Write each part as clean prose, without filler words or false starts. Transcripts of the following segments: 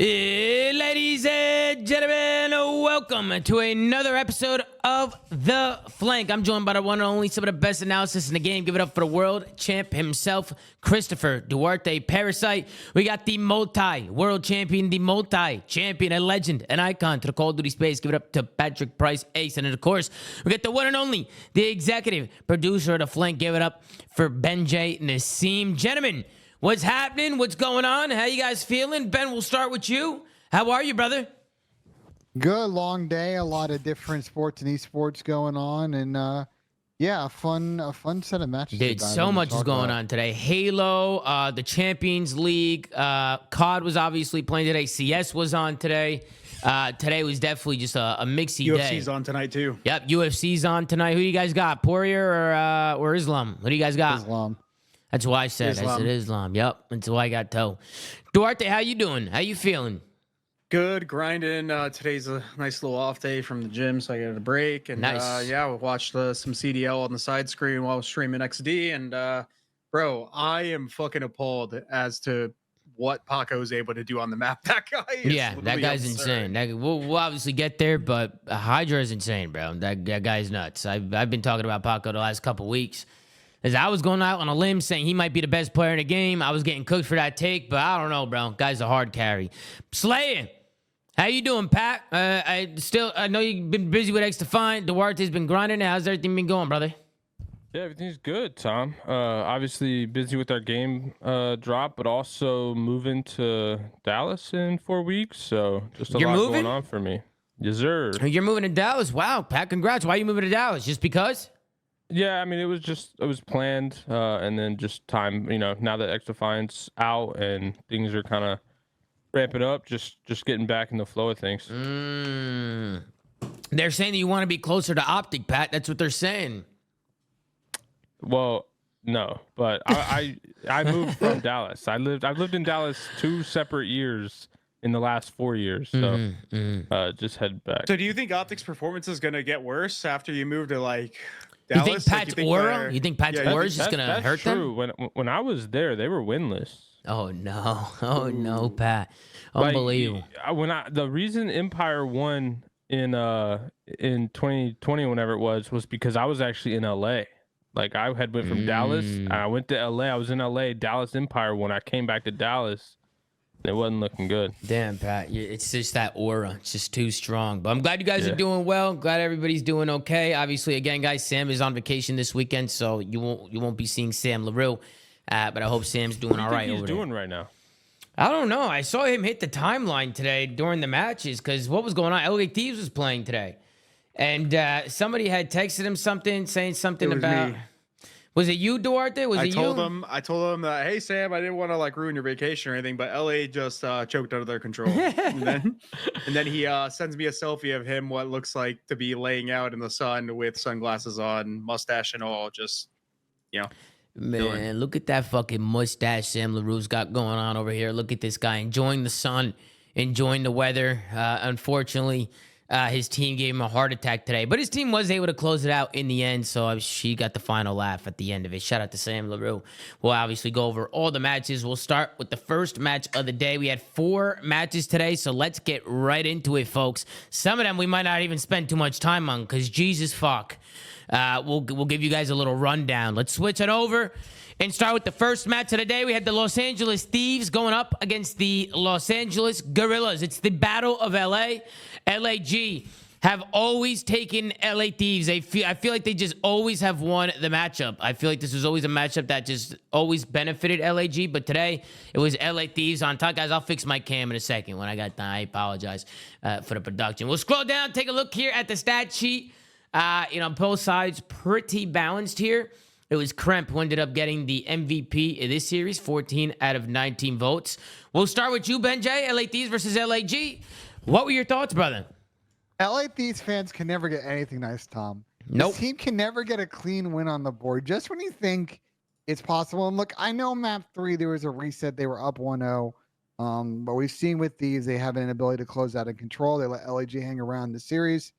Ladies and gentlemen, welcome to another episode of The Flank. I'm joined by the one and only, some of the best analysis in the game. Give it up for the world champ himself, Christopher Duarte Parasite. We got the multi-world champion, the multi-champion, a legend, an icon to the Call of Duty space. Give it up to Patrick Price Ace. And of course, we got the one and only, the executive producer of The Flank. Give it up for Benjay Nassim. Gentlemen, what's happening? What's going on? How you guys feeling? Ben, we'll start with you. How are you, brother? Good. Long day. A lot of different sports and esports going on, and yeah, a fun set of matches. Dude, so much is going on today. Halo, the Champions League, COD was obviously playing today. CS was on today. Today was definitely just a mixy day. UFC's on tonight too. Yep, UFC's on tonight. Who do you guys got? Poirier or Islam? Who do you guys got? Islam. That's why I said. Islam. I said Islam. Yep, that's why I got toe. Duarte, how you doing? How you feeling? Good, grinding. Today's a nice little off day from the gym, so I got a break. And Nice. yeah, we watched some CDL on the side screen while I was streaming XD. And bro, I am fucking appalled as to what Paco is able to do on the map. That guy is Yeah, that literally guy's absurd. insane. We'll obviously get there, but Hydra is insane, bro. That guy's nuts. I've been talking about Paco the last couple weeks. As I was going out on a limb saying he might be the best player in the game. I was getting cooked for that take, but I don't know, bro. Guy's a hard carry. Slayer, how you doing, Pat? I know you've been busy with X Defiant. Duarte's been grinding. How's everything been going, brother? Yeah, everything's good, Tom. Obviously busy with our game drop, but also moving to Dallas in 4 weeks. So just a You're lot moving? going on for me. Yes, sir. You're moving to Dallas? Wow, Pat, congrats. Why are you moving to Dallas? Just because? Yeah, I mean, it was planned, and then just time. Now that X Defiant's out and things are kind of ramping up, just getting back in the flow of things. They're saying that you want to be closer to OpTic, Pat. That's what they're saying. Well, no, but I moved from Dallas. I've lived in Dallas 2 separate years in the last 4 years, so just head back. So do you think OpTic's performance is going to get worse after you move to like Dallas? You think Pat's aura? You think Pat's aura is just gonna hurt true. them? When I was there, they were winless. Oh no! Oh no, Pat! Unbelievable. The reason Empire won in 2020, whenever it was because I was actually in LA. Like I had went from Dallas, and I went to LA. I was in LA. Dallas Empire. When I came back to Dallas, it wasn't looking good. Damn, Pat! It's just that aura. It's just too strong. But I'm glad you guys are doing well. Glad everybody's doing okay. Obviously, again, guys, Sam is on vacation this weekend, so you won't be seeing Sam LaRue. But I hope Sam's doing all right over there. What do you think he's doing right now? I don't know. I saw him hit the timeline today during the matches because what was going on? LA Thieves was playing today. And somebody had texted him something, saying something about... Me. Was it you, Duarte? Was it you? I told him that, hey, Sam, I didn't want to like ruin your vacation or anything, but LA just choked out of their control. and then he sends me a selfie of him, what looks like to be laying out in the sun with sunglasses on, mustache and all, just, Man, look at that fucking mustache Sam LaRue's got going on over here. Look at this guy enjoying the sun, enjoying the weather. Unfortunately, his team gave him a heart attack today, but his team was able to close it out in the end, so she got the final laugh at the end of it. Shout out to Sam LaRue. We'll obviously go over all the matches. We'll start with the first match of the day. We had 4 matches today, so let's get right into it, folks. Some of them we might not even spend too much time on because Jesus fuck. We'll give you guys a little rundown. Let's switch it over and start with the first match of the day. We had the Los Angeles Thieves going up against the Los Angeles Gorillas. It's the Battle of LA. LAG have always taken LA Thieves. I feel like they just always have won the matchup. I feel like this was always a matchup that just always benefited LAG, but today it was LA Thieves on top. Guys, I'll fix my cam in a second when I got done. I apologize for the production. We'll scroll down, take a look here at the stat sheet. Both sides pretty balanced here. It was Kremp who ended up getting the MVP of this series, 14 out of 19 votes. We'll start with you, Benjay. LA Thieves versus LAG. What were your thoughts, brother? LA Thieves fans can never get anything nice, Tom. Nope. This team can never get a clean win on the board. Just when you think it's possible. And look, I know map 3, there was a reset. They were up 1-0. But we've seen with Thieves, they have an ability to close out of control. They let LAG hang around the series.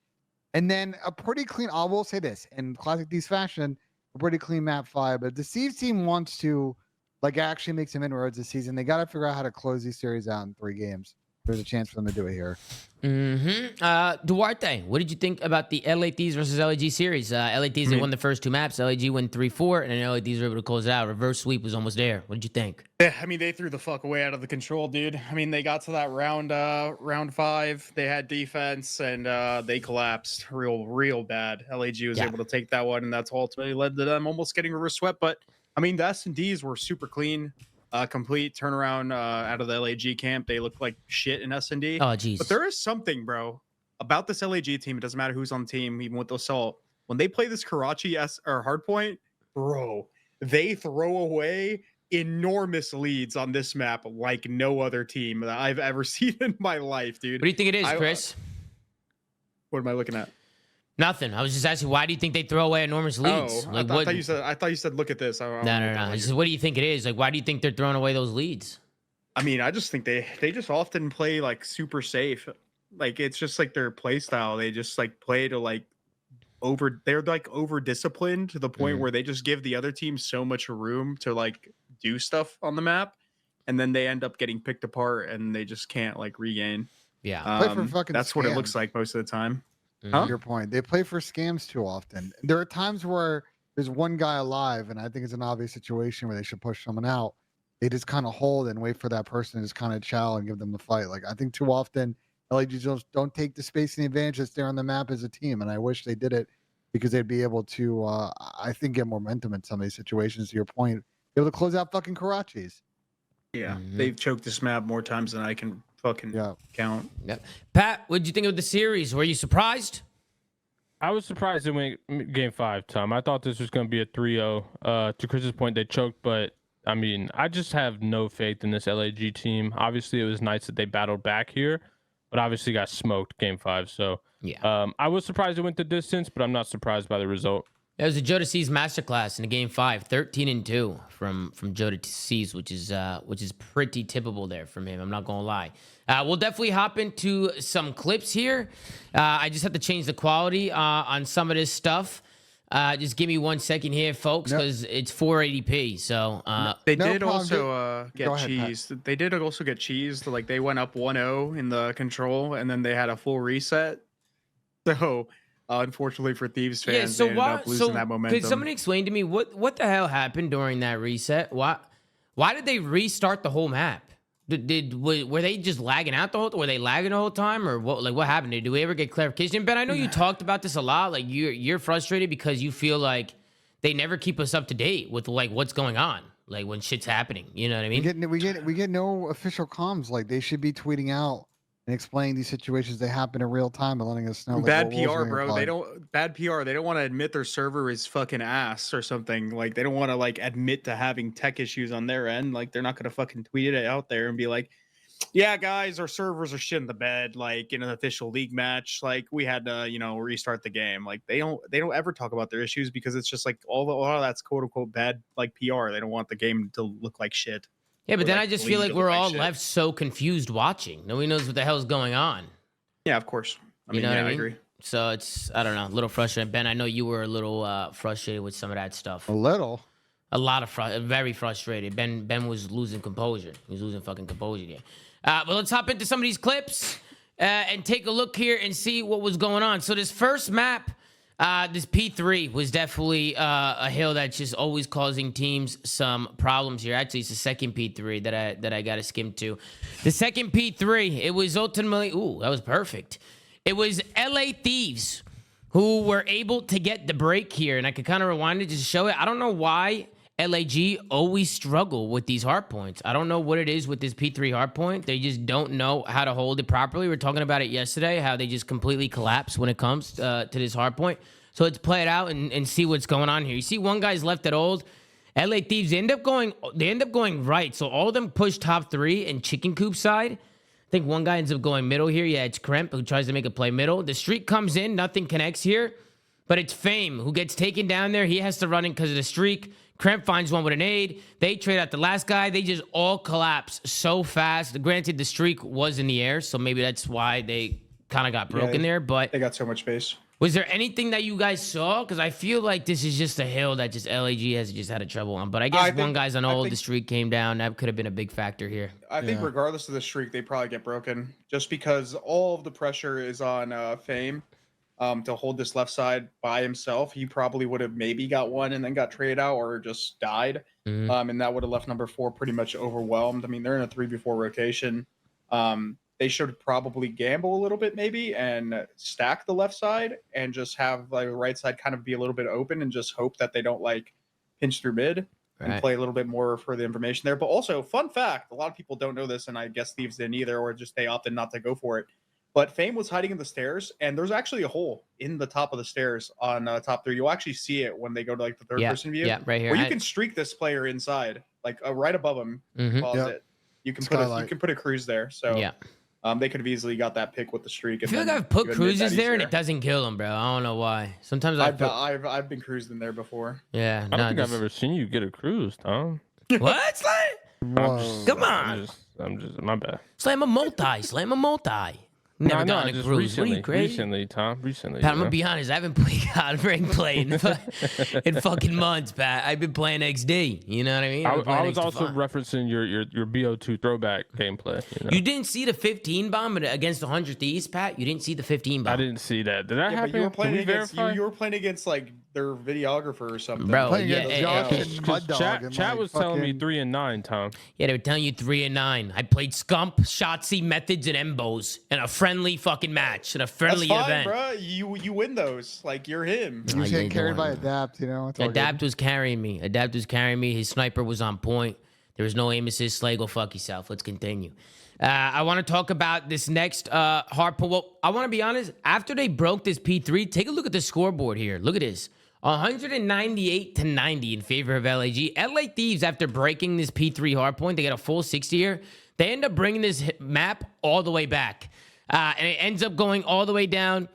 And then a pretty clean, I will say this, in classic Thieves fashion, a pretty clean map 5. But the Thieves team wants to actually make some inroads this season. They got to figure out how to close these series out in 3 games. there's a chance for them to do it here. Duarte, what did you think about the LA Thieves versus LAG series? LA Thieves, they won the first 2 maps. LAG won 3-4, and then LA Thieves were able to close it out. Reverse sweep was almost there. What did you think? Yeah, I mean, they threw the fuck away out of the control, dude. I mean, they got to that round 5. They had defense, and they collapsed real bad. LAG was able to take that one, and that's ultimately led to them almost getting reverse swept. But, I mean, the S&Ds were super clean. Complete turnaround out of the LAG camp. They look like shit in S&D. Oh, jeez. But there is something, bro, about this LAG team. It doesn't matter who's on the team, even with the Assault. When they play this Karachi or Hardpoint, bro, they throw away enormous leads on this map like no other team that I've ever seen in my life, dude. What do you think it is, Chris? What am I looking at? Nothing. I was just asking, why do you think they throw away enormous leads? I thought you said look at this. No. Just, what do you think it is? Like, why do you think they're throwing away those leads? I mean, I just think they just often play like super safe. Like, it's just like their play style. They just like play to like they're like over disciplined to the point where they just give the other team so much room to like do stuff on the map, and then they end up getting picked apart and they just can't like regain. Yeah. Play for fucking that's scams. what it looks like most of the time. To your point, they play for scams too often. There are times where there's one guy alive, and I think it's an obvious situation where they should push someone out. They just kind of hold and wait for that person to just kind of chow and give them the fight. Like, I think too often LAGs don't take the space and the advantage that's there on the map as a team, and I wish they did it because they'd be able to, I think, get momentum in some of these situations. To your point, be able to close out fucking Karachis. Yeah, they've choked this map more times than I can fucking count. Yep. Pat, what did you think of the series? Were you surprised? I was surprised it went game 5, Tom. I thought this was going to be a 3-0. To Chris's point, they choked, but I mean, I just have no faith in this LAG team. Obviously, it was nice that they battled back here, but obviously got smoked game 5. So I was surprised it went the distance, but I'm not surprised by the result. It was a Jodeci's masterclass in the game 5, 13-2 from Jodeci's, which is pretty tippable there from him. I'm not gonna lie. We'll definitely hop into some clips here. I just have to change the quality on some of this stuff. Just give me 1 second here, folks, because it's 480p. So they did also get cheesed. Pat. They did also get cheesed. Like, they went up 1-0 in the control, and then they had a full reset. So. Unfortunately for Thieves fans, they ended up losing that momentum. Could somebody explain to me what the hell happened during that reset? Why did they restart the whole map? Were they just lagging out the whole? Were they lagging the whole time, or what? Like, what happened? Did we ever get clarification? Ben, I know you talked about this a lot. Like, you're frustrated because you feel like they never keep us up to date with like what's going on, like when shit's happening. You know what I mean? We get no official comms. Like, they should be tweeting out and explaining these situations. They happen in real time and letting us know. Like, bad PR, bro. They don't bad PR. They don't want to admit their server is fucking ass or something. Like, they don't want to like admit to having tech issues on their end. Like, they're not gonna fucking tweet it out there and be like, "Yeah, guys, our servers are shit in the bed." Like, in an official league match, like, we had to, restart the game. Like, they don't ever talk about their issues because it's just like all of that's quote unquote bad like PR. They don't want the game to look like shit. Yeah, but then I just feel like we're all left so confused watching. Nobody knows what the hell's going on. Yeah, of course. I mean, I agree. So it's, I don't know, a little frustrating. Ben, I know you were a little frustrated with some of that stuff. A little. A lot of very frustrated. Ben was losing composure. He was losing fucking composure here. But let's hop into some of these clips and take a look here and see what was going on. So this first map, this P3 was definitely a hill that's just always causing teams some problems here. Actually, it's the second P3 that I got to skim to. The second P3, it was ultimately, that was perfect. It was LA Thieves who were able to get the break here, and I could kind of rewind it just to show it. I don't know why LAG always struggle with these hard points. I don't know what it is with this P3 hard point. They just don't know how to hold it properly. We were talking about it yesterday, how they just completely collapse when it comes to this hard point. So let's play it out and see what's going on here. You see one guy's left at old. LA Thieves, they end up going right. So all of them push top 3 and chicken coop side. I think one guy ends up going middle here. Yeah, it's Kremp who tries to make a play middle. The streak comes in, nothing connects here. But it's Fame who gets taken down there. He has to run in because of the streak. Kremp finds one with an aid. They trade out the last guy. They just all collapse so fast. Granted, the streak was in the air, so maybe that's why they kind of got broken there. But they got so much space. Was there anything that you guys saw? Because I feel like this is just a hill that just LAG has just had a trouble on. But I guess one guy's on hold, the streak came down. That could have been a big factor here. I think regardless of the streak, they probably get broken just because all of the pressure is on Fame to hold this left side by himself. He probably would have maybe got one and then got traded out or just died. And that would have left number 4 pretty much overwhelmed. I mean, they're in a 3v4 rotation. They should probably gamble a little bit maybe and stack the left side and just have like the right side kind of be a little bit open and just hope that they don't like pinch through mid and play a little bit more for the information there. But also, fun fact, a lot of people don't know this, and I guess Thieves didn't either, or just they opted not to go for it. But Fame was hiding in the stairs, and there's actually a hole in the top of the stairs on top 3. You'll actually see it when they go to like the third person view. Yeah, right here. Where you can streak this player inside, like right above him. Closet. You can put a cruise there. So yeah. They could have easily got that pick with the streak. I feel like I've put cruises there and it doesn't kill them, bro. I don't know why. Sometimes I've been cruised in there before. Yeah, I don't think I've ever seen you get a cruise, Tom. What? Slam? Come on. I'm just my bad. Slam a multi. Never gotten a cruise. What are you crazy? Recently, Tom. Recently. Pat, I'm gonna be honest. I haven't played God Ring play in fucking months, Pat. I've been playing XD. You know what I mean? I was also referencing your BO2 throwback gameplay. You didn't see the 15 bomb against the 100th East, Pat? You didn't see the 15 bomb? I didn't see that. Did that happen? But you were playing against like their videographer or something. Bro, Chat was telling me 3 and 9, Tom. Yeah, they were telling you 3 and 9. I played Scump, Shotzzy, Methods, and Embos in a friendly fucking match, in a friendly event. Bro. You win those. Like, you're him. He was getting carried by Adapt, you know? Adapt was carrying me. His sniper was on point. There was no aim assist. Slay, go fuck yourself. Let's continue. I want to talk about this next hard pull. Well, I want to be honest. After they broke this P3, take a look at the scoreboard here. Look at this. 198 to 90 in favor of LAG. LA Thieves, after breaking this P3 hardpoint, they get a full 60 here. They end up bringing this map all the way back. And it ends up going all the way down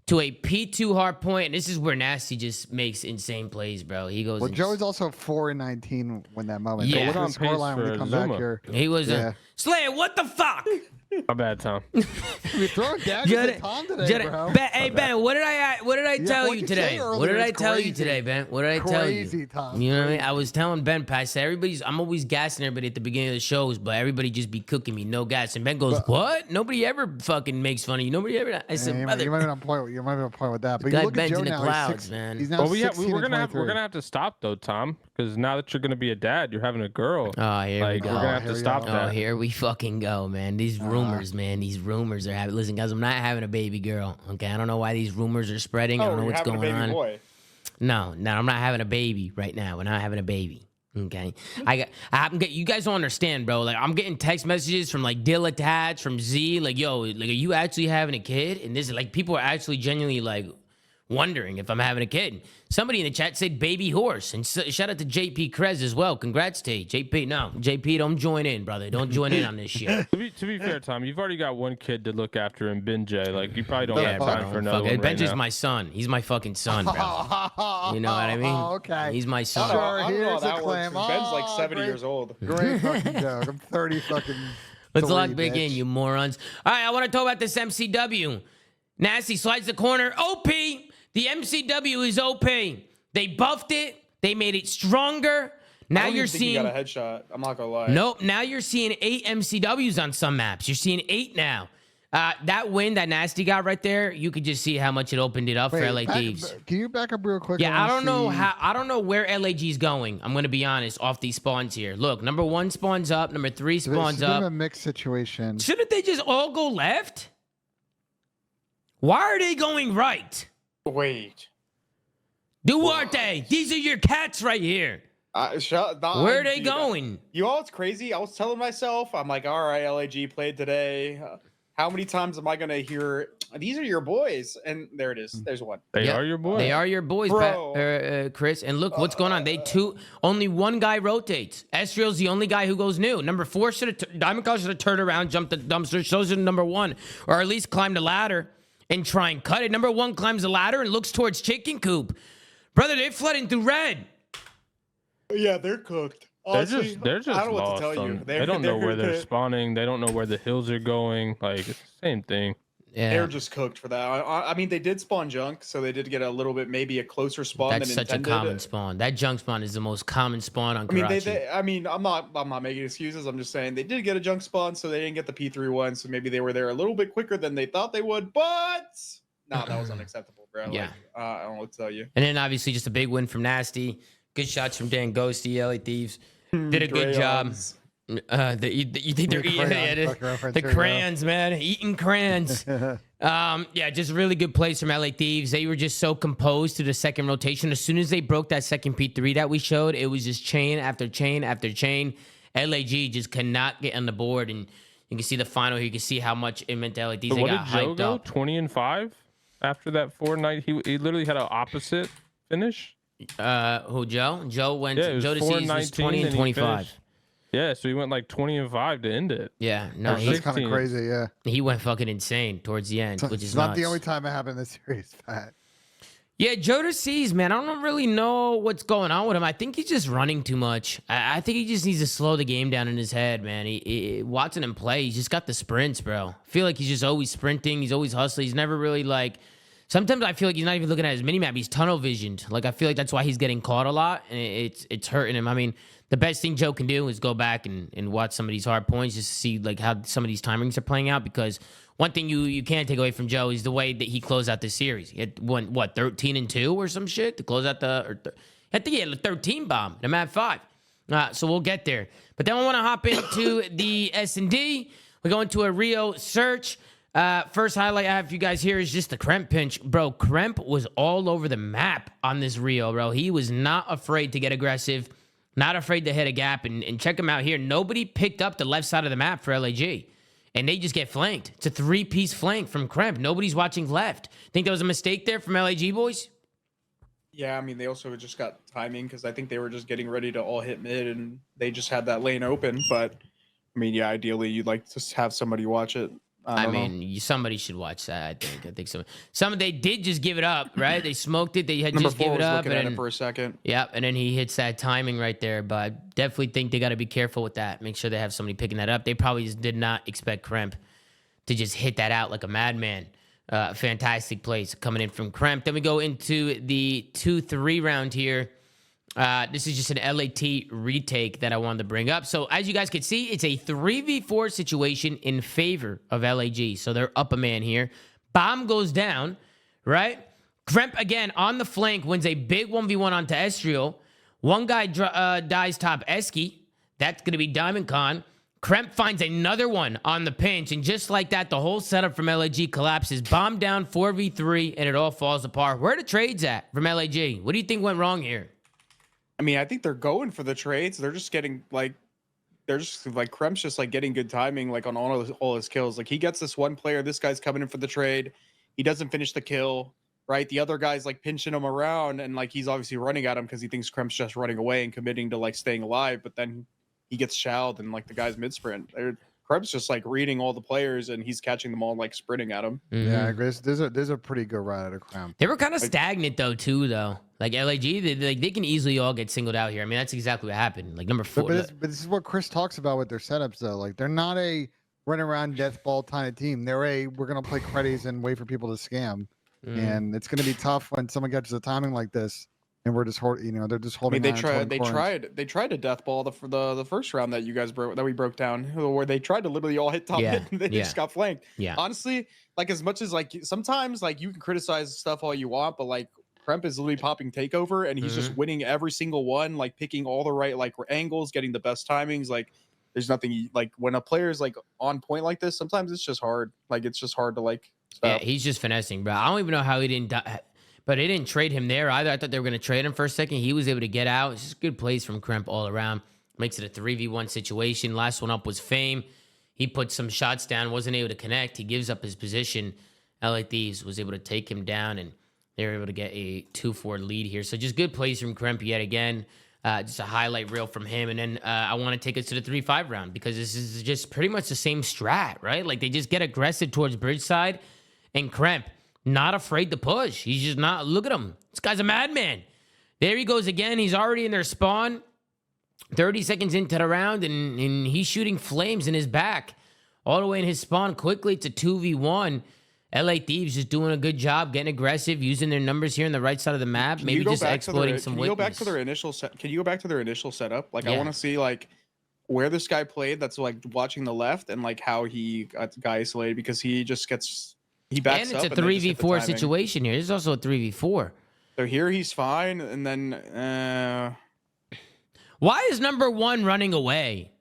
to a P2 hardpoint. And this is where Nasty just makes insane plays, bro. He goes. Well, Joey's also 4-19 when that moment. Yeah. Look on scoreline when we come back here. He was Slayer, what the fuck? My bad, Tom. We're throwing daggers at Tom today, bro. Hey, Ben, what did I tell you today? What did I tell you today, Ben? What did I tell you? Crazy, Tom. You know what I mean? I was telling Ben, I said, I'm always gassing everybody at the beginning of the shows, but everybody just be cooking me, no gas. And Ben goes, what? Nobody ever fucking makes fun of you. Nobody ever. I said, you might be on point. You might be on point with that. But guy you look at Ben's Joe in the now. clouds, man. He's now 16 we're gonna have to stop though, Tom, because now that you're gonna be a dad, you're having a girl. Oh, here we go. We're gonna have to stop that. Oh, here we fucking go, man. These rumors, man. These rumors are happening. Listen, guys, I'm not having a baby girl. Okay, I don't know why these rumors are spreading. I don't know what's going on. Boy. No, I'm not having a baby right now. We're not having a baby. Okay, you guys don't understand, bro. Like, I'm getting text messages from like Dill Attach, from Z, like, yo, like, are you actually having a kid? And this is like, people are actually genuinely like wondering if I'm having a kid. Somebody in the chat said baby horse, and shout out to JP Krez as well. Congrats to you, JP. No, JP, don't join in, brother. Don't join in on this shit. To be fair, Tom, you've already got one kid to look after in Ben J. Like, you probably don't have time for another one. Benji's my son. He's my fucking son, bro. You know what I mean? Okay. He's my son. Sure, here's a claim. Ben's like 70 years old. Great fucking joke. I'm 30 fucking. Let's lock big in, you morons. All right, I want to talk about this MCW. Nasty slides the corner. OP. The MCW is OP. They buffed it. They made it stronger. Now you're seeing. You got a headshot. I'm not gonna lie. Nope. Now you're seeing 8 MCWs on some maps. You're seeing 8 now. That win that Nasty got right there, you could just see how much it opened it up for LA Thieves. Can you back up real quick? Yeah, I don't know where LAG's going. I'm gonna be honest off these spawns here. Look, number 1 spawns up, number 3 spawns up. It's a mixed situation. Shouldn't they just all go left? Why are they going right? Wait. Duarte, these are your cats right here. Where are they going? You know what's crazy? I was telling myself, I'm like, all right, LAG played today. How many times am I going to hear, these are your boys? And there it is. There's one. They are your boys. They are your boys, Chris. And look, what's going on? Only one guy rotates. Estriel's the only guy who goes new. Number 4 Diamond Claw should have turned around, jumped the dumpster, shows it number 1, or at least climbed the ladder and try and cut it. Number 1 climbs the ladder and looks towards chicken coop. Brother, they're flooding through red. Yeah, they're cooked. Honestly, they're just I don't know lost. what to tell you. They don't know where they're spawning. They don't know where the hills are going. Like, it's the same thing. They're just cooked for that. I mean, they did spawn junk, so they did get a little bit, maybe a closer spawn That's than such intended. a common spawn. That junk spawn is the most common spawn on Karachi. I mean, I'm not making excuses. I'm just saying they did get a junk spawn, so they didn't get the P3 one. So maybe they were there a little bit quicker than they thought they would. But no, that was unacceptable, bro. Yeah. Like, I don't know what to tell you. And then obviously just a big win from Nasty. Good shots from Dan Ghosty, LA Thieves. Did a good job. You think they're eating the crayons, man, eating crayons. Yeah, just really good plays from LA Thieves. They were just so composed to the second rotation. As soon as they broke that second P3 that we showed, it was just chain after chain after chain. LAG just could not get on the board, and you can see the final here. You can see how much it meant to LA Thieves. So they what got did Joe hyped go? up. 20-5 after that 4-night. He literally had an opposite finish. Who, Joe? Joe went. Yeah, it was Joe DeCease was 20 and 25. Yeah, so he went like 20-5 to end it. Yeah, no, That's kind of crazy. Yeah, he went fucking insane towards the end, which is it's not nuts. the only time it happened in this series, Pat. Yeah, Joe DeCease, man, I don't really know what's going on with him. I think he's just running too much. I think he just needs to slow the game down in his head, man. Watching him play, he's just got the sprints, bro. I feel like he's just always sprinting. He's always hustling. He's never really like. Sometimes I feel like he's not even looking at his minimap. He's tunnel visioned. Like I feel like that's why he's getting caught a lot, and it's hurting him. I mean, the best thing Joe can do is go back and watch some of these hard points just to see like how some of these timings are playing out. Because one thing you can't take away from Joe is the way that he closed out this series. He had won 13-2 or some shit to close out I think he had a 13 bomb. I'm at 5. So we'll get there. But then we want to hop into the S&D. We're going to a Rio search. First highlight I have for you guys here is just the Kremp pinch. Bro, Kremp was all over the map on this Rio, bro. He was not afraid to get aggressive, not afraid to hit a gap. And check him out here. Nobody picked up the left side of the map for LAG. And they just get flanked. It's a 3-piece flank from Kremp. Nobody's watching left. Think that was a mistake there from LAG, boys? Yeah, I mean, they also just got timing because I think they were just getting ready to all hit mid, and they just had that lane open. But, I mean, yeah, ideally, you'd like to have somebody watch it. I mean, somebody should watch that. I think so. They did just give it up, right? They smoked it. They had Number just give 4 it was up. looking at it for a second. Yep, and then he hits that timing right there. But I definitely think they got to be careful with that. Make sure they have somebody picking that up. They probably just did not expect Kremp to just hit that out like a madman. Fantastic plays coming in from Kremp. Then we go into the 2-3 round here. This is just an LAT retake that I wanted to bring up. So as you guys can see, it's a 3v4 situation in favor of LAG. So they're up a man here. Bomb goes down, right? Kremp again on the flank wins a big 1v1 onto Estriel. One guy dies top Eski. That's going to be Diamond Con. Kremp finds another one on the pinch. And just like that, the whole setup from LAG collapses. Bomb down 4v3 and it all falls apart. Where are the trades at from LAG? What do you think went wrong here? I mean, I think they're going for the trades. They're just getting Kremp's just like getting good timing, like on all his kills. Like he gets this one player, this guy's coming in for the trade. He doesn't finish the kill, right? The other guy's like pinching him around, and like he's obviously running at him because he thinks Kremp's just running away and committing to like staying alive. But then he gets shelled, and like the guy's mid sprint. Kremp's just like reading all the players, and he's catching them all like sprinting at him. Mm-hmm. Yeah, I agree. There's a pretty good run out of Kremp. They were kind of stagnant though, too. Like LAG, they can easily all get singled out here. I mean, that's exactly what happened. Like number 4. But this is what Chris talks about with their setups, though. Like they're not a run around death ball kind of team. We're gonna play credits and wait for people to scam, and it's gonna be tough when someone gets the timing like this. And we're just they're just holding. I mean, they tried a death ball the first round that we broke down, where they tried to literally all hit top mid and they just got flanked. Yeah. Honestly, like as much as like sometimes like you can criticize stuff all you want, but like Kremp is literally popping takeover and he's just winning every single one, like picking all the right like angles, getting the best timings. Like there's nothing like when a player is like on point like this, sometimes it's just hard. Like it's just hard to like stop. Yeah, he's just finessing, bro. I don't even know how he didn't die. But they didn't trade him there either. I thought they were going to trade him for a second. He was able to get out. It's just good plays from Kremp all around. Makes it a 3v1 situation. Last one up was Fame. He put some shots down, wasn't able to connect. He gives up his position. LA Thieves was able to take him down, and they were able to get a 2-4 lead here. So just good plays from Kremp yet again. Just a highlight reel from him. And then I want to take us to the 3-5 round because this is just pretty much the same strat, right? Like they just get aggressive towards bridge side, and Kremp not afraid to push. He's just not. Look at him. This guy's a madman. There he goes again. He's already in their spawn. 30 seconds into the round, and he's shooting flames in his back. All the way in his spawn quickly. It's a 2v1. LA Thieves just doing a good job, getting aggressive, using their numbers here on the right side of the map, Can maybe you go just back to exploiting their, some Can you go back weakness. to their initial set? Can you go back to their initial setup? Like, I Yeah. want to see like where this guy played. That's like watching the left and like how he got isolated because he just gets backs And it's up a and they just hit the 3v4 timing. situation here. This is also a 3v4. So here he's fine, and then Why is number 1 running away?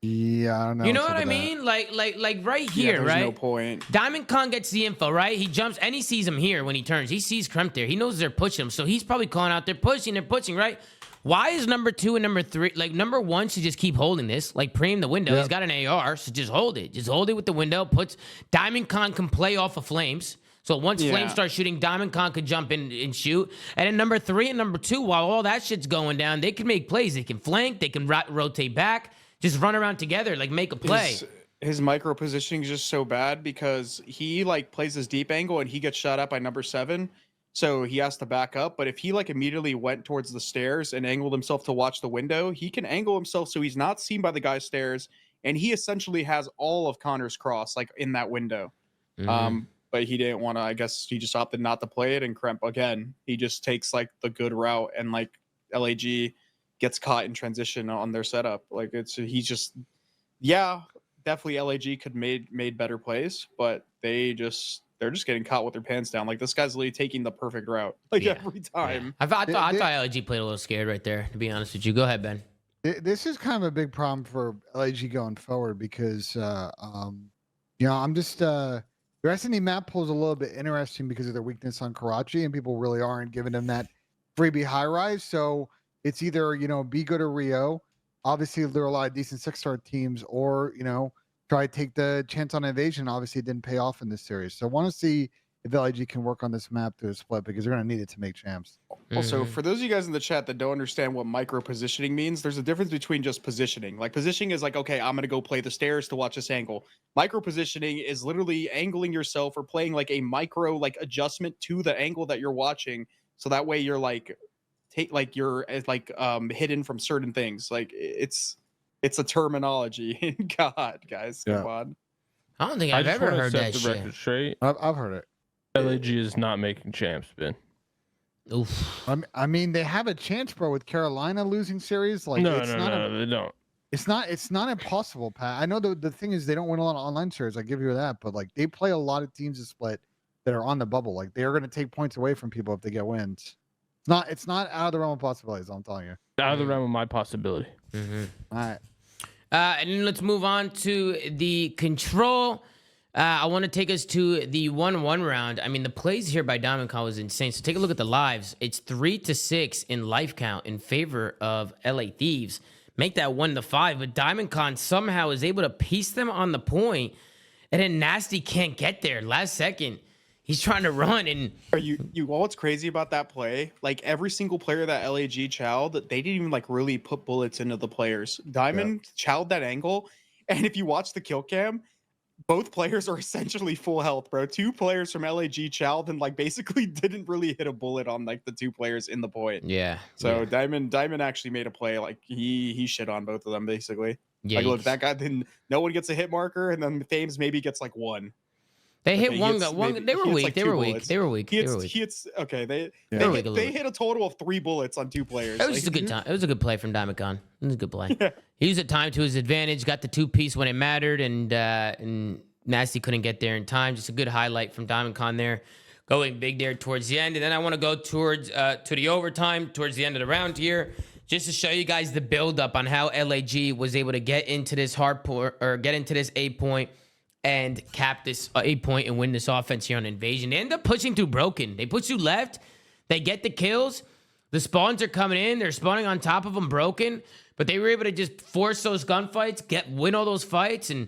Yeah, I don't know. You know what's what up I with that. mean? Like right yeah, here, there's right? no point. Diamond Khan gets the info, right? He jumps and he sees him here when he turns. He sees Kremp there. He knows they're pushing him. So he's probably calling out, they're pushing, right? Why is number 2 and number 3, like number 1 should just keep holding this, like preem the window. Yep. He's got an AR, so just hold it. Just hold it with the window. Diamond Khan can play off of Flames. So once Yeah. Flames start shooting, Diamond Khan could jump in and shoot. And then number 3 and number 2, while all that shit's going down, they can make plays. They can flank. They can rotate back. Just run around together, like make a play. His micro positioning is just so bad because he like plays his deep angle and he gets shot at by number 7. So he has to back up. But if he like immediately went towards the stairs and angled himself to watch the window, he can angle himself so he's not seen by the guy's stairs. And he essentially has all of Connor's cross like in that window. But he didn't want to, I guess he just opted not to play it. And Kremp, again, he just takes like the good route and like LAG gets caught in transition on their setup. Like he's just, yeah, definitely LAG could made better plays, but they're just getting caught with their pants down. Like this guy's literally taking the perfect route like every time. I thought LG played a little scared right there, to be honest with you. Go ahead, Ben. This is kind of a big problem for LAG going forward because, I'm just the S&D map pool is a little bit interesting because of their weakness on Karachi, and people really aren't giving them that freebie high rise. So it's either be good or Rio. Obviously, there are a lot of decent 6-star teams, or try to take the chance on invasion. Obviously, it didn't pay off in this series. So I want to see if LAG can work on this map to a split because they're going to need it to make champs. Also, for those of you guys in the chat that don't understand what micro positioning means, there's a difference between just positioning. Like positioning is like, okay, I'm going to go play the stairs to watch this angle. Micro positioning is literally angling yourself or playing like a micro like adjustment to the angle that you're watching. So that way you're like you're hidden from certain things. Like it's a terminology. God, guys, come on. I don't think I've ever heard that shit. Record straight. I've heard it. LAG is not making champs, Ben. Oof. I mean, they have a chance, bro, with Carolina losing series. Like, No, it's they don't. It's not impossible, Pat. I know the thing is they don't win a lot of online series. I give you that, but like they play a lot of teams to split that are on the bubble. Like they are going to take points away from people if they get wins. It's not out of the realm of possibilities. I'm telling you. Out of the realm of my possibility. All right. And then let's move on to the control. I want to take us to the 1-1 round. I mean, the plays here by Diamond Khan was insane. So take a look at the lives. It's 3-6 in life count in favor of LA Thieves. Make that 1-5, but Diamond Khan somehow is able to piece them on the point, and then Nasty can't get there. Last second, he's trying to run, and You what's crazy about that play? Like every single player that LAG chowed, they didn't even like really put bullets into the players. Diamond chowed that angle, and if you watch the kill cam, both players are essentially full health, bro. 2 players from LAG chowed and like basically didn't really hit a bullet on like the 2 players in the point. yeah. So yeah. Diamond actually made a play. Like he shit on both of them basically. Yeah, Like look, that guy didn't. No one gets a hit marker, and then Thames maybe gets like 1. They hit Okay, one. he hits One. maybe- They were he hits, weak. like, They 2 were weak. bullets. They were weak. He They were hits, weak. he hits. Okay, they were weak a hit, little they bit. hit a total of 3 bullets on 2 players. It was just a good time. It was a good play from Diamond Khan. It was a good play. He used the time to his advantage. Got the 2-piece when it mattered, and Nasty couldn't get there in time. Just a good highlight from Diamond Khan there, going big there towards the end. And then I want to go towards to the overtime towards the end of the round here, just to show you guys the build up on how LAG was able to get into this get into this 8-point and cap this 8-point and win this offense here on Invasion. They end up pushing through Broken. They push through left. They get the kills. The spawns are coming in. They're spawning on top of them, Broken. But they were able to just force those gunfights, win all those fights, and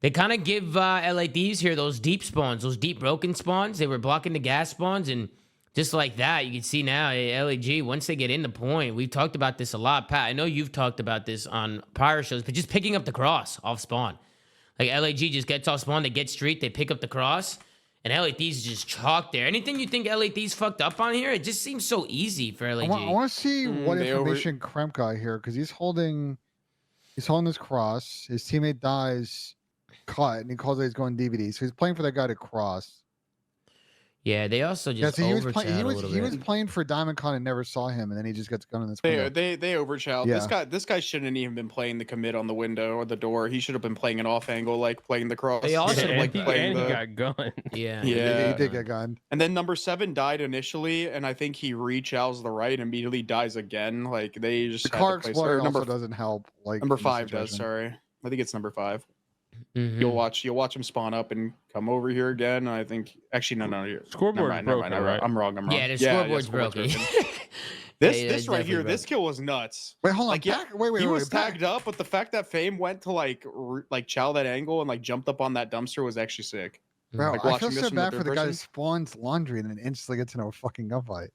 they kind of give LA Thieves here those deep spawns, those deep Broken spawns. They were blocking the gas spawns, and just like that, you can see now, LAG, once they get in the point, we've talked about this a lot. Pat, I know you've talked about this on prior shows, but just picking up the cross off spawn. Like LAG just gets off spawn, they get street, they pick up the cross, and LA Thieves just chalk there. Anything you think LA Thieves fucked up on here? It just seems so easy for LAG. I want to see what information Kremp got here because he's holding his cross. His teammate dies. cut, and he calls it he's going DVD. So he's playing for that guy to cross. Yeah, they also just so he was overchat a little he bit. was playing for Diamond Con and never saw him, and then he just gets gun in this window. They overshot. Yeah. This guy shouldn't even been playing the commit on the window or the door. He should have been playing an off angle, like playing the cross. They also- Instead of, and like he playing the. got gunned. Yeah. Yeah. He did get gunned. And then number 7 died initially, and I think he rechows the right, immediately dies again. Like they just The had car to place- exploding or number also doesn't help. Like number in this 5 does. situation. Sorry, I think it's number 5. Mhm. You'll watch him spawn up and come over here again. I think actually no. Scoreboard's broken, right? I'm wrong. Yeah, the scoreboard's broken. This Yeah, right here, definitely this kill was nuts. Wait, hold on. Like, yeah, Wait. he was back. tagged up, but the fact that Fame went to like chow that angle and like jumped up on that dumpster was actually sick. Bro, Like, I feel watching this so from the bad third for the guy who person. spawns laundry and then instantly gets into a fucking gunfight.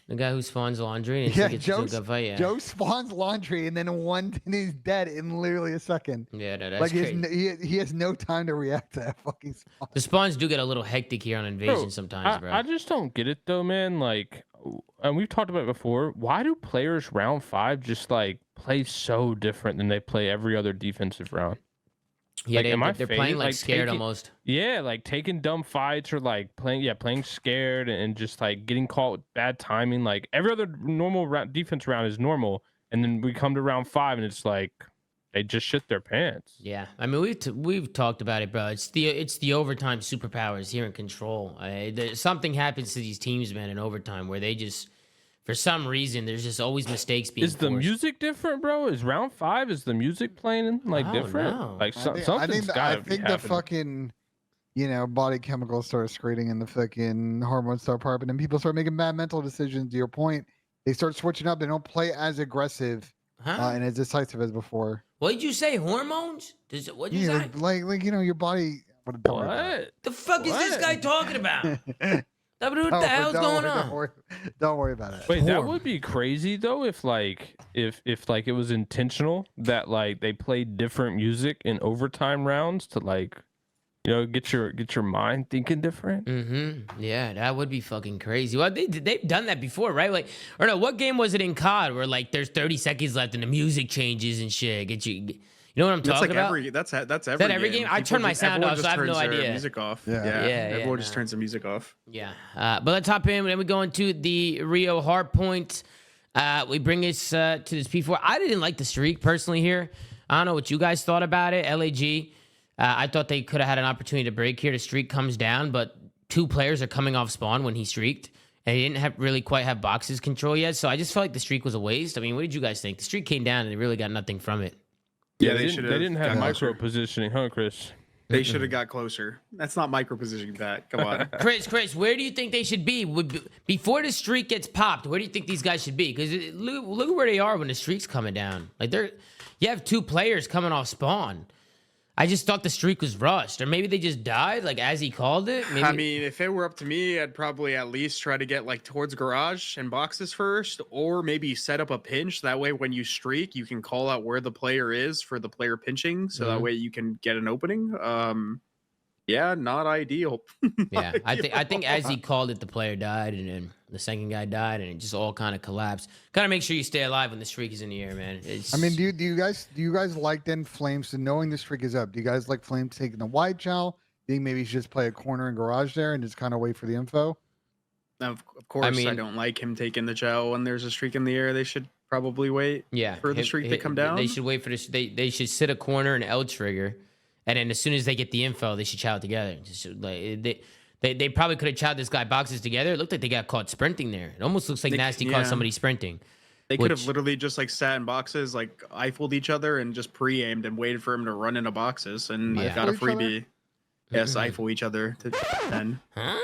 The guy who spawns laundry and Yeah, gets Joe, into a fight. Yeah. Joe spawns laundry and then and he's dead in literally a second. Yeah, no, that's Like crazy. he has no time to react to that fucking spawn. The spawns do get a little hectic here on Invasion Bro, sometimes, bro. I just don't get it though, man. Like, and we've talked about it before. Why do players round 5 just like play so different than they play every other defensive round? Yeah, like, they're playing like scared taking- almost. Yeah, like taking dumb fights or like playing scared and just like getting caught with bad timing. Like every other normal defense round is normal, and then we come to round 5 and it's like they just shit their pants. Yeah, I mean we've talked about it, bro. It's the overtime superpowers here in Control. Something happens to these teams, man, in overtime where they just, for some reason, there's just always mistakes being Is the forced. music different, bro? Is round 5? Is the music playing like I don't different? know. Like I think something's the gotta be happening. fucking body chemicals start screaming and the fucking hormones start popping and people start making bad mental decisions. To your point, they start switching up. They don't play as aggressive Huh? and as decisive as before. What did you say? Hormones? What'd you say? Like your body. Don't worry about it. What? The fuck is this What? guy talking about? What the Don't hell's going worry, on? Don't worry about it. Wait, that Horn. would be crazy though if like it was intentional that like they played different music in overtime rounds to like get your mind thinking different. Mm-hmm. Yeah, that would be fucking crazy. Well, they've done that before, right? Like, or no, what game was it in COD where like there's 30 seconds left and the music changes and shit? You know what I'm That's talking like about? that's every that every game? I turned my sound everyone off, so I have no turns their idea. Music off. Yeah. Everyone Yeah, just no. turns the music off. Yeah. But let's hop in. Then we go into the Rio hard point. We bring us to this P4. I didn't like the streak personally here. I don't know what you guys thought about it. LAG. I thought they could have had an opportunity to break here. The streak comes down, but 2 players are coming off spawn when he streaked. And he didn't really quite have boxes control yet. So I just felt like the streak was a waste. I mean, what did you guys think? The streak came down and they really got nothing from it. Yeah, they should've didn't have got micro closer. positioning, huh, Chris? They should have got closer. That's not micro positioning that. Come on. Chris, where do you think they should be? Before the streak gets popped, where do you think these guys should be? Because look at where they are when the streak's coming down. Like you have 2 players coming off spawn. I just thought the streak was rushed, or maybe they just died, like as he called it. Maybe. I mean, if it were up to me, I'd probably at least try to get like towards garage and boxes first, or maybe set up a pinch. That way, when you streak, you can call out where the player is for the player pinching, so that way you can get an opening. Yeah, not ideal. Yeah, I think as he called it, the player died, and then the second guy died, and it just all kind of collapsed. Gotta make sure you stay alive when the streak is in the air, man. I mean, do you guys like then Flames, so knowing the streak is up? Do you guys like Flames taking the wide chow? Do you think maybe you should just play a corner and garage there and just kind of wait for the info? Of course, I don't like him taking the chow when there's a streak in the air. They should probably wait. Yeah, for the streak to come down. They should wait for this. They should sit a corner and L trigger, and then as soon as they get the info, they should chow it together. Just, like, they probably could have chowed this guy boxes together. It looked like they got caught sprinting there. It almost looks like Nasty caught somebody sprinting. They could have literally just like sat in boxes, like Eiffled each other, and just pre-aimed and waited for him to run into boxes, and Yeah. got a Eiffel each other? freebie. Yes, Eiffel each other to 10. Huh?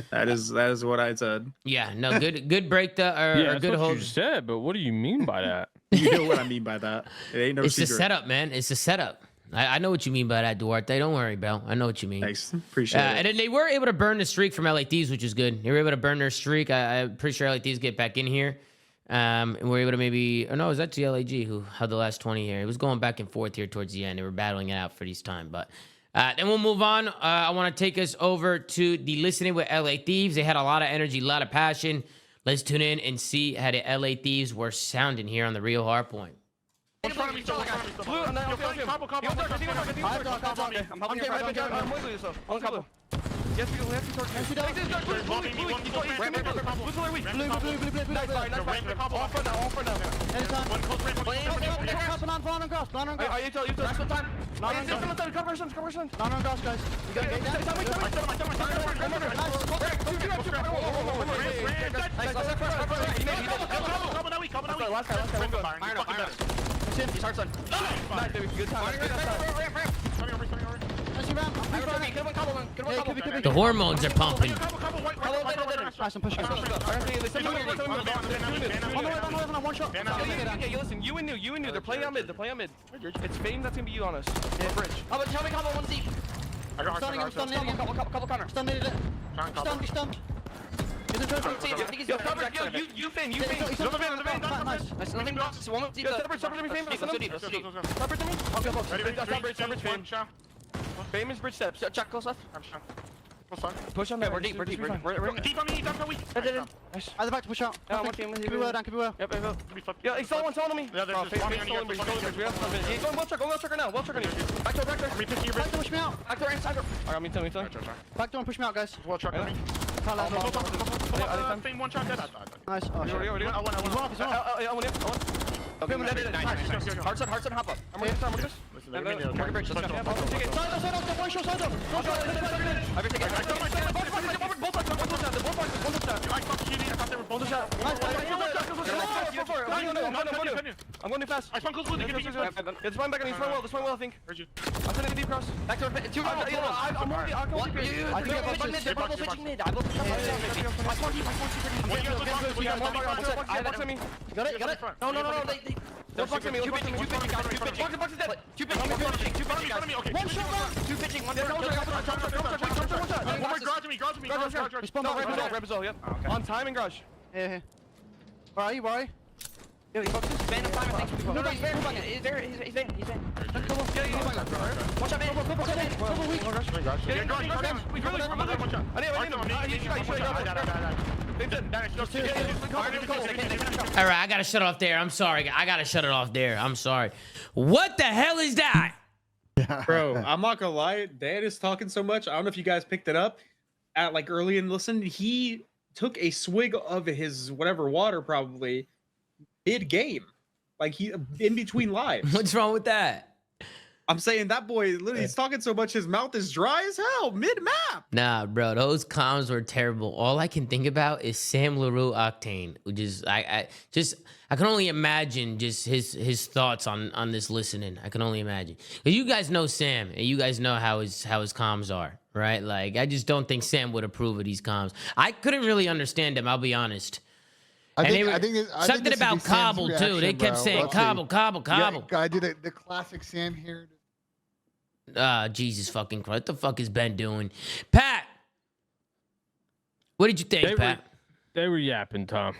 That is what I said. Yeah, no, good break Yeah, or that's good what hold. you said, but what do you mean by that? You know what I mean by that. It ain't no It's the secret. setup, man. It's the setup. I know what you mean by that, Duarte. Don't worry, Bell. I know what you mean. Thanks, appreciate it. And then they were able to burn the streak from LA Thieves, which is good. They were able to burn their streak. I'm pretty sure LA Thieves get back in here. And we're able to maybe... Oh, no, it was actually LAG who had the last 20 here. It was going back and forth here towards the end. They were battling it out for this time. But then we'll move on. I want to take us over to the Listening with LA Thieves. They had a lot of energy, a lot of passion. Let's tune in and see how the LA Thieves were sounding here on the Real Hardpoint. In front of me, still. Blue, and then I'll Combo. I'm getting right behind. I'm waiting yourself. On couple. Yes, we have to torch. Blue. The hormones are pumping. Listen, you and New, they're playing on mid. It's Fame that's gonna be you on us. Bridge. Tell me combo one deep. Couple corner. You Fame. Fame is bridge steps. Check close left. Push on that. We're deep. We're deep on me. Either back to push out. Could be well down. Yep. Yeah, he's on me. He's going well checker now. Back door. Back to push me out. Back door. Alright, me too. Back door and push me out, guys. Well, truck on me. Fame one shot dead. Nice. Oh, shit. He's one off. I want Hard side, hop up. I'm ready to start. Market bridge, let's go. I'm going too fast. I spawn close with the It's one back on this one well, I think. Heard you. I'm sending a deep cross. Back to I'm Got it. No. They're boxing me. Two pitching. Box is dead. Two pitching. Okay. One shot down. Two pitching. One shot. One more garage me. Respond back. Rebel, yep. On time and garage. Yeah. Where are you? Yeah, he boxes. Phantom timer, thanks for the He's there. He's in. Watch out, man. All right, I gotta shut it off there. I'm sorry. I gotta shut it off there. I'm sorry. What the hell is that? Bro, I'm not gonna lie. Dan is talking so much. I don't know if you guys picked it up at like early in listen. He took a swig of his whatever water probably mid game, like he in between lives. What's wrong with that? I'm saying that boy literally is talking so much his mouth is dry as hell mid map. Nah, bro, those comms were terrible. All I can think about is Sam LaRue Octane, which is I can only imagine just his thoughts on this listening. I can only imagine. 'Cause you guys know Sam and you guys know how his comms are, right? Like I just don't think Sam would approve of these comms. I couldn't really understand him, I'll be honest. I think something this about would be Sam's Cobble too. reaction, They kept bro. saying Let's Cobble. Yeah, I did the classic Sam here. Jesus fucking Christ. What the fuck is Ben doing? Pat, what did you think, Pat? They were yapping, Tom.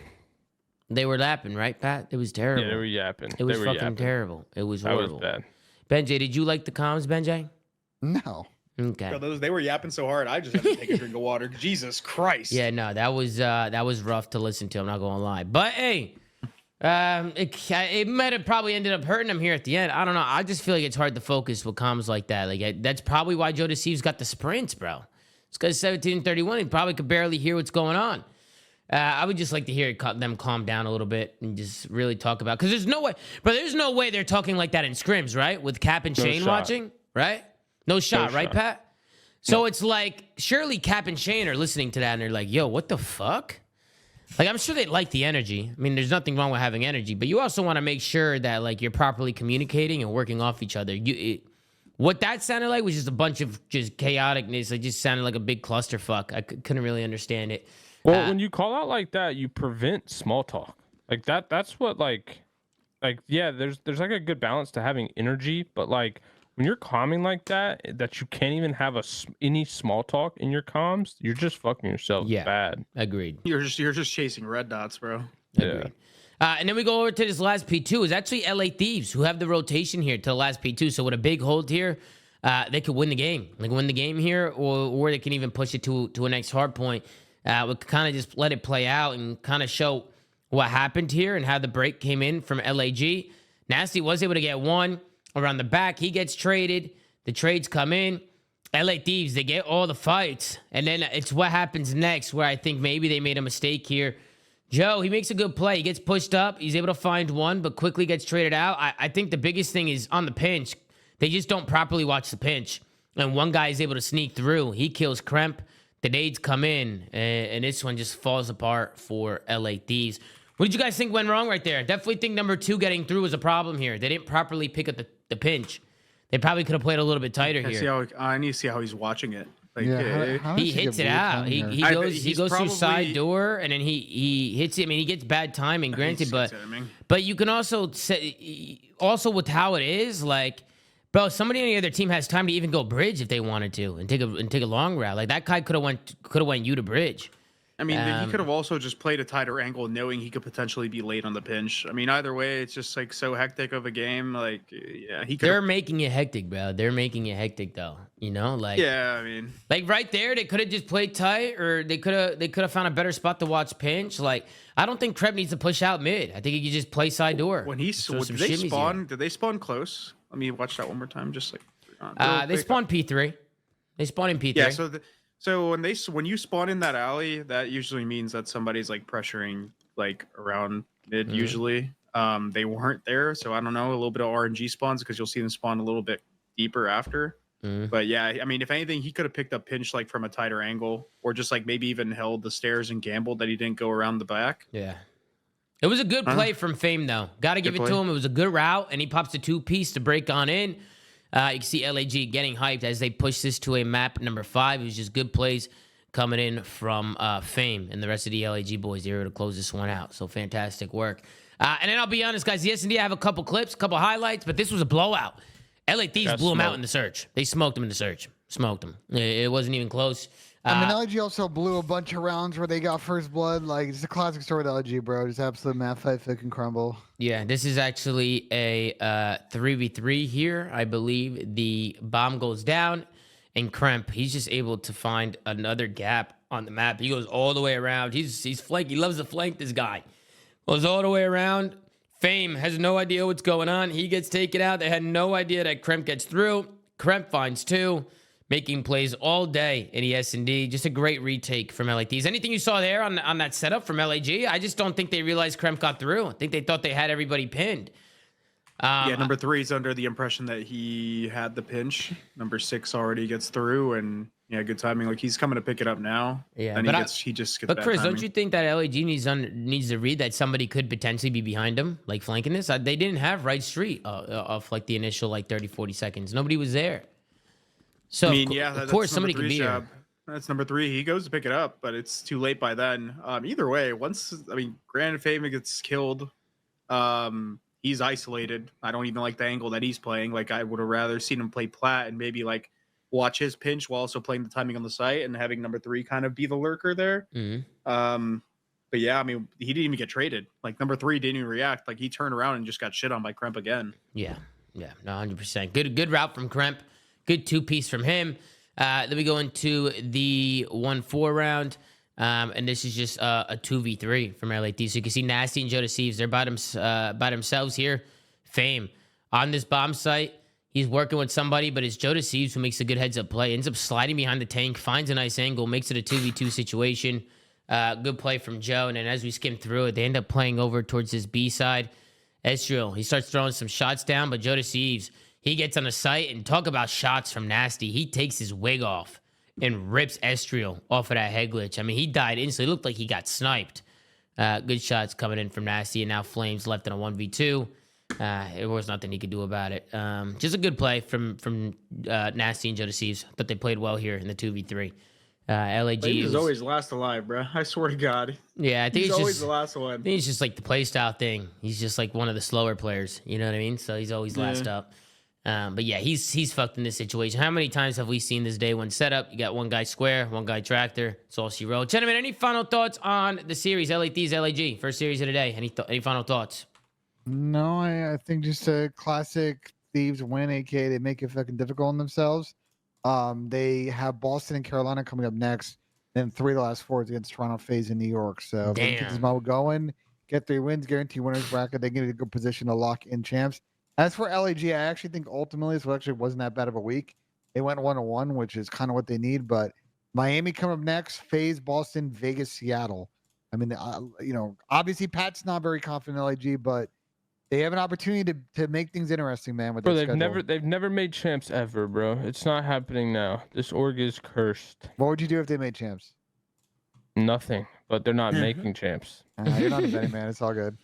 They were lapping, right, Pat? It was terrible. Yeah, they were yapping. It was They were fucking yapping. terrible. It was That horrible. was bad. Benjay, did you like the comms, Benjay? No. Okay. Bro, they were yapping so hard. I just had to take a drink of water. Jesus Christ. Yeah, no, that was rough to listen to. I'm not gonna lie, but hey, it might have probably ended up hurting him here at the end. I don't know. I just feel like it's hard to focus with comms like that. Like that's probably why Joe Deceives got the sprints, bro. It's because 17-31. He probably could barely hear what's going on. I would just like to hear them calm down a little bit and just really talk about, because there's no way they're talking like that in scrims, right? With Cap and Shane watching, right? No shot, right, Pat? So it's like, surely Cap and Shane are listening to that and they're like, yo, what the fuck? Like, I'm sure they like the energy. I mean, there's nothing wrong with having energy, but you also want to make sure that, like, you're properly communicating and working off each other. What that sounded like was just a bunch of just chaoticness. It just sounded like a big clusterfuck. I couldn't really understand it. Well, when you call out like that, you prevent small talk. Like that's what yeah, there's like a good balance to having energy, but like when you're calming like that you can't even have any small talk in your comms, you're just fucking yourself bad. Agreed. You're just chasing red dots, bro. Agreed. And then we go over to this last P2. It's actually LA Thieves who have the rotation here to the last P2. So with a big hold here, they could win the game. They can win the game here, or they can even push it to a next hard point. We could kind of just let it play out and kind of show what happened here and how the break came in from LAG. Nasty was able to get one around the back. He gets traded. The trades come in. LA Thieves, they get all the fights. And then it's what happens next where I think maybe they made a mistake here. Joe, he makes a good play. He gets pushed up. He's able to find one, but quickly gets traded out. I think the biggest thing is on the pinch. They just don't properly watch the pinch. And one guy is able to sneak through. He kills Kremp. The nades come in, and this one just falls apart for LA Thieves. What did you guys think went wrong right there? Definitely think number 2 getting through was a problem here. They didn't properly pick up the pinch. They probably could have played a little bit tighter here. I need to see how he's watching it. Like, how does He hits get it weird out. timing He here? goes through side door, and then he hits it. I mean, he gets bad timing, granted, but you can also say, also with how it is, like, bro, somebody on the other team has time to even go bridge if they wanted to and take a long route. Like that guy could have went you to bridge. I mean, he could have also just played a tighter angle, knowing he could potentially be late on the pinch. I mean, either way, it's just like so hectic of a game. Like, yeah, he could. They're making it hectic, bro. They're making it hectic, though. You know, like, yeah, I mean, like right there, they could have just played tight, or they could have found a better spot to watch pinch. Like, I don't think Kreb needs to push out mid. I think he could just play side door. When did they spawn? Did they spawn close? Let me watch that one more time, just like. They spawn P3. They spawn in P3. Yeah, so when you spawn in that alley, that usually means that somebody's like pressuring like around mid. Usually, they weren't there, so I don't know. A little bit of RNG spawns because you'll see them spawn a little bit deeper after. But yeah, I mean, if anything, he could have picked up pinch like from a tighter angle, or just like maybe even held the stairs and gambled that he didn't go around the back. Yeah. It was a good play from Fame, though. Got to give it to him. It was a good route, and he pops a 2-piece to break on in. You can see LAG getting hyped as they push this to a map number 5. It was just good plays coming in from Fame, and the rest of the LAG boys here to close this one out. So fantastic work. And then I'll be honest, guys, the S&D, I have a couple clips, a couple highlights, but this was a blowout. LA Thieves blew him out in the search. They smoked him in the search. Smoked him. It wasn't even close. I mean, LG also blew a bunch of rounds where they got first blood. Like, it's a classic story with LG, bro. Just absolute map fight, fucking crumble. Yeah, this is actually a 3v3 here. I believe the bomb goes down, and Kremp, he's just able to find another gap on the map. He goes all the way around. He's flank. He loves to flank, this guy. Goes all the way around. Fame has no idea what's going on. He gets taken out. They had no idea that Kremp gets through. Kremp finds 2. Making plays all day in the S&D. Just a great retake from LA Thieves. Anything you saw there on that setup from LAG? I just don't think they realized Kremp got through. I think they thought they had everybody pinned. Yeah, number 3 is under the impression that he had the pinch. Number 6 already gets through, and yeah, good timing. Like, he's coming to pick it up now. Yeah, and he just gets. But bad Chris, timing. don't you think that LAG needs to read that somebody could potentially be behind him, like flanking this? They didn't have right street off like the initial like 30-40 seconds. Nobody was there. So I mean, yeah, of course somebody can be here. That's number 3. He goes to pick it up, but it's too late by then. Either way, granted, Fame gets killed. He's isolated. I don't even like the angle that he's playing. Like, I would have rather seen him play plat and maybe like watch his pinch while also playing the timing on the site and having number 3 kind of be the lurker there. But yeah, I mean, he didn't even get traded. Like, number 3 didn't even react. Like, he turned around and just got shit on by Kremp again. Yeah, no, 100%. Good route from Kremp. Good 2-piece from him. Then we go into the 1-4 round. And this is just a 2v3 from LA Thieves. So you can see Nasty and Joe Thieves. They're by themselves here. Fame on this bomb site. He's working with somebody, but it's Joe Thieves who makes a good heads-up play. Ends up sliding behind the tank, finds a nice angle, makes it a 2v2 situation. Good play from Joe. And then as we skim through it, they end up playing over towards this B side. Ezreal, he starts throwing some shots down, but Joe Thieves, he gets on the site, and talk about shots from Nasty. He takes his wig off and rips Ezreal off of that head glitch. I mean, he died instantly. It looked like he got sniped. Good shots coming in from Nasty, and now Flames left in a 1v2. There was nothing he could do about it. Just a good play from Nasty and Joe Thieves. Thought they played well here in the 2v3. LAG is always last alive, bro. I swear to God. Yeah, I think he's it's always just the last one. I think it's just like the play style thing. He's just like one of the slower players. You know what I mean? So he's always last up. But yeah, he's fucked in this situation. How many times have we seen this day one setup? You got one guy square, one guy tractor. It's all she wrote. Gentlemen, any final thoughts on the series? LA Thieves, LAG, first series of the day. Any final thoughts? No, I think just a classic Thieves win, aka they make it fucking difficult on themselves. They have Boston and Carolina coming up next, then 3 of the last 4 is against Toronto, FaZe, and New York. So if they keep this model going, get 3 wins, guarantee winners bracket. They get in a good position to lock in champs. As for LAG, I actually think ultimately this actually wasn't that bad of a week. They went 1-1, which is kind of what they need. But Miami come up next, FaZe, Boston, Vegas, Seattle. I mean, obviously Pat's not very confident in LAG, but they have an opportunity to make things interesting, man. With Bro, their schedule. they've never made champs ever, bro. It's not happening now. This org is cursed. What would you do if they made champs? Nothing, but they're not making champs. You're not a betting man. It's all good.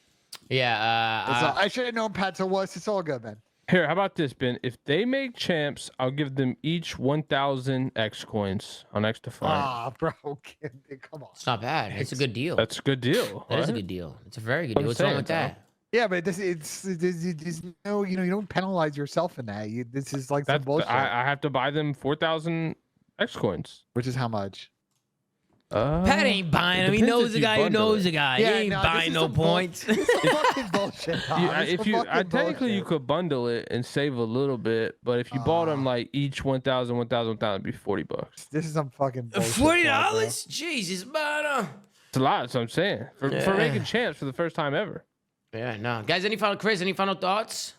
Yeah. I should have known Pat so was. It's all good, man. Here, how about this, Ben? If they make champs, I'll give them each 1,000 X coins on X Defiant. Ah, bro, come on. It's not bad. It's a good deal. That's a good deal. That is a right? good deal. It's a very good What deal. I'm What's wrong saying, with that? Yeah, but there's no, you don't penalize yourself in that. This is like some bullshit. I have to buy them 4,000 X coins. Which is how much? Pat ain't buying him. He depends knows if the you guy who bundle knows it. the guy. Yeah, he ain't no, this buying is no some points. This is fucking bullshit. Tom. Technically you could bundle it and save a little bit, but if you bought them like each 1,000, it'd be $40. This is some fucking bullshit. $40? Jesus, man. It's a lot. That's what I'm saying. For making champs for the first time ever. Yeah, no. Guys, any final thoughts?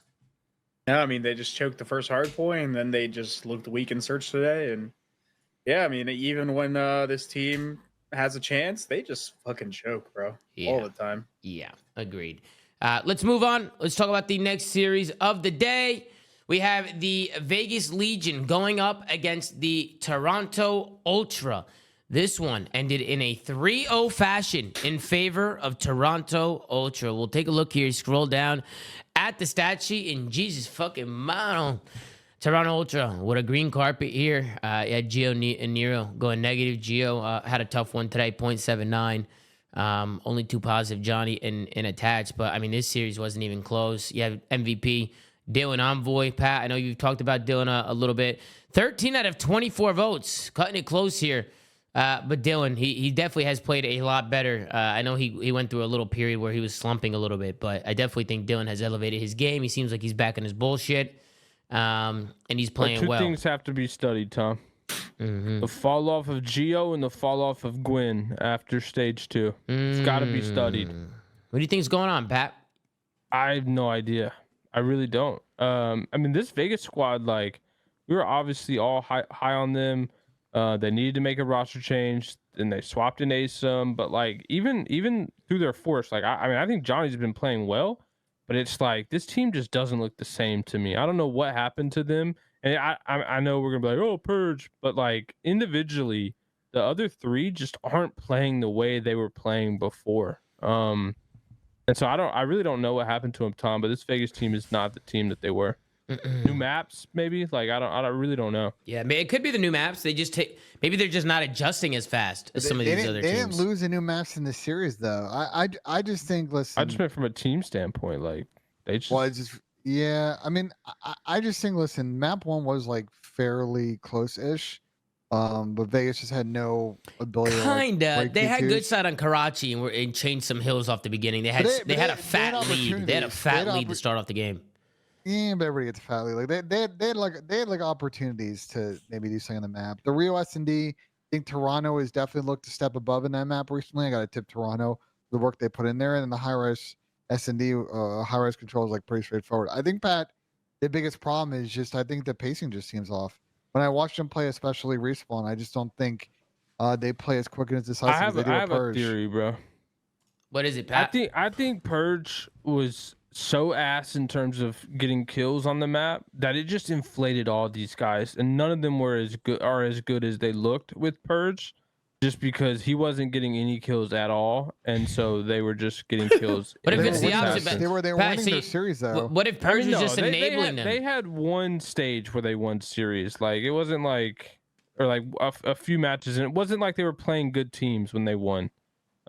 Yeah, I mean, they just choked the first hard point, and then they just looked weak in search today. And yeah, I mean, even when this team has a chance, they just fucking choke, bro, all the time. Yeah, agreed. Let's move on. Let's talk about the next series of the day. We have the Vegas Legion going up against the Toronto Ultra. This one ended in a 3-0 fashion in favor of Toronto Ultra. We'll take a look here. Scroll down at the stat sheet, and Jesus fucking mano. Toronto Ultra with a green carpet here. Gio and Nero going negative. Gio had a tough one today, 0.79. Only 2 positive, Johnny and attached. But, I mean, this series wasn't even close. You have MVP, Dylan Envoy. Pat, I know you've talked about Dylan a little bit. 13 out of 24 votes. Cutting it close here. But Dylan, he definitely has played a lot better. I know he went through a little period where he was slumping a little bit, but I definitely think Dylan has elevated his game. He seems like he's back in his bullshit, and he's playing well. Two things have to be studied, Tom. Mm-hmm. The fall off of Gio and the fall off of Gwyn after stage 2. It's got to be studied. What do you think is going on, Pat? I have no idea. I really don't. I mean, this Vegas squad, like, we were obviously all high on them. They needed to make a roster change, and they swapped in ASUM. But like even through their force, like I mean, I think Johnny's been playing well, but it's like this team just doesn't look the same to me. I don't know what happened to them, and I know we're gonna be like, oh, Purge, but like individually, the other 3 just aren't playing the way they were playing before. And so I really don't know what happened to them, Tom. But this Vegas team is not the team that they were. New maps, maybe. Like I really don't know. Yeah, it could be the new maps. They just maybe they're just not adjusting as fast as some of these other teams. They didn't lose the new maps in the series, though. I just think. Listen, I just meant from a team standpoint, like they just. Well, it's just I mean, I just think. Listen, map 1 was like fairly close-ish, but Vegas just had no ability. Kinda. They had good side on Karachi and changed some hills off the beginning. They had a fat lead. They had a fat lead to start off the game. Yeah, but everybody gets a fat lead. Like they had opportunities to maybe do something on the map. The Rio S&D, I think Toronto has definitely looked a step above in that map recently. I got to tip Toronto the work they put in there, and then the high-res S&D, high-res control is like pretty straightforward. I think Pat, the biggest problem is just I think the pacing just seems off. When I watched them play, especially Respawn, I just don't think they play as quick and as decisive as they do I at have Purge. a theory, bro. What is it, Pat? I think Purge was so ass in terms of getting kills on the map that it just inflated all these guys, and none of them were as good as they looked with Purge, just because he wasn't getting any kills at all, and so they were just getting kills. What if it's the opposite? They were winning their series though. What if Purge was just enabling them? They had one stage where they won series. Like it wasn't like, or like a few matches, and it wasn't like they were playing good teams when they won.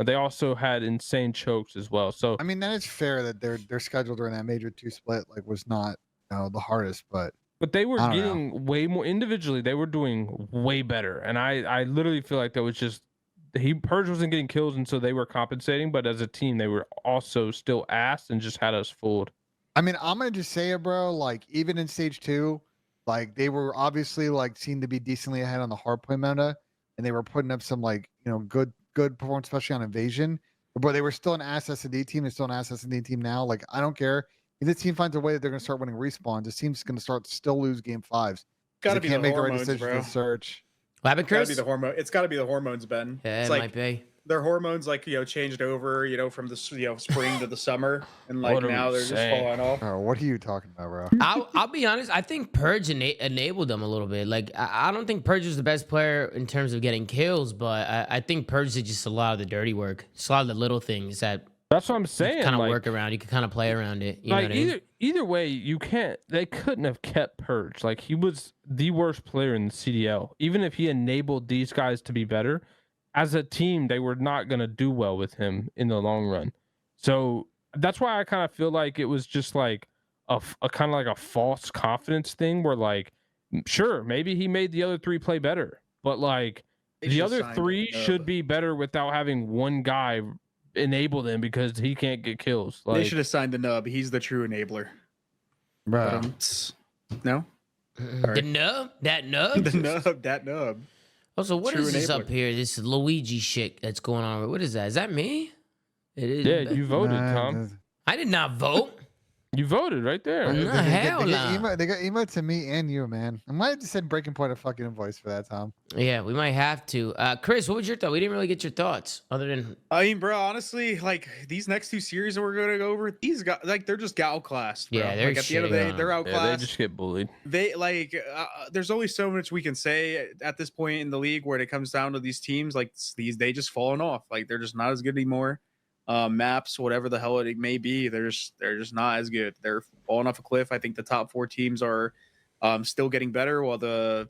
They also had insane chokes as well. So I mean, that is fair that their schedule during that major 2 split like was not the hardest, but they were getting way more individually. They were doing way better, and I literally feel like that was just Purge wasn't getting kills, and so they were compensating. But as a team, they were also still ass and just had us fooled. I mean, I'm gonna just say it, bro. Like even in stage 2, like they were obviously like seemed to be decently ahead on the hardpoint meta, and they were putting up some like good performance, especially on invasion. but they were still an SSD team. They're still an SSD team now. Like, I don't care if this team finds a way that they're going to start winning respawns. This team's going to start still lose game 5s. Gotta be can't the make the right hormones, decision bro. to search. What happened, Gotta Chris? be the hormone. It's gotta be the hormones, Ben. Yeah, It's it like might be. their hormones, like, changed over, from the spring to the summer, and like What are now we they're just saying? falling off. Oh, what are you talking about, bro? I'll be honest. I think Purge enabled them a little bit. Like I don't think Purge is the best player in terms of getting kills, but I think Purge did just a lot of the dirty work, just a lot of the little things that That's what I'm saying. kind of like, work around. You can kind of play around it. You know like what I mean? either way, you can't. They couldn't have kept Purge. Like he was the worst player in the CDL. Even if he enabled these guys to be better, as a team, they were not gonna do well with him in the long run. So that's why I kind of feel like it was just like a kind of like a false confidence thing, where like, sure, maybe he made the other 3 play better, but like They the should've other signed 3 him. should be better without having one guy enable them because he can't get kills. They Like, should have signed the nub. He's the true enabler. Bro. No, The nub, that nub. the nub, that nub. Also, what True is this up enabler. here? This Luigi shit that's going on. What is that? Is that me? It is. yeah, you voted, Nah, Tom. I did not vote. You voted right there. No, hell nah. They got emo to me and you, man. I might have just said breaking point a fucking invoice for that, Tom. Yeah, we might have to. Chris, what was your thought? We didn't really get your thoughts, other than I mean, bro, honestly, like these next 2 series that we're gonna go over, these guys, like, they're just outclassed. Bro. Yeah, they're like, at the end of the day, shitting they're on Yeah, outclassed. they just get bullied. They like there's only so much we can say at this point in the league where it comes down to these teams. Like they just falling off. Like they're just not as good anymore. Maps, whatever the hell it may be, they're just not as good. They're falling off a cliff. I think the top 4 teams are still getting better, while the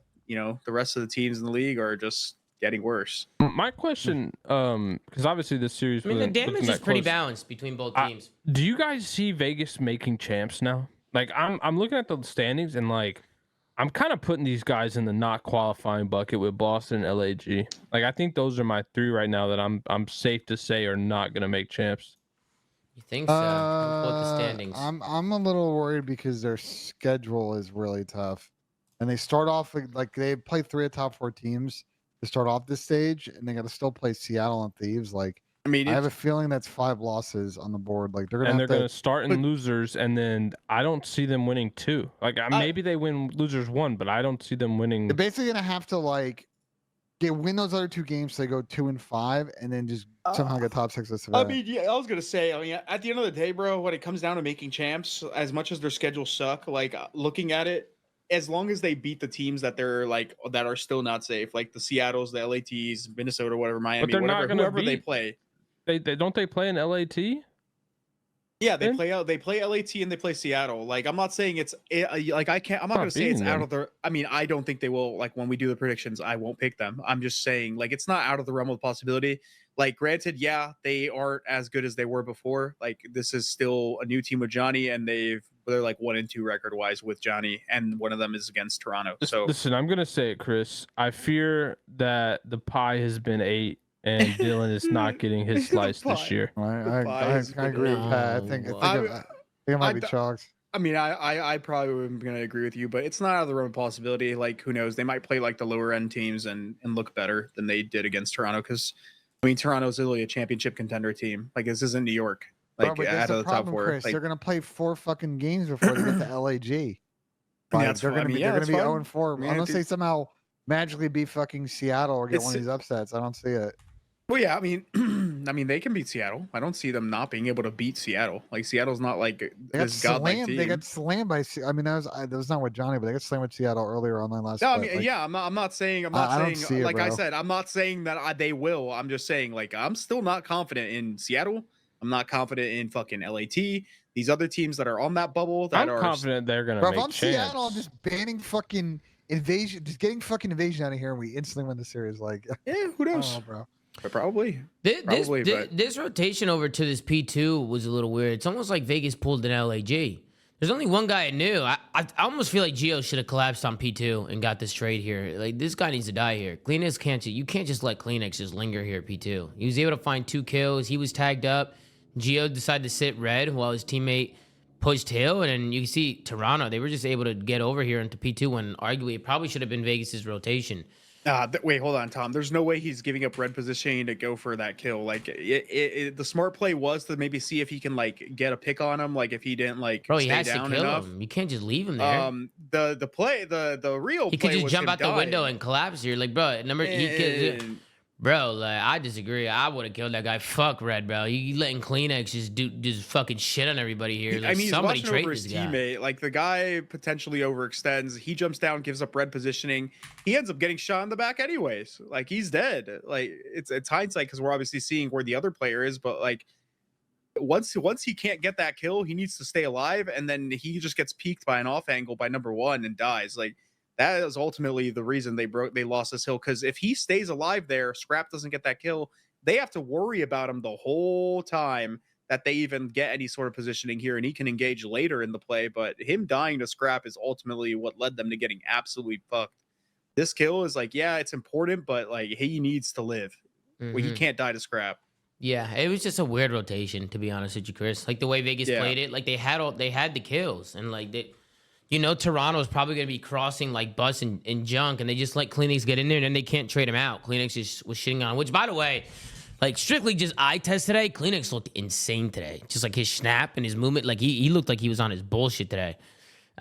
rest of the teams in the league are just getting worse. My question, because obviously this series, I mean, the wasn't looking damage is that pretty close. balanced between both I- teams. Do you guys see Vegas making champs now? Like I'm looking at the standings and like I'm kind of putting these guys in the not qualifying bucket with Boston and LAG. Like I think those are my 3 right now that I'm safe to say are not gonna make champs. You think so? I'll pull up the standings. I'm a little worried because their schedule is really tough, and they start off like they play 3 of the top 4 teams to start off this stage, and they got to still play Seattle and Thieves. Like I mean, I have a feeling that's 5 losses on the board. Like they're gonna And have they're to. gonna start in but- losers, and then I don't see them winning 2. Like maybe they win losers 1, but I don't see them winning. They're basically gonna have to like win those other 2 games so they go 2 and 5, and then just somehow get top 6 of I mean, yeah, I was gonna say. I mean, at the end of the day, bro, when it comes down to making champs, as much as their schedules suck, like looking at it, as long as they beat the teams that they're like that are still not safe, like the Seattles, the LATs, Minnesota, whatever, Miami, they're not whatever, gonna whoever they beat- play. They don't they play in LAT? Yeah, they Then? play out. They play LAT and they play Seattle. Like I'm not saying it's like I can't. I'm not Not gonna say it's beating out them. of the. I mean, I don't think they will. Like when we do the predictions, I won't pick them. I'm just saying like it's not out of the realm of possibility. Like granted, yeah, they aren't as good as they were before. Like this is still a new team with Johnny, and they're like 1-2 record wise with Johnny, and one of them is against Toronto. So Listen, I'm gonna say it, Chris. I fear that the pie has been ate, and Dylan is not getting his The slice this pie. year. I agree with Pat. I think No. it might be chalked. I mean, I probably am gonna agree with you, but it's not out of the realm of possibility. Like who knows? They might play like the lower end teams and look better than they did against Toronto because. I mean, Toronto's literally a championship contender team. Like this isn't New York. Like Bro, but out that's of the the top problem, 4. Chris. Like, They're gonna play 4 fucking games before they get to LAG. Like, that's they're fine. I gonna mean, be yeah, they're that's gonna be fine. 0 and 4 I mean, unless it- they somehow magically beat fucking Seattle or get one of It's- these upsets. I don't see it. well, yeah. I mean, I mean, they can beat Seattle. I don't see them not being able to beat Seattle. Like Seattle's not like They got this godlike slammed. team. They got slammed by. I mean, that was not with Johnny, but they got slammed with Seattle earlier online last. No, I night. mean, Like, yeah. I'm not saying. I'm I not don't saying. see it, Like I bro. said, I'm not saying that they will. I'm just saying like I'm still not confident in Seattle. I'm not confident in fucking LAT. These other teams that are on that bubble that I'm are confident they're gonna Bro, if make I'm champs. Seattle, I'm just banning fucking invasion, just getting fucking invasion out of here, and we instantly win the series. Like, Yeah, who knows? oh, bro. But probably. This, Probably, but- this rotation over to this P2 was a little weird. It's almost like Vegas pulled an LAG. There's only one guy I knew. I almost feel like Gio should have collapsed on P2 and got this trade here. Like this guy needs to die here. Kleenex you can't just let Kleenex just linger here at P2. He was able to find 2 kills. He was tagged up. Gio decided to sit red while his teammate pushed Hill, and then you see Toronto. They were just able to get over here into P2 when arguably it probably should have been Vegas's rotation. Wait, hold on, Tom. There's no way he's giving up red positioning to go for that kill. Like, the smart play was to maybe see if he can like get a pick on him. Like, if he didn't like Bro, he stay has to down kill enough. him. You can't just leave him there. The real He play could just was jump him out the window dying. and collapse here. Like, bro, he could. And- Bro, like, I disagree. I would have killed that guy. Fuck Red, bro. You letting Kleenex just fucking shit on everybody here. Like, I mean, he's somebody watching trade over this his guy. teammate. Like, the guy potentially overextends. He jumps down, gives up red positioning. He ends up getting shot in the back anyways. Like, he's dead. Like, it's hindsight because we're obviously seeing where the other player is. But like, once he can't get that kill, he needs to stay alive, and then he just gets peeked by an off angle by number one and dies. Like, that is ultimately the reason they lost this hill. Because if he stays alive there, Scrap doesn't get that kill. They have to worry about him the whole time that they even get any sort of positioning here, and he can engage later in the play. But him dying to Scrap is ultimately what led them to getting absolutely fucked. This kill is like, yeah, it's important, but like, he needs to live. Well, he can't die to Scrap. Yeah, it was just a weird rotation, to be honest with you, Chris. Like the way Vegas played it, like they had the kills, and like Toronto's probably gonna be crossing like bus and junk, and they just let Kleenex get in there, and then they can't trade him out. Kleenex just was shitting on him, which, by the way, like strictly just eye test today, Kleenex looked insane today. Just like his snap and his movement, like he looked like he was on his bullshit today.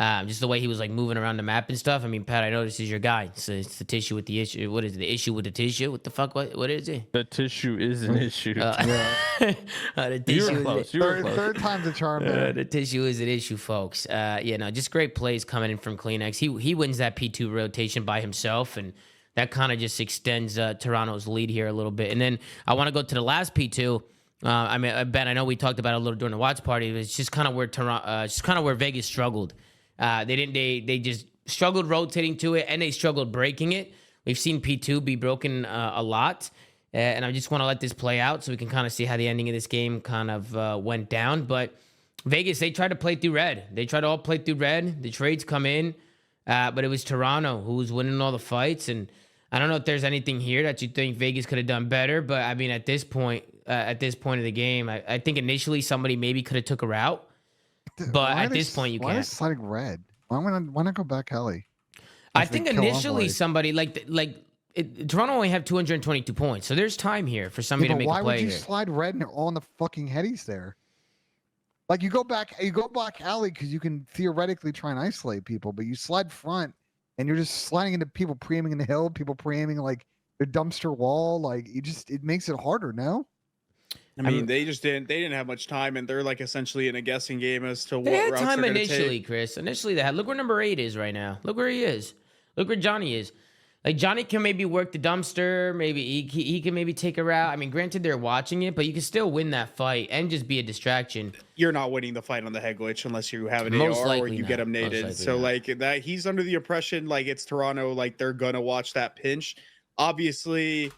Just the way he was like moving around the map and stuff. I mean, Pat, I know this is your guy. So it's the tissue with the issue. What is it? The issue with the tissue? What the fuck? What is it? The tissue is an issue. The You tissue. were close. You were close. Third time's a charm. Man. The tissue is an issue, folks. Just great plays coming in from Kleenex. He wins that P2 rotation by himself, and that kind of just extends Toronto's lead here a little bit. And then I want to go to the last P2. Ben, I know we talked about it a little during the watch party. It's just kind of where Vegas struggled. They just struggled rotating to it, and they struggled breaking it. We've seen P2 be broken a lot, and I just want to let this play out so we can kind of see how the ending of this game kind of went down. But Vegas, they tried to play through red. They tried to all play through red. The trades come in, but it was Toronto who was winning all the fights. And I don't know if there's anything here that you think Vegas could have done better, but I mean, at this point of the game, I think initially somebody maybe could have took a route. But at this point, you can't. Why is can't. sliding red? Why not go back Ellie? I think initially somebody Toronto only have 222 points, so there's time here for somebody to make a play. Why would you here. slide red and all on the fucking headies there? Like you go back alley because you can theoretically try and isolate people, but you slide front and you're just sliding into people pre-aiming in the hill, people pre-aiming like their dumpster wall. Like it makes it harder. No. I mean, they didn't have much time, and they're like essentially in a guessing game as to what They had routes time they're gonna initially, take. Chris. Initially, they had. Look where number 8 is right now. Look where he is. Look where Johnny is. Like Johnny can maybe work the dumpster. Maybe he can maybe take a route. I mean, granted they're watching it, but you can still win that fight and just be a distraction. You're not winning the fight on the head glitch unless you have an Most AR or likely you not. get him Most naded. likely So not. like that, he's under the impression like it's Toronto, like they're gonna watch that pinch. Obviously,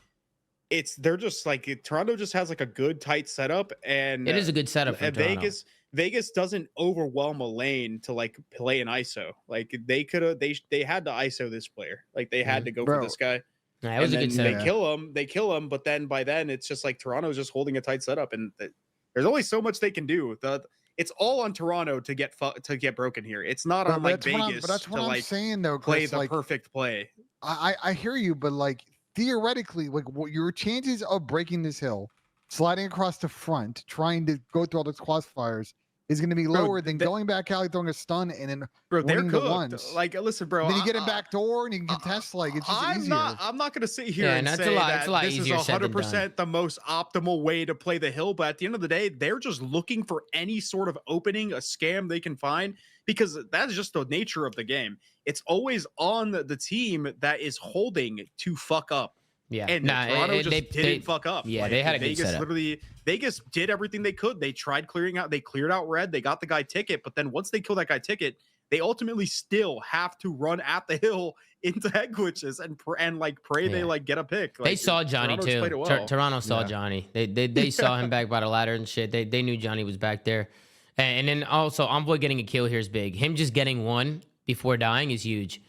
they're just like Toronto just has like a good tight setup, and It is a good setup for and Toronto. Vegas doesn't overwhelm a lane to like play an ISO. Like they could have they had to ISO this player. Like they had to go for Bro. this guy. Nah, it was a And good then setup. they kill him, but then by then it's just like Toronto's just holding a tight setup, and there's only so much they can do. It's all on Toronto to get broken here. It's not on like Vegas But that's what to I'm like saying though, play Chris. the Like perfect play. I hear you, but like theoretically, like what your chances of breaking this hill, sliding across the front, trying to go through all those crossfires is going to be Bro, lower than going back alley, throwing a stun, and then Bro, they're winning the cooked. ones. Like, listen, bro. then you get him back door and you can contest. Like it's just easier. I'm not gonna sit here Yeah, and and that's say a lot- that it's a lot this is easier said than 100% the most optimal way to play the hill. But at the end of the day, they're just looking for any sort of opening, a scam they can find, because that's just the nature of the game. It's always on the team that is holding to fuck up. Yeah, And Toronto just didn't fuck up. Yeah, they had a good Vegas setup. Vegas did everything they could. They tried clearing out. They cleared out red. They got the guy ticket. But then once they kill that guy ticket, they ultimately still have to run at the hill into head glitches and pray they like get a pick. They saw Johnny Toronto just played too. it well. Toronto saw Yeah. Johnny. They saw him back by the ladder and shit. They knew Johnny was back there. And then also Envoy getting a kill here is big. Him just getting one before dying is huge.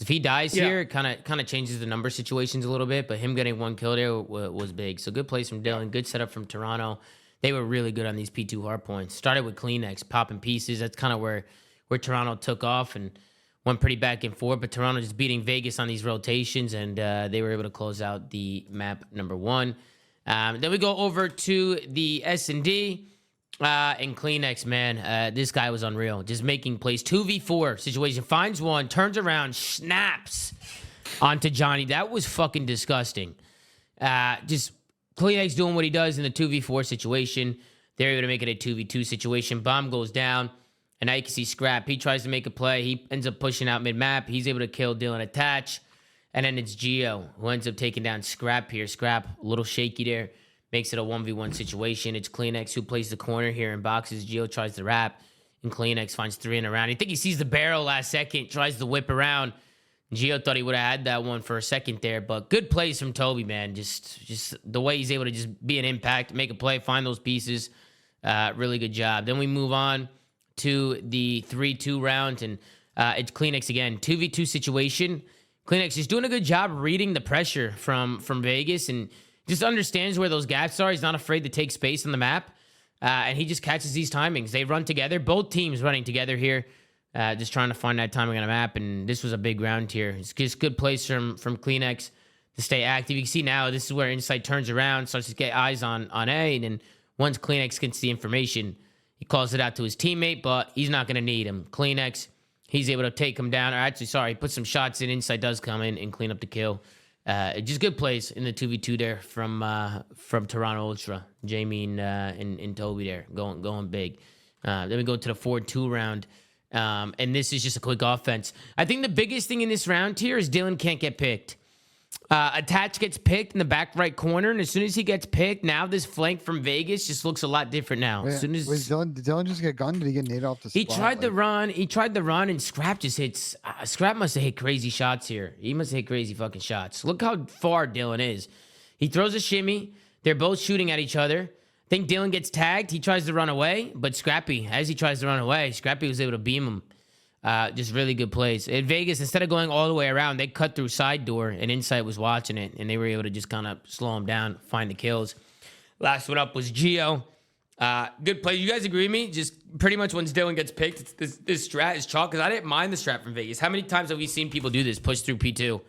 If he dies here, it kind of changes the number situations a little bit. But him getting one kill there was big. So good plays from Dylan. Good setup from Toronto. They were really good on these P2 hard points. Started with Kleenex, popping pieces. That's kind of where Toronto took off. And went pretty back and forth, but Toronto just beating Vegas on these rotations, and they were able to close out the map number 1. Then we go over to the S&D and Kleenex, man. This guy was unreal. Just making plays. 2v4 situation. Finds one, turns around, snaps onto Johnny. That was fucking disgusting. Just Kleenex doing what he does in the 2v4 situation. They're able to make it a 2v2 situation. Bomb goes down. And now you can see Scrap. He tries to make a play. He ends up pushing out mid-map. He's able to kill Dylan Attach. And then it's Gio who ends up taking down Scrap here. Scrap, a little shaky there. Makes it a 1v1 situation. It's Kleenex who plays the corner here and boxes. Gio tries to wrap. And Kleenex finds 3 in a round. I think he sees the barrel last second. Tries to whip around. Gio thought he would have had that one for a second there. But good plays from Toby, man. Just the way he's able to just be an impact, make a play, find those pieces. Really good job. Then we move on to the 3-2 round, and it's Kleenex again. 2v2 situation. Kleenex is doing a good job reading the pressure from Vegas and just understands where those gaps are. He's not afraid to take space on the map, and he just catches these timings. They run together. Both teams running together here, just trying to find that timing on the map, and this was a big round here. It's just good plays from Kleenex to stay active. You can see now this is where Insight turns around, starts to get eyes on A, and then once Kleenex gets the information, he calls it out to his teammate, but he's not going to need him. Kleenex, he's able to take him down. Or actually, sorry, put some shots in. Insight does come in and clean up the kill. Just good plays in the 2v2 there from Toronto Ultra. Jamie and Toby there going big. Then we go to the 4-2 round. And this is just a quick offense. I think the biggest thing in this round here is Dylan can't get picked. Attach gets picked in the back right corner, and as soon as he gets picked, now this flank from Vegas just looks a lot different now. Wait, as soon as did Dylan just get gunned? Did he get naded off the spot? he tried to run, and Scrap just hits. Scrap must have hit crazy shots here. He must have hit crazy fucking shots. Look how far Dylan is. He throws a shimmy. They're both shooting at each other. I think Dylan gets tagged. He tries to run away, but Scrappy, as he tries to run away, Scrappy was able to beam him. Just really good plays. In Vegas, instead of going all the way around, they cut through side door, and Insight was watching it, and they were able to just kind of slow him down, find the kills. Last one up was Gio. Good play. You guys agree with me? Just pretty much once Dylan gets picked, this strat is chalk, because I didn't mind the strat from Vegas. How many times have we seen people do this, push through P2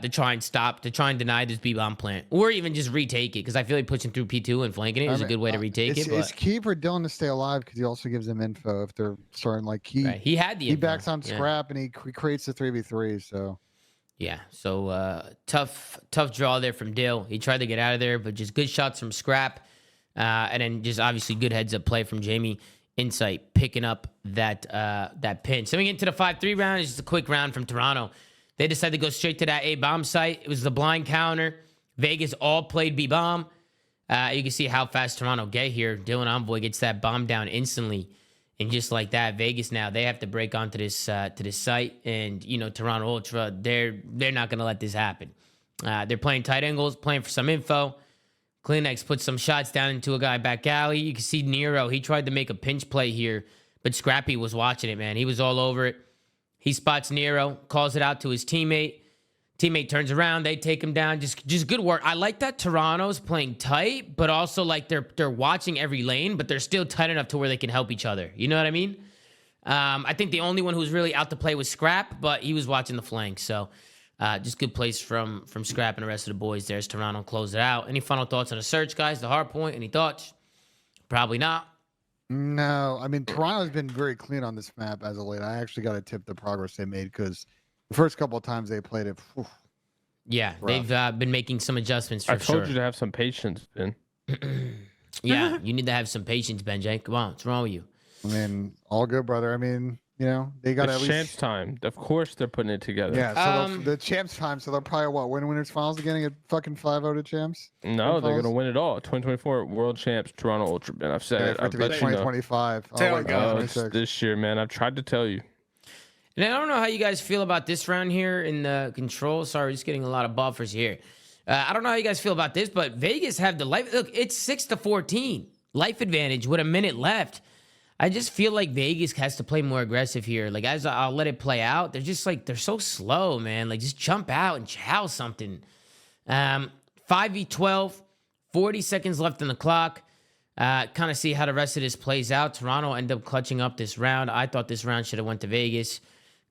to try and stop, to try and deny this B-bomb plant, or even just retake it, because I feel like pushing through P2 and flanking it is a good way to retake it. But It's key for Dylan to stay alive because he also gives them info if they're starting like he had the he info. backs on Scrap and he creates the 3v3. So yeah, so tough draw there from Dill. He tried to get out of there, but just good shots from Scrap, and then just obviously good heads up play from Jamie. Insight picking up that pin. So we get into the 5-3 round. It's just a quick round from Toronto. They decided to go straight to that A bomb site. It was the blind counter. Vegas all played B bomb. You can see how fast Toronto get here. Dylan Envoy gets that bomb down instantly, and just like that, Vegas now they have to break onto this site. And you know Toronto Ultra, they're not gonna let this happen. They're playing tight angles, playing for some info. Kleenex puts some shots down into a guy back alley. You can see Nero. He tried to make a pinch play here, but Scrappy was watching it, man. He was all over it. He spots Nero, calls it out to his teammate. Teammate turns around, they take him down. Just good work. I like that Toronto's playing tight, but also like they're watching every lane, but they're still tight enough to where they can help each other. You know what I mean? I think the only one who was really out to play was Scrap, but he was watching the flank. So just good plays from Scrap and the rest of the boys there as Toronto closed it out. Any final thoughts on the search, guys? The hard point? Any thoughts? Probably not. no, I mean Toronto's been very clean on this map as of late. I actually got to tip the progress they made because the first couple of times they played it. Yeah, rough. they've been making some adjustments for I told sure. you to have some patience, Ben. Yeah, you need to have some patience, Benjay. Come on, what's wrong with you? I mean, all good, brother. I mean, you know, they got It's at champs least. time. Of course they're putting it together. Yeah, so Um, the champs time, so they'll probably win winners finals again and get fucking 5-0 to champs. No, they're Finals? gonna win it all. 2024 World Champs, Toronto Ultra. Ben, I've said Yeah, it. for it I've to be let you know. 2025. Tell Oh, it wait, goes. Oh, it's 2026. this year, man. I've tried to tell you. And I don't know how you guys feel about this round here in the control. Sorry, just getting a lot of buffers here. I don't know how you guys feel about this, but Vegas have the life. Look, it's 6-14 life advantage with a minute left. I just feel like Vegas has to play more aggressive here. Like, as I'll let it play out, they're just like, they're so slow, man. Like, just jump out and chow something. 5v12, 40 seconds left on the clock. Kind of see how the rest of this plays out. Toronto end up clutching up this round. I thought this round should have went to Vegas.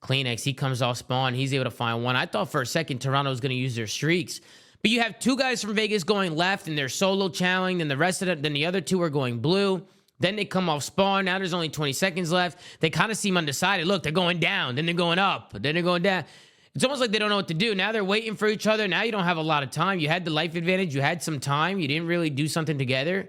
Kleenex, he comes off spawn. He's able to find one. I thought for a second Toronto was going to use their streaks. But you have 2 guys from Vegas going left, and they're solo chowing. Then the other 2 are going blue. Then they come off spawn. Now there's only 20 seconds left. They kind of seem undecided. Look, they're going down. Then they're going up. Then they're going down. It's almost like they don't know what to do. Now they're waiting for each other. Now you don't have a lot of time. You had the life advantage. You had some time. You didn't really do something together.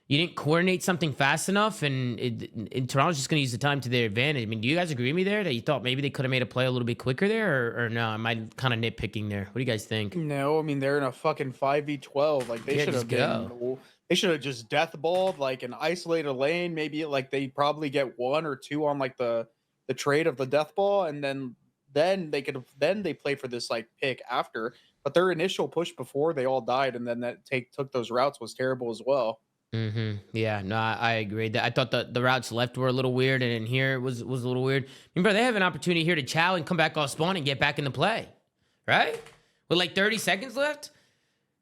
You didn't coordinate something fast enough. And Toronto's just going to use the time to their advantage. I mean, do you guys agree with me there that you thought maybe they could have made a play a little bit quicker there? Or no? Am I kind of nitpicking there? What do you guys think? No, I mean, they're in a fucking 5v12. Like, they should have been... They should have just death balled like an isolated lane. Maybe like they probably get 1 or 2 on like the trade of the death ball, and then they play for this like pick after. But their initial push before they all died, and then that took those routes was terrible as well. Yeah, no, I agree. I thought the routes left were a little weird, and in here was a little weird. Remember, they have an opportunity here to chow and come back off spawn and get back into play, right? With like 30 seconds left.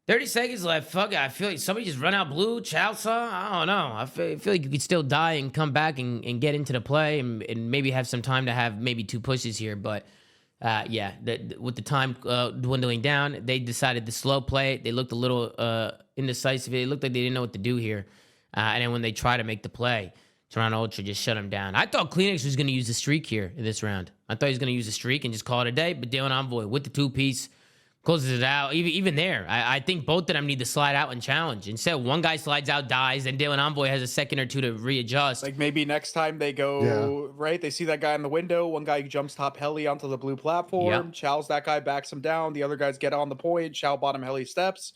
30 seconds left. Fuck it. I feel like somebody just run out blue, chow saw. I don't know. I feel like you could still die and come back and get into the play and maybe have some time to have maybe 2 pushes here. But yeah, with the time dwindling down, they decided to slow play. They looked a little indecisive. It looked like they didn't know what to do here. And then when they try to make the play, Toronto Ultra just shut them down. I thought Kleenex was going to use the streak here in this round. I thought he was going to use the streak and just call it a day. But Dylan Envoy with the 2-piece. Closes it out. Even there, I think both of them need to slide out and challenge. Instead, one guy slides out, dies, and Dylan Envoy has a second or 2 to readjust. Like maybe next time they go, right? They see that guy in the window. One guy jumps top heli onto the blue platform. Chow's that guy, backs him down. The other guys get on the point. Chow bottom heli steps.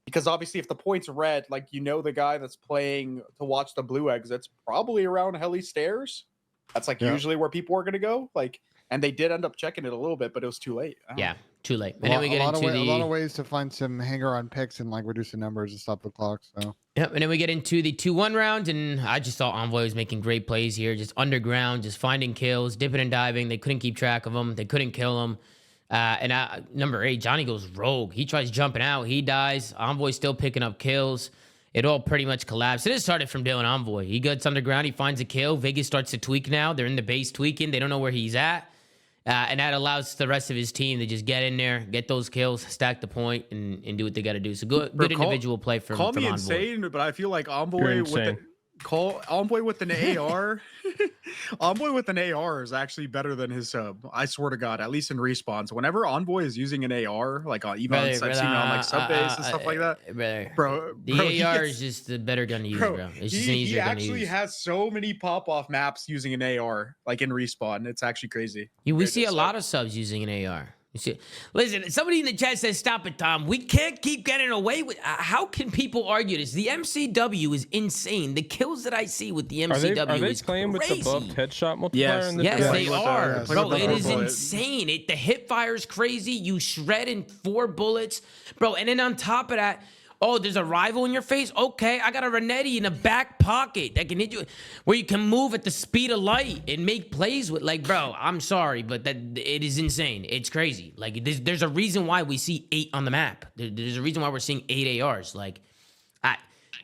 Because obviously if the point's red, like the guy that's playing to watch the blue exits probably around heli stairs. That's like usually where people are going to go. Like, and they did end up checking it a little bit, but it was too late. Yeah. Too late. And then we get into a lot of ways to find some hanger on picks and like reduce the numbers and stop the clock. So yep. And then we get into the 2-1 round, and I just thought Envoy was making great plays here, just underground, just finding kills, dipping and diving. They couldn't keep track of him. They couldn't kill him. Number 8, Johnny goes rogue. He tries jumping out. He dies. Envoy's still picking up kills. It all pretty much collapsed. It started from Dylan Envoy. He gets underground. He finds a kill. Vegas starts to tweak now. They're in the base tweaking. They don't know where he's at. And that allows the rest of his team to just get in there, get those kills, stack the point, and do what they got to do. So good individual play from Call me Envoy. Insane, but I feel like Envoy with an AR. Envoy with an AR is actually better than his sub. I swear to God, at least in respawns. Whenever Envoy is using an AR, like on I've seen it on like sub base and stuff like that. Bro, the AR is just the better gun to use, bro. It's just an easier gun to use. He actually has so many pop-off maps using an AR, like in respawn. It's actually crazy. We see a lot of subs using an AR. You see, listen, somebody in the chat says, stop it, Tom. We can't keep getting away with how can people argue this? The MCW is insane. The kills that I see with the MCW are they is playing crazy. with the buffed headshot multiplier in this Yes, game? they are. Yes. Bro, it is insane. The hip fire is crazy. You shred in 4 bullets. Bro, and then on top of that, oh, there's a rival in your face? Okay, I got a Renetti in the back pocket that can hit you, where you can move at the speed of light and make plays with. Like, bro, I'm sorry, but it is insane. It's crazy. Like, there's a reason why we see 8 on the map. There's a reason why we're seeing 8 ARs. Like,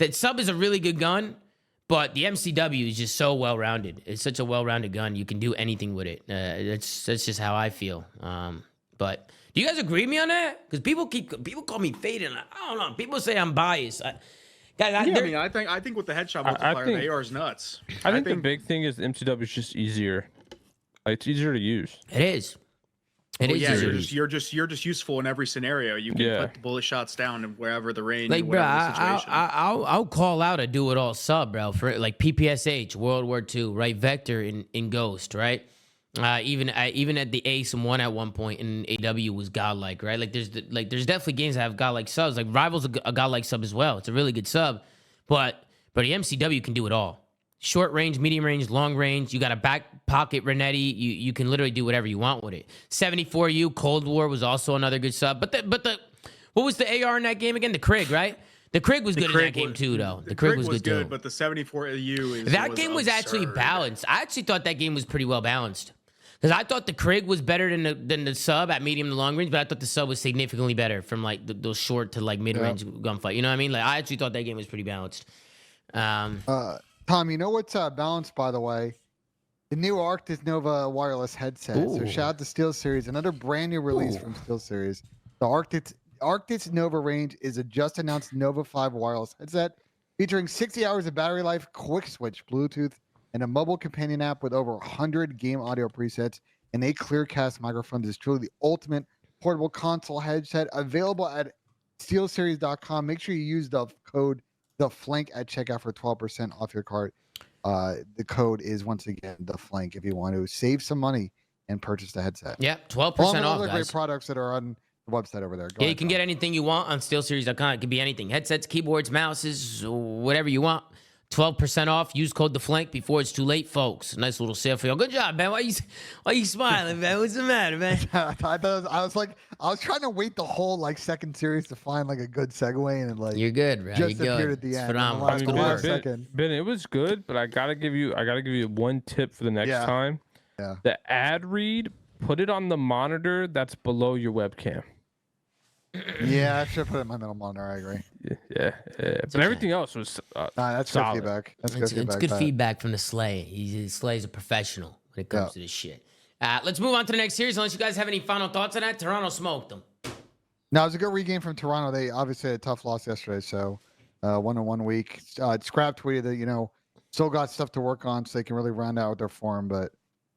that sub is a really good gun, but the MCW is just so well-rounded. It's such a well-rounded gun. You can do anything with it. That's just how I feel. But do you guys agree with me on that? Because people call me faded. I don't know. People say I'm biased. I think with the headshot multiplier, the AR is nuts. I think the big thing is the MCW is just easier. Like, it's easier to use. It is. You're just useful in every scenario. You can put the bullet shots down and wherever the range. Like, bro, situation. I'll call out a do it all sub, bro. For like PPSH, World War II, right? Vector in Ghost, right? Even at the Ace and 1 at one point in AW was godlike, right? Like there's definitely games that have godlike subs. Like Rival's a godlike sub as well. It's a really good sub, but the MCW can do it all. Short range, medium range, long range. You got a back pocket Renetti. You can literally do whatever you want with it. 74U Cold War was also another good sub. But what was the AR in that game again? The Krig, right? The Krig was good in that game too, though. The Krig was good too. But the 74U that game was actually balanced. I actually thought that game was pretty well balanced. Because I thought the Krig was better than the sub at medium to long range, but I thought the sub was significantly better from like those short to like mid range gunfight. You know what I mean? Like I actually thought that game was pretty balanced. Tom, you know what's balanced, by the way? The new Arctis Nova wireless headset. So Ooh. shout out to SteelSeries, another brand new release from SteelSeries. The Arctis Nova range is a just announced Nova 5 wireless headset featuring 60 hours of battery life, quick switch Bluetooth, and a mobile companion app with over 100 game audio presets and 8 Clearcast microphones. Is truly the ultimate portable console headset available at SteelSeries.com. Make sure you use the code TheFlank at checkout for 12% off your cart. The code is once again TheFlank if you want to save some money and purchase the headset. Yep, 12% Along with off, other guys. great products that are on the website over there. Go Yeah, you ahead, can Tom. get anything you want on SteelSeries.com. It could be anything. Headsets, keyboards, mouses, whatever you want. 12% off. Use code TheFlank before it's too late, folks. Nice little sale for you. Good job, man. Why you smiling, man? What's the matter, man? I was trying to wait the whole second series to find a good segue, and You're good, bro. just You're appeared good. at the It's end. phenomenal. The It's last, good the work. last second. Ben, it was good, but I gotta give you one tip for the next Yeah. time. Yeah. The ad read, put it on the monitor that's below your webcam. Yeah, I should put it in my middle monitor. I agree. Yeah. But okay. everything else was Nah, that's solid. good feedback. That's It's good feedback. good Pat. feedback from the Slay. Slay's a professional when it comes to this shit. Let's move on to the next series. Unless you guys have any final thoughts on that, Toronto smoked them. No, it was a good regain from Toronto. They obviously had a tough loss yesterday, so 1-1 week. Scrap tweeted that still got stuff to work on, so they can really round out their form, but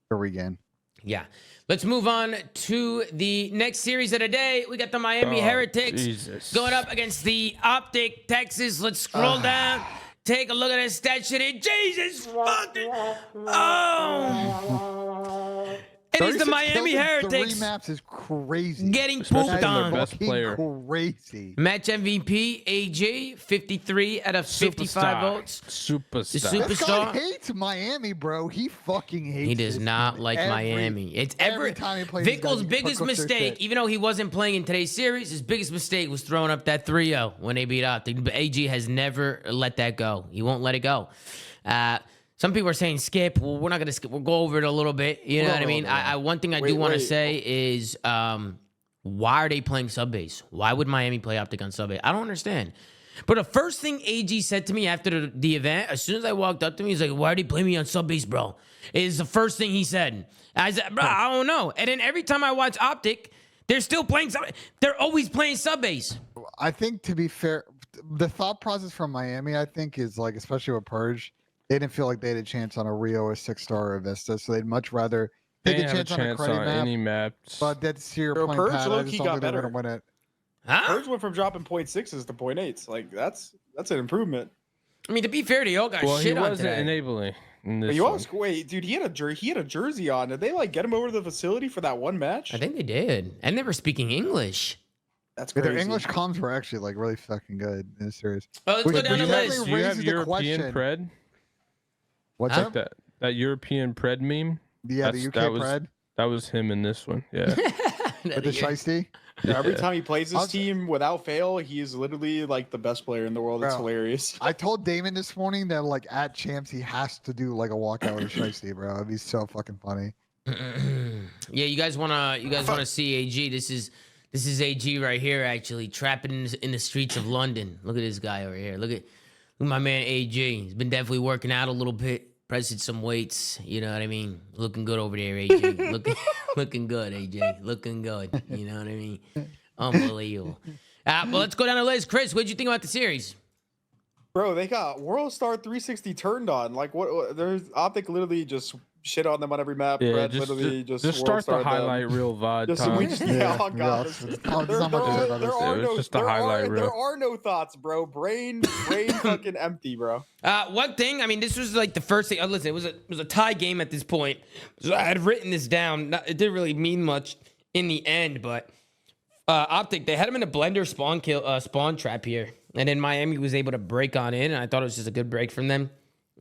good regain. Yeah. Let's move on to the next series of the day. We got the Miami Heretics Jesus. going up against the OpTic Texas. Let's scroll down. Take a look at this stat sheet. Jesus fucking. Oh. It is the 36 Miami kills in Heretics 3 maps is crazy. getting Especially pooped their on. best Fucking player. Crazy. Match MVP, AJ, 53 out of 55 votes. Superstar. The super- This Superstar. guy hates Miami, bro. He fucking hates. He does this not team. like Miami. It's every time he plays these guys, Vickle's he biggest fucks their mistake, shit. even though he wasn't playing in today's series, his biggest mistake was throwing up that 3-0 when they beat OpTic. But AG has never let that go. He won't let it go. Some people are saying skip. Well, we're not gonna skip. We'll go over it a little bit. You know what I mean? One thing I do want to say is, why are they playing sub base? Why would Miami play OpTic on sub base? I don't understand. But the first thing AG said to me after the event, as soon as I walked up to me, he's like, "Why did he play me on sub base, bro?" Is the first thing he said. I said, "Bro, I don't know." And then every time I watch OpTic, they're still playing sub. They're always playing sub base. I think, to be fair, the thought process from Miami, I think, is especially with Purge, they didn't feel like they had a chance on a Rio, a 6-star, or a Vista, so they'd much rather They take a didn't have chance on a credit map. any maps. But that's your Bro, point, Purge Pat. I low-key just don't got think they're better. gonna win it. Huh? Purge went from dropping 0.6s to 0.8s. That's an improvement. I mean, to be fair, they all got Well, he shit on wasn't today. enabling. In But this you one. also wait, dude. He had a jersey on. Did they get him over to the facility for that one match? I think they did, and they were speaking English. That's But crazy. their English comms were actually really fucking good in this series. Oh, let's Which- go down the which list. definitely Do you have raises the European question. pred? What's Huh? up? That European pred meme? Yeah, the That's- UK that was- Pred That was him in this one. Yeah. with the Shiesty. Yeah, every time he plays I'll- his team without fail, he is literally the best player in the world. It's Bro. hilarious. I told Damon this morning that at champs he has to do a walkout with a Shiesty, bro. It'd be so fucking funny. Yeah, you guys wanna see AG? This is AG right here, actually trapping in the streets of London. Look at this guy over here. Look at my man AG. He's been definitely working out a little bit, pressing some weights. You know what I mean? Looking good over there, AG. looking good, AJ. Looking good. You know what I mean? Unbelievable. Well, let's go down the list. Chris, what'd you think about the series? Bro, they got World Star 360 turned on. What there's OpTic literally just shit on them on every map. Yeah, Red just literally just start World the Star them. highlight reel VOD Just, time. we just Yeah, oh god, it's not much to say about this. It was just a highlight reel. there are no thoughts, bro. Brain fucking empty, bro. One thing, I mean, this was the first thing. Listen, it was a tie game at this point. So I had written this down. It didn't really mean much in the end, but OpTic, they had him in a blender spawn trap here, and then Miami was able to break on in, and I thought it was just a good break from them.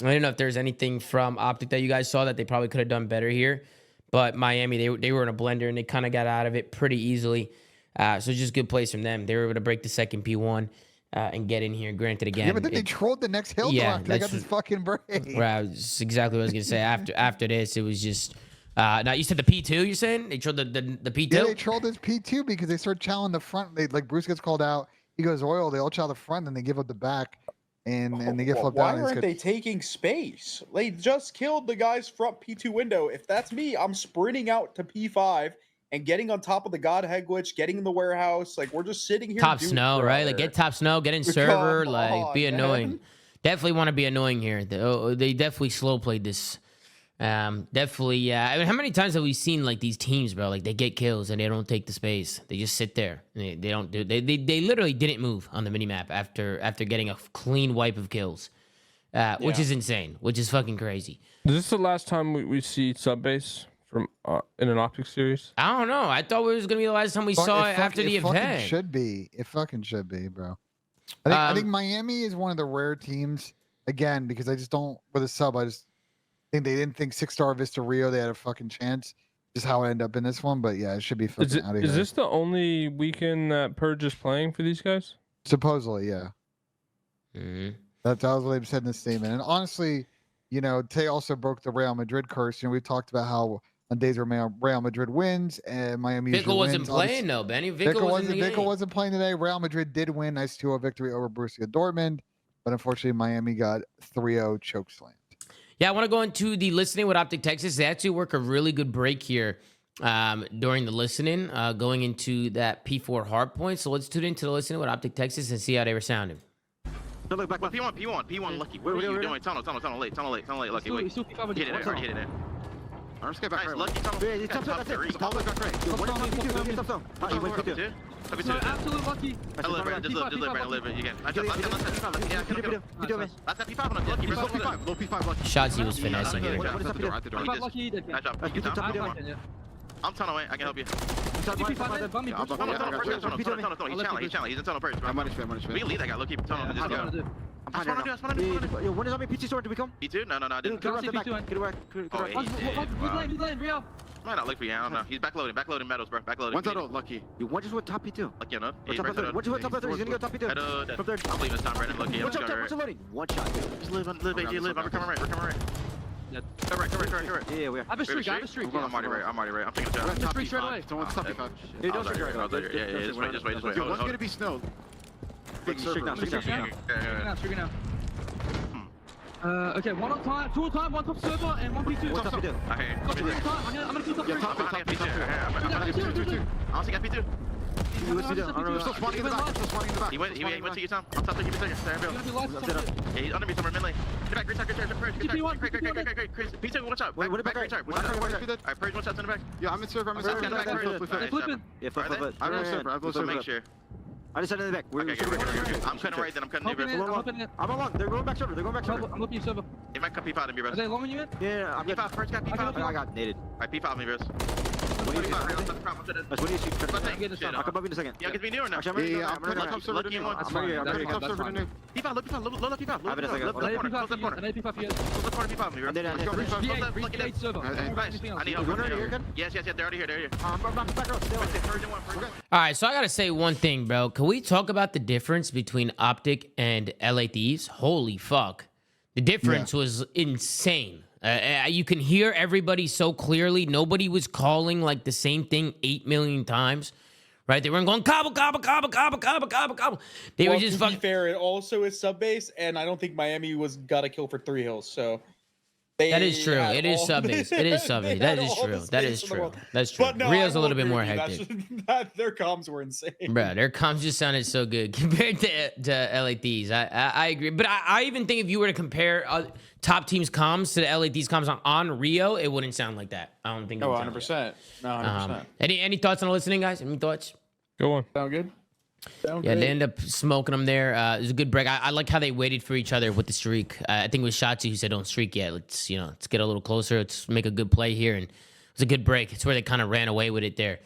I don't know if there's anything from OpTic that you guys saw that they probably could have done better here, but Miami, they were in a blender and they kind of got out of it pretty easily. So just good plays from them. They were able to break the second P1 and get in here. Granted, again, Yeah, but then they trolled the next hill yeah, after they got that's this fucking break. right, that's exactly what I was gonna say. After this, it was just. Now you said the P2. You're saying they trolled the P2. Yeah, they trolled this P2 because they started chowing the front. Bruce gets called out. He goes oil. They all chow the front, and they give up the back. and they get flipped Why out. and it's aren't good. they taking space? They just killed the guy's front P2 window. If that's me, I'm sprinting out to P5 and getting on top of the Godhead glitch, getting in the warehouse. Like, we're just sitting here. Top doing snow, right? Like, get top snow, get in server, Come like, be on, annoying. man. Definitely want to be annoying here. They definitely slow played this. Definitely, yeah. I mean, how many times have we seen like these teams, bro? Like they get kills and they don't take the space. They just sit there. They don't do. They literally didn't move on the minimap after getting a clean wipe of kills, which is insane. Which is fucking crazy. Is this the last time we see Subbase from in an OpTic series? I don't know. I thought it was gonna be the last time we saw it after the event. Fucking should be. It fucking should be, bro. I think Miami is one of the rare teams again because I just don't with a sub. I just think they didn't think 6-star Vista Rio they had a fucking chance. Just how it ended up in this one, but yeah, it should be fucking out of here. Is this the only weekend that Purge is playing for these guys? Supposedly, yeah. Mm-hmm. That was what they said in the statement. And honestly, you know, Tay also broke the Real Madrid curse. You know, we talked about how on days where Real Madrid wins and Miami Vickle wasn't wins, playing though, Benny. Vickle wasn't playing today. Real Madrid did win. Nice 2-0 victory over Borussia Dortmund, but unfortunately, Miami got 3-0 chokeslam. Yeah, I want to go into the listening with OpTic Texas. They actually work a really good break here during the listening, going into that P4 hard point. So let's tune into the listening with OpTic Texas and see how they were sounding. No, look back. P1, Lucky. What are you doing? Tunnel, late, Lucky. Wait. Hit it there, already hit it there. I'm just back right. Lucky tunnel. Yeah, top that's it. Top back right. Absolute Lucky. Just a little bit. You can. Yeah, that's that P5 on the Lucky. Low P5, Lucky. Shotzi was finessing it. What is up here? I'm tunnel away. I can help you. He's in tunnel first. I'm managed. We can leave that guy. Lucky tunnel. Just go. I'm Yo, when is on me? PT store? Do we come? P2? No, I didn't. Get around. Might not look for you. I don't know. He's backloading metals, bro. Backloading. One's auto, Lucky. You one just went top P2. Lucky enough. One just went top P2. He's gonna go top P2. I'm leaving this time, Brandon. Lucky. What's up, loading? One shot. Just live, AG, live. I'm coming right. Come right. Yeah, we are. I have a streak. I'm already right. I'm taking a shot. Top streak straight away. P5. Someone's top P5. Yeah, just wait. Dude, one's gonna be snow. Big server. Streak now. Okay, one on time, two on time, one top server, and one P2. What's top P2? Okay. Got three on time. I'm gonna keep top Yeah, three. top P2. I also got P2. Still spawning in the back. He went to you, Tom. I'm top 3 seconds. There, bro. Yeah, he's under me somewhere, mid lane. Get back, great. P2, one shot. Wait, what about great back? Alright, Purge, one shot in the back. Yeah, I'm in server. Flip it. Yeah, flip. I have no server. Make sure. I just had in the back. Okay, I'm cutting right, then I'm cutting new, bro. I'm along. They're going back server. I'm looking server. He might cut P5 to me, bro. Are they long on you, man? Yeah, I'm P5, Purge got P5. I got naded. Alright, P5 me, bro. What do you P5, do? I'm top. What do you shoot? I'll come up in a second. Yeah, get me new or no? Actually, Yeah, I'm running top server to new. That's fine. I'm running top server to new. P5, look P5, low P5. I have it a second. Close that corner. I need P5 for you. Close that corner P5 me, bro. I did. V8 server. Nice. I need help. One already here, good? Yes, they're already here. I'm back row. Stay on. All right, so I gotta say one thing, bro. Can we talk about the difference between OpTic and LA Thieves? Holy fuck, the difference was insane. You can hear everybody so clearly. Nobody was calling like the same thing 8 million times, right? They weren't going cobble. They were just to be fucking. fair, it also is sub base, and I don't think Miami got a kill for 3 hills. So That is true. It is sub base. It is sub base. That is true. That is true. That's true. But no, Rio's I a little will bit more agree with hectic. you. Their comms were insane. Bro, their comms just sounded so good compared to LA Thieves. I agree. But I even think if you were to compare top teams comms to the LA Thieves comms on Rio, it wouldn't sound like that. I don't think it Oh, would sound like that. 100%. No, 100%. Any thoughts on the listening, guys? Any thoughts? Go on. Sound good? Sound Yeah, great. they end up smoking them there. It was a good break. I like how they waited for each other with the streak. I think it was Shotzi who said, "Don't streak yet. Let's get a little closer. Let's make a good play here." And it was a good break. It's where they kind of ran away with it there.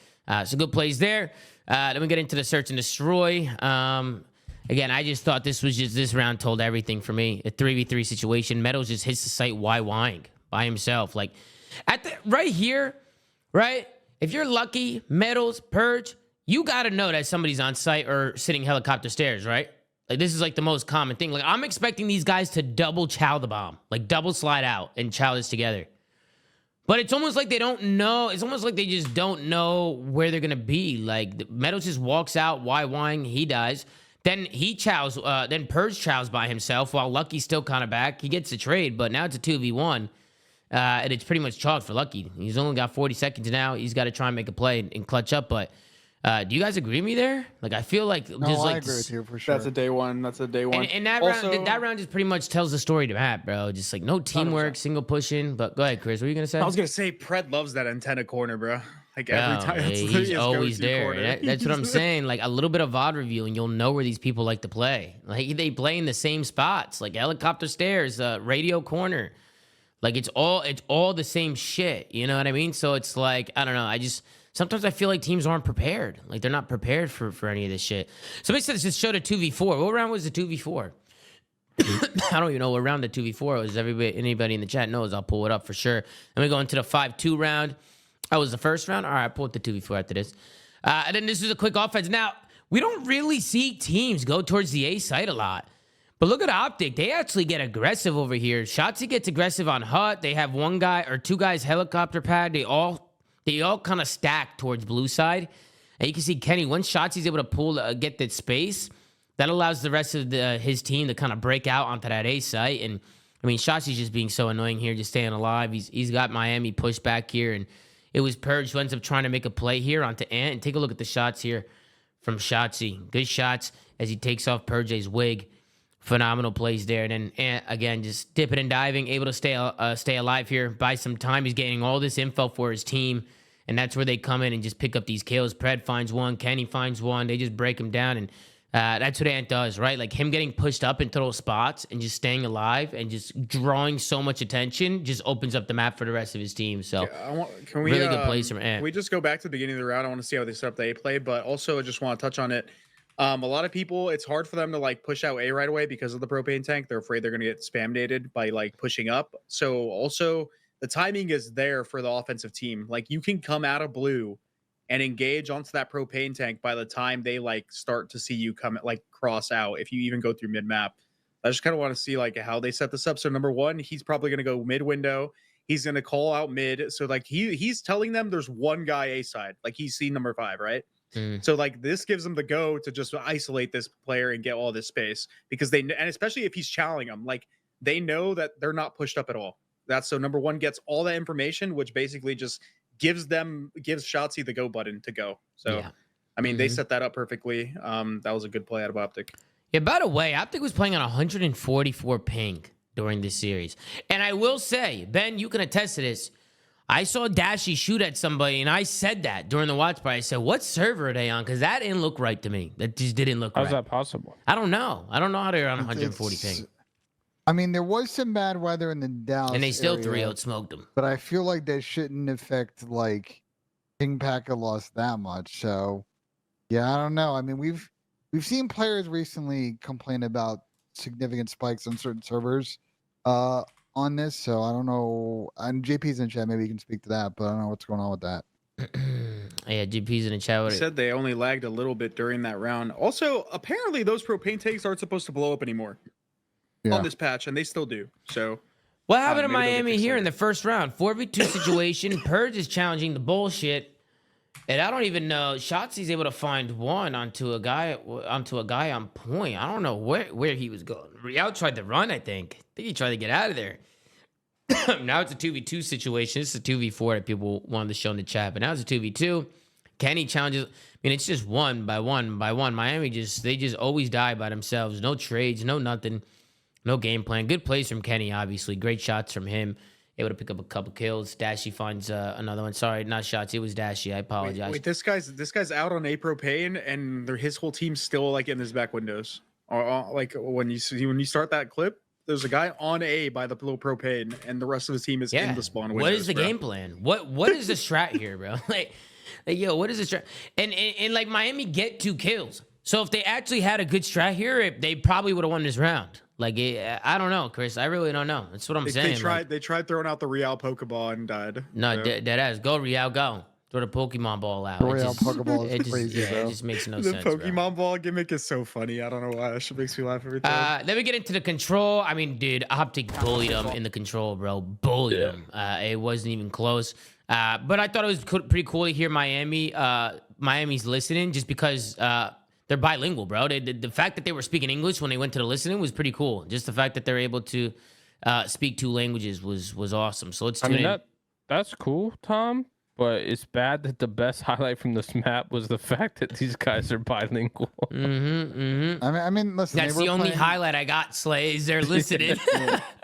So good plays there. Then we get into the search and destroy. Again, I just thought this round told everything for me. A 3v3 situation. Meadows just hits the site YYing by himself. Like right here, right? If you're lucky, Meadows, Purge, you got to know that somebody's on site or sitting helicopter stairs, right? Like, this is like the most common thing. Like, I'm expecting these guys to double chow the bomb, like double slide out and chow this together. But it's almost like they don't know. It's almost like they just don't know where they're going to be. Like, Meadows just walks out, YYing, he dies. Then he chows. Then Purge chows by himself while Lucky's still kind of back. He gets the trade, but now it's a 2v1. And it's pretty much chalked for Lucky. He's only got 40 seconds now. He's got to try and make a play and clutch up. But do you guys agree with me there? Like, I feel like No, there's I like agree with you for sure. That's a day one. That's a day one. and that Also- round, that round just pretty much tells the story to Matt, bro. Just like no teamwork, single pushing. But go ahead, Chris. What are you gonna say? I was gonna say Pred loves that antenna corner, bro. Like every time, Yeah, it's he's his always go-to there. corner. That's what I'm saying. Like a little bit of VOD review, and you'll know where these people like to play. Like they play in the same spots, like helicopter stairs, radio corner. Like it's all the same shit. You know what I mean? So it's like I don't know. Sometimes I feel like teams aren't prepared. Like they're not prepared for any of this shit. Somebody said this showed a 2v4. What round was the 2v4? I don't even know what round the 2v4 was. Anybody in the chat knows, I'll pull it up for sure. Then we go into the 5-2 round. That was the first round. All right, pull up the 2v4 after this. And then this is a quick offense. Now, we don't really see teams go towards the A site a lot. But look at OpTic. They actually get aggressive over here. Shotzzy gets aggressive on Hut. They have one guy or two guys helicopter pad. They all kind of stack towards blue side. And you can see Kenny, once Shotzzy's able to get that space, that allows the rest of his team to kind of break out onto that A site. And, I mean, Shotzzy's just being so annoying here, just staying alive. He's got Miami pushed back here, and it was Purge who ends up trying to make a play here onto Ant. And take a look at the shots here from Shotzzy. Good shots as he takes off Purge's wig. Phenomenal plays there. And then Ant, again, just dipping and diving, able to stay alive here. Buy some time. He's getting all this info for his team. And that's where they come in and just pick up these kills. Pred finds one. Kenny finds one. They just break him down. And that's what Ant does, right? Like him getting pushed up into those spots and just staying alive and just drawing so much attention just opens up the map for the rest of his team. So Can we, really good plays from Ant. Can we just go back to the beginning of the round? I want to see how they set up the A play, but also I just want to touch on it. A lot of people, it's hard for them to like push out A right away because of the propane tank. They're afraid they're going to get spam dated by like pushing up. So also the timing is there for the offensive team. Like you can come out of blue and engage onto that propane tank by the time they like start to see you come like cross out. If you even go through mid map, I just kind of want to see like how they set this up. So number one, he's probably going to go mid window. He's going to call out mid. So like he's telling them there's one guy A side, like he's seen number 5, right? So like this gives them the go to just isolate this player and get all this space because and especially if he's challenging them, like they know that they're not pushed up at all. That's so number one gets all that information, which basically just gives Shotzzy the go button to go. So yeah. I mean, they set that up perfectly. That was a good play out of OpTic. Yeah, by the way, OpTic was playing on 144 ping during this series. And I will say, Ben, you can attest to this. I saw Dashy shoot at somebody, and I said that during the watch party. I said, what server are they on? Because that didn't look right to me. That just didn't look right. How's that possible? I don't know. I don't know how they're on 140 ping. I mean, there was some bad weather in the Dallas And they still area, 3-0 smoked them. but I feel like that shouldn't affect like ping packet loss that much. So, yeah, I don't know. I mean, we've seen players recently complain about significant spikes on certain servers on this. So I don't know. And JP's in chat. Maybe you can speak to that, but I don't know what's going on with that. Yeah, JP's in the chat. He said they only lagged a little bit during that round. Also, apparently those propane tanks aren't supposed to blow up anymore on this patch, and they still do. So what happened to maybe they'll get Miami fixed here later. in the first round? 4v2 situation. Purge is challenging the bullshit. And I don't even know. Shotzi's able to find one onto a guy on point. I don't know where he was going. Real tried to run, I think. He tried to get out of there. Now it's a 2v2 situation. This is a 2v4 that people wanted to show in the chat. But now it's a 2v2. Kenny challenges. I mean, it's just one by one by one. Miami they just always die by themselves. No trades, no nothing. No game plan. Good plays from Kenny, obviously. Great shots from him. Able to pick up a couple kills. Dashy finds another one. Sorry, not shots. It was Dashy. I apologize. Wait, this guy's out on A propane, and his whole team's still like in his back windows. Or like when you start that clip, there's a guy on A by the little propane, and the rest of his team is in the spawn windows. What is the bro. game plan? What is the strat here, bro? Like, yo, what is the strat? And like Miami get 2 kills. So if they actually had a good strat here, they probably would have won this round. Like, I don't know, Chris. I really don't know. That's what I'm saying. They tried throwing out the Real Pokeball and died. No, so. dead ass. Go, Real, go. Throw the Pokemon ball out. The Real Pokeball is crazy, yeah, bro. it just makes no The sense, Pokemon ball gimmick is so funny. I don't know why. That shit makes me laugh every time. Then we get into the control. I mean, dude, OpTic bullied him in the control, bro. Bullied him. It wasn't even close. But I thought it was pretty cool to hear Miami's listening just because they're bilingual, bro. The fact that they were speaking English when they went to the listening was pretty cool. Just the fact that they're able to speak 2 languages was awesome. So let's tune in. That's cool, Tom. But it's bad that the best highlight from this map was the fact that these guys are bilingual. I mean, listen. That's the only highlight I got, Slays. They're listening.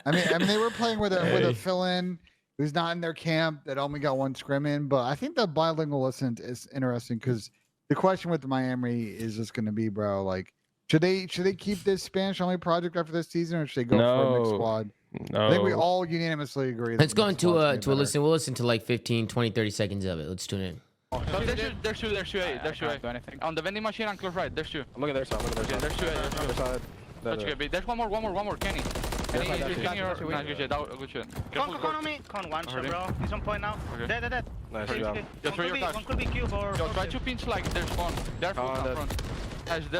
I mean, they were playing with a fill-in who's not in their camp that only got 1 scrim in. But I think the bilingual listen is interesting because the question with Miami is just going to be, bro, like, should they keep this Spanish-only project after this season, or should they go for a mixed squad? No. I think we all unanimously agree. Let's go into a listen. We'll listen to like 15, 20, 30 seconds of it. Let's tune in. There's two A. On the vending machine and close right, there's 2. I'm looking at their side. There's 2 A. That's good. There's one more, Kenny. Kenny or nice, good shit. Good shit. Con on me. Con one shot, bro. He's on point now. Dead. nice job. Just for your touch. One could be cube or... Yo, try to pinch like there's one. They're full down front. Guys, Two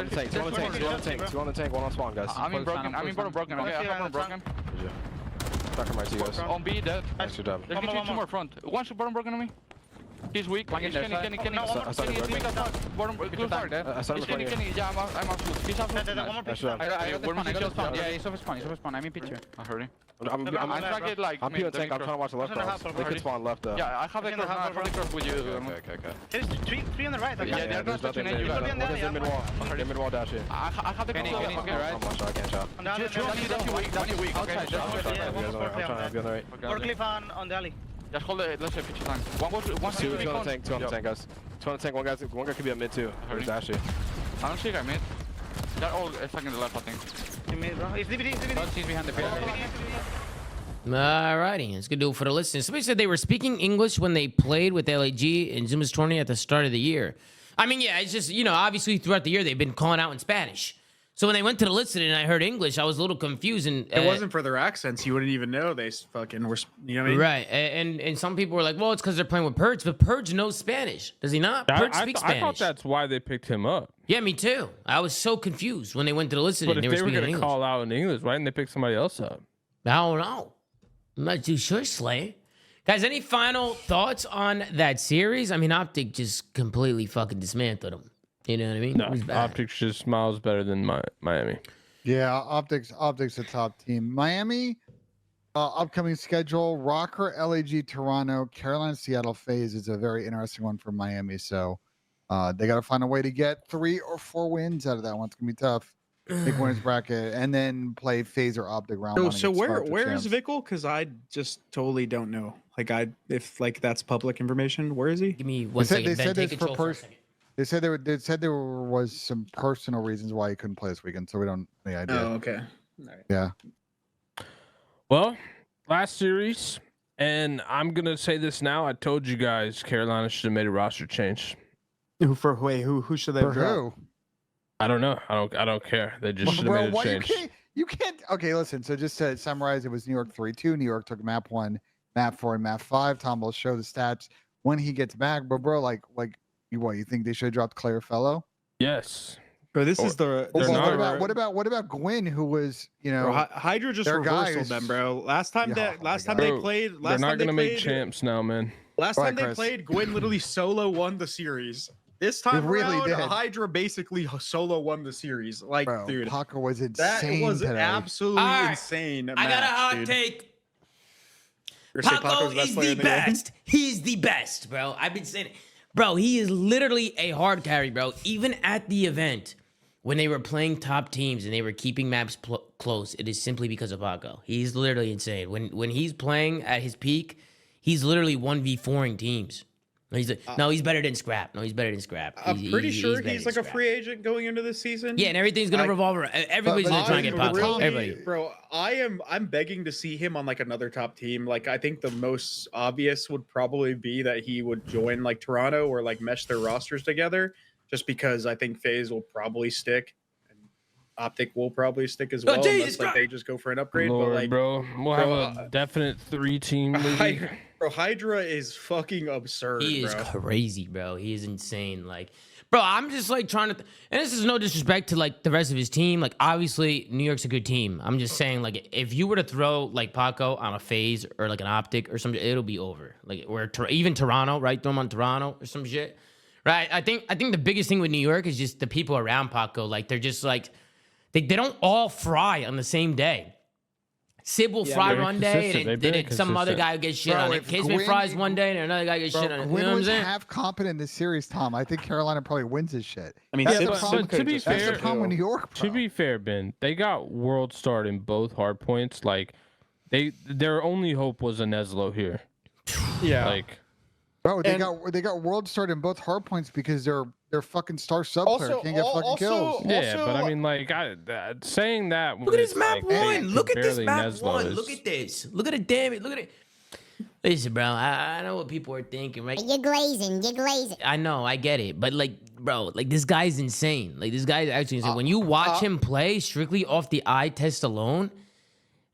on the tank, one on spawn, guys. I'm in broken. Okay, I have one broken. Talking right to you guys. On B, dead. Nice job. There's literally 2 more front. One should bottom broken on me. He's weak. He's Kenny. I saw him Kenny, bottom blue side. I saw him Kenny. Yeah, I'm absolute. He's absolute. One more Nice picture. job. I got the spawn. Yeah, he's off spawn. I'm in picture. I heard him. I'm trying to get like. peeling tank. I'm trying to watch the left cross. They could spawn left though. Yeah, I have the cross with you. Okay. There's three on the right. Yeah, they're There's close to nothing you. there. One One is in mid-wall. In mid-wall dash here. I have the Kenny, cross. right? I'm one shot, I can't shot. On the alley. That's weak. Okay. I'm trying to be on the right. Forklift on the alley. Just hold it. Let's say 50 times. One Two on the tank, guys. 2 on the tank, one guy could be at mid too. Where's Ashley? I don't see a guy mid. They're all stuck in the left, I think. In mid, bro. It's DVD. He's behind the pillar. Alrighty, it's gonna do it for the listeners. Somebody said they were speaking English when they played with LAG in ZooMaa's tourney at the start of the year. I mean, yeah, it's just, obviously throughout the year they've been calling out in Spanish. So when they went to the listening and I heard English, I was a little confused. And it wasn't for their accents, you wouldn't even know they fucking were. You know what I mean? Right. And some people were like, well, it's because they're playing with Purge, but Purge knows Spanish. Does he not? Purge speaks Spanish. I thought that's why they picked him up. Yeah, me too. I was so confused when they went to the listening. But if they were going to call out in English, why didn't they pick somebody else up? I don't know. I'm not too sure, Slay. Guys, any final thoughts on that series? I mean, OpTic just completely fucking dismantled them. You know what I mean? No, OpTic just miles better than Miami. Yeah, OpTic's a top team. Miami, upcoming schedule: Rocker, LAG, Toronto, Carolina, Seattle. FaZe is a very interesting one for Miami. So they got to find a way to get 3 or 4 wins out of that one. It's gonna be tough. Big winners bracket, and then play FaZe or OpTic round one. So where is Vickle? Because I just totally don't know. If that's public information, where is he? Give me one second. They said take this control for a for second. They said there was some personal reasons why he couldn't play this weekend, so we don't have any idea. Oh, okay. All right. Yeah. Well, last series, and I'm gonna say this now. I told you guys Carolina should have made a roster change. Who should they For drop? who? I don't know. I don't care. They just should have made a change. You can't. Okay, listen. So just to summarize, it was New York 3-2. New York took map 1, map 4, and map 5. Tom will show the stats when he gets back. But bro, you think they should have dropped Claire Fellow? Yes. Bro, this is the. What about Gwyn, who was Bro, Hydra just reversed them, bro. Last time they played, they're not gonna make champs now, man. Last time they played, Gwyn literally solo won the series. This time around, Hydra basically solo won the series. Like, bro, dude, Paco was insane. That was today. absolutely insane. I got a hot take. Paco Paco is the best. He's the best, bro. I've been saying it. Bro, he is literally a hard carry, bro. Even at the event, when they were playing top teams and they were keeping maps close, it is simply because of Paco. He's literally insane. When he's playing at his peak, he's literally 1v4ing teams. He's he's better than Scrap. No, he's better than Scrap. I'm pretty sure he's like a free agent going into this season. Yeah, and everything's gonna revolve around. Everybody's gonna try and get Paco. Everybody, bro. I'm begging to see him on like another top team. Like, I think the most obvious would probably be that he would join like Toronto or like mesh their rosters together. Just because I think FaZe will probably stick. OpTic will probably stick as well, unless like they just go for an upgrade. Lord, but like, we'll have a definite 3-team league. Bro, Hydra is fucking absurd. He is crazy, bro. He is insane. Like, bro, I'm just like trying to, and this is no disrespect to like the rest of his team. Like, obviously, New York's a good team. I'm just saying, like, if you were to throw like Paco on a FaZe or like an OpTic or something, it'll be over. Like, or even Toronto, right? Throw him on Toronto or some shit. Right. I think the biggest thing with New York is just the people around Paco. Like they're just like they don't all fry on the same day. Sib will fry one day, and then some other guy will get shit on it. Kismet fries one day, and another guy gets shit on it. You know what I'm saying? Half competent in this series, Tom. I think Carolina probably wins this shit. I mean, that's Sib, the problem. to be fair, that's the problem with New York. Bro. To be fair, Ben, they got world starred in both hard points. Like their only hope was a Neslo here. Yeah. Like, bro, they got world starred in both hard points because they're fucking star sub player can't get fucking kills. Yeah, but I mean, like, saying that. Look at this map like, one. Look at this map Neslo one. is... Look at this. Look at it. Damn it. Look at it. Listen, bro. I know what people are thinking, right? You're glazing. You're glazing. I know. I get it. But like, bro, like this guy's insane. Like this guy's actually insane. When you watch him play strictly off the eye test alone,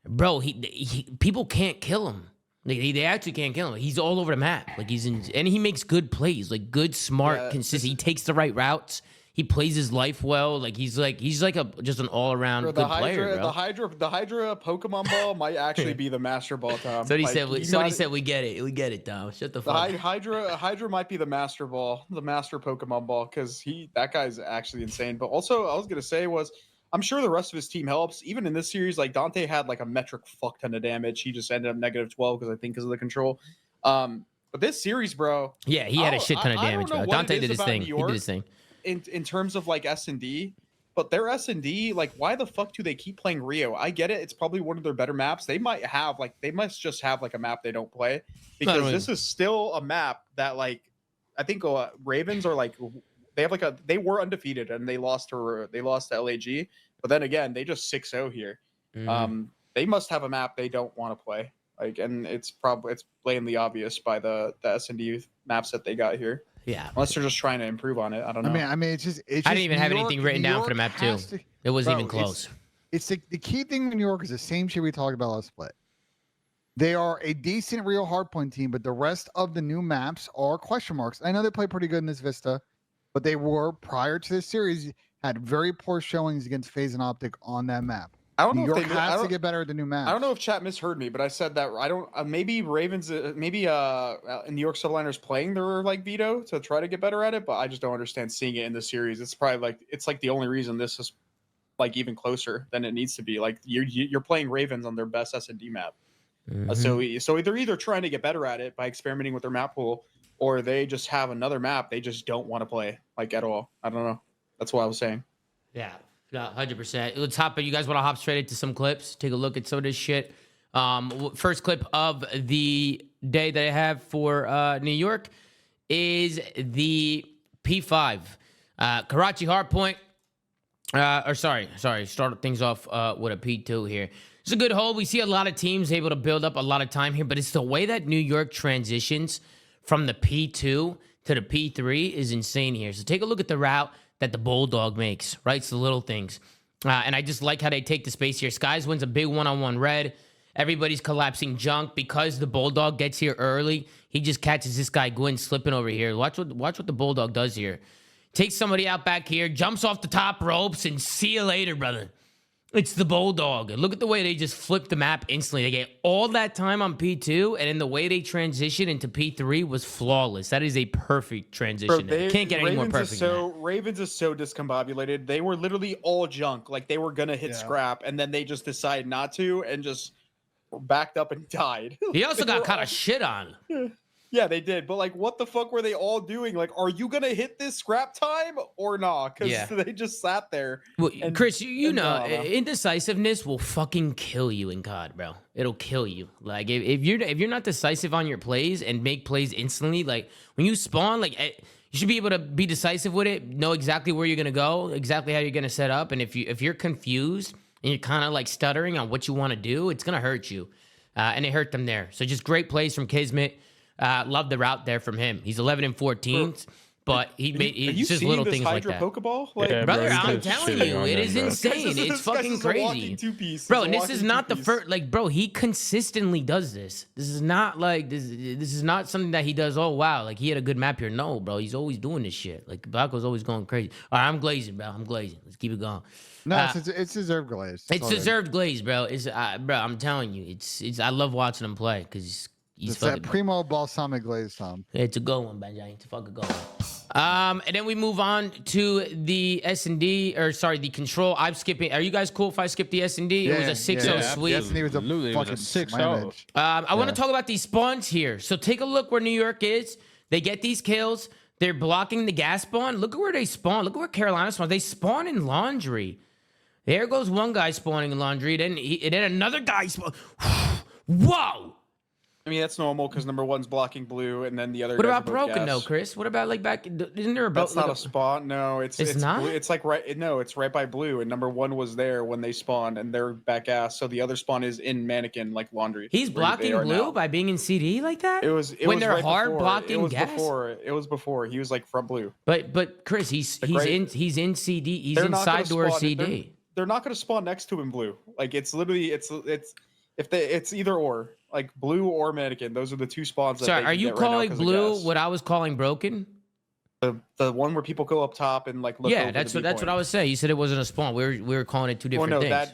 bro, he people can't kill him. They actually can't kill him. He's all over the map. Like and he makes good plays, like good, smart, consistent. He takes the right routes. He plays his life well. Like he's like just an all around good player, bro. The Hydra Pokemon ball might actually be the Master Ball, Tom. So he said we get it. We get it, Tom. Shut the fuck. Hydra might be the Master Ball, the Master Pokemon Ball, because that guy's actually insane. But also, I was gonna say I'm sure the rest of his team helps. Even in this series, like Dante had like a metric fuck ton of damage. He just ended up -12 because of the control. But this series, bro. Yeah, he had a shit ton of damage, bro. Dante did his thing. He did his thing. In terms of like S&D, but their S&D, like, why the fuck do they keep playing Rio? I get it. It's probably one of their better maps. They must just have like a map they don't play, because this is still a map that, like, I think Ravens are like, they were undefeated and they lost to LAG, but then again they just 6-0 here. They must have a map they don't want to play, like, and it's blatantly obvious by the S&D maps that they got here. Yeah, unless they're just trying to improve on it. I don't know. I mean, it's just I didn't even have anything written down for the map too. It wasn't even close. It's the key thing in New York is the same shit we talked about last split. They are a decent real hardpoint team, but the rest of the new maps are question marks. I know they play pretty good in this Vista, but they were, prior to this series, had very poor showings against FaZe and OpTic on that map. I don't know New if York has to get better at the new maps. I don't know if chat misheard me, but I said that I don't. Maybe Ravens, maybe New York Subliners playing their like veto to try to get better at it, but I just don't understand seeing it in the series. It's probably like the only reason this is like even closer than it needs to be. Like you're playing Ravens on their best S&D map, so they're either trying to get better at it by experimenting with their map pool, or they just have another map they just don't want to play like at all. I don't know. That's what I was saying. Yeah. Yeah, 100%. Let's hop. You guys want to hop straight into some clips? Take a look at some of this shit. First clip of the day that I have for New York is the P5 Karachi Hardpoint. Start things off with a P2 here. It's a good hold. We see a lot of teams able to build up a lot of time here, but it's the way that New York transitions from the P2 to the P3 is insane here. So take a look at the route that the Bulldog makes, right? It's the little things. And I just like how they take the space here. Skies wins a big one-on-one red. Everybody's collapsing junk because the Bulldog gets here early. He just catches this guy Gwyn slipping over here. Watch what the Bulldog does here. Takes somebody out back here, jumps off the top ropes, and see you later, brother. It's the Bulldog. And look at the way they just flip the map instantly. They get all that time on P2, and then the way they transition into P3 was flawless. That is a perfect transition. Bro, can't get any more perfect. Ravens is so discombobulated. They were literally all junk. Like, they were going to hit scrap, and then they just decided not to and just backed up and died. He also got kind of shit on. Yeah, they did. But, like, what the fuck were they all doing? Like, are you going to hit this scrap time or not? Because they just sat there. Well, Chris, you know, indecisiveness will fucking kill you in COD, bro. It'll kill you. Like, if you're not decisive on your plays and make plays instantly, like, when you spawn, like, you should be able to be decisive with it, know exactly where you're going to go, exactly how you're going to set up. And if you're confused and you're kind of, like, stuttering on what you want to do, it's going to hurt you. And it hurt them there. So just great plays from Kismet. Love the route there from him. He's 11 and 14, but he's just little things like that. Pokeball? Like, Yeah, brother, bro, I'm telling you, it is insane. It's fucking crazy, bro. And this is not the first. Like, bro, he consistently does this. This is not like this is not something that he does. Oh wow, like he had a good map here. No, bro, he's always doing this shit. Like Baco's always going crazy. All right, I'm glazing, bro. I'm glazing. Let's keep it going. No, it's deserved glaze. It's deserved glaze, bro. It's bro. I'm telling you, it's. I love watching him play because. It's that primo balsamic glaze, Tom. It's a good one, Benjamin. It's a fucking good one. And then we move on to the S&D, or sorry, the control. I'm skipping. Are you guys cool if I skip the S&D? It was a 6-0 sweep. Destiny was a Absolutely, it was a fucking 6-0. smammage. I want to talk about these spawns here. So take a look where New York is. They get these kills. They're blocking the gas spawn. Look at where they spawn. Look at where Carolina spawns. They spawn in Laundry. There goes one guy spawning in Laundry. Then another guy spawn. Whoa. I mean, that's normal because number one's blocking blue, and then the other. What guys about are both broken gas. though, Chris? What about like back? Isn't there a That's not a spawn. No, it's not? Blue. It's like right. No, it's right by blue, and number one was there when they spawned, and they're back gas. So the other spawn is in mannequin, like Laundry. He's where they blocking are blue now. by being in CD like that. It was when was they're right hard before. blocking it was gas. It was before. He was like from blue. But Chris, he's in CD. He's They're not inside gonna door spawn- CD. They're not going to spawn next to him blue. Like it's literally it's either or, like blue or mannequin. Those are the two spawns. That Sorry, they are can you get right now calling 'cause of blue gas. what I was calling broken? The one where people go up top and like look. Yeah, over that's the what viewpoint. I was saying. You said it wasn't a spawn. We were calling it two different Well, no, things.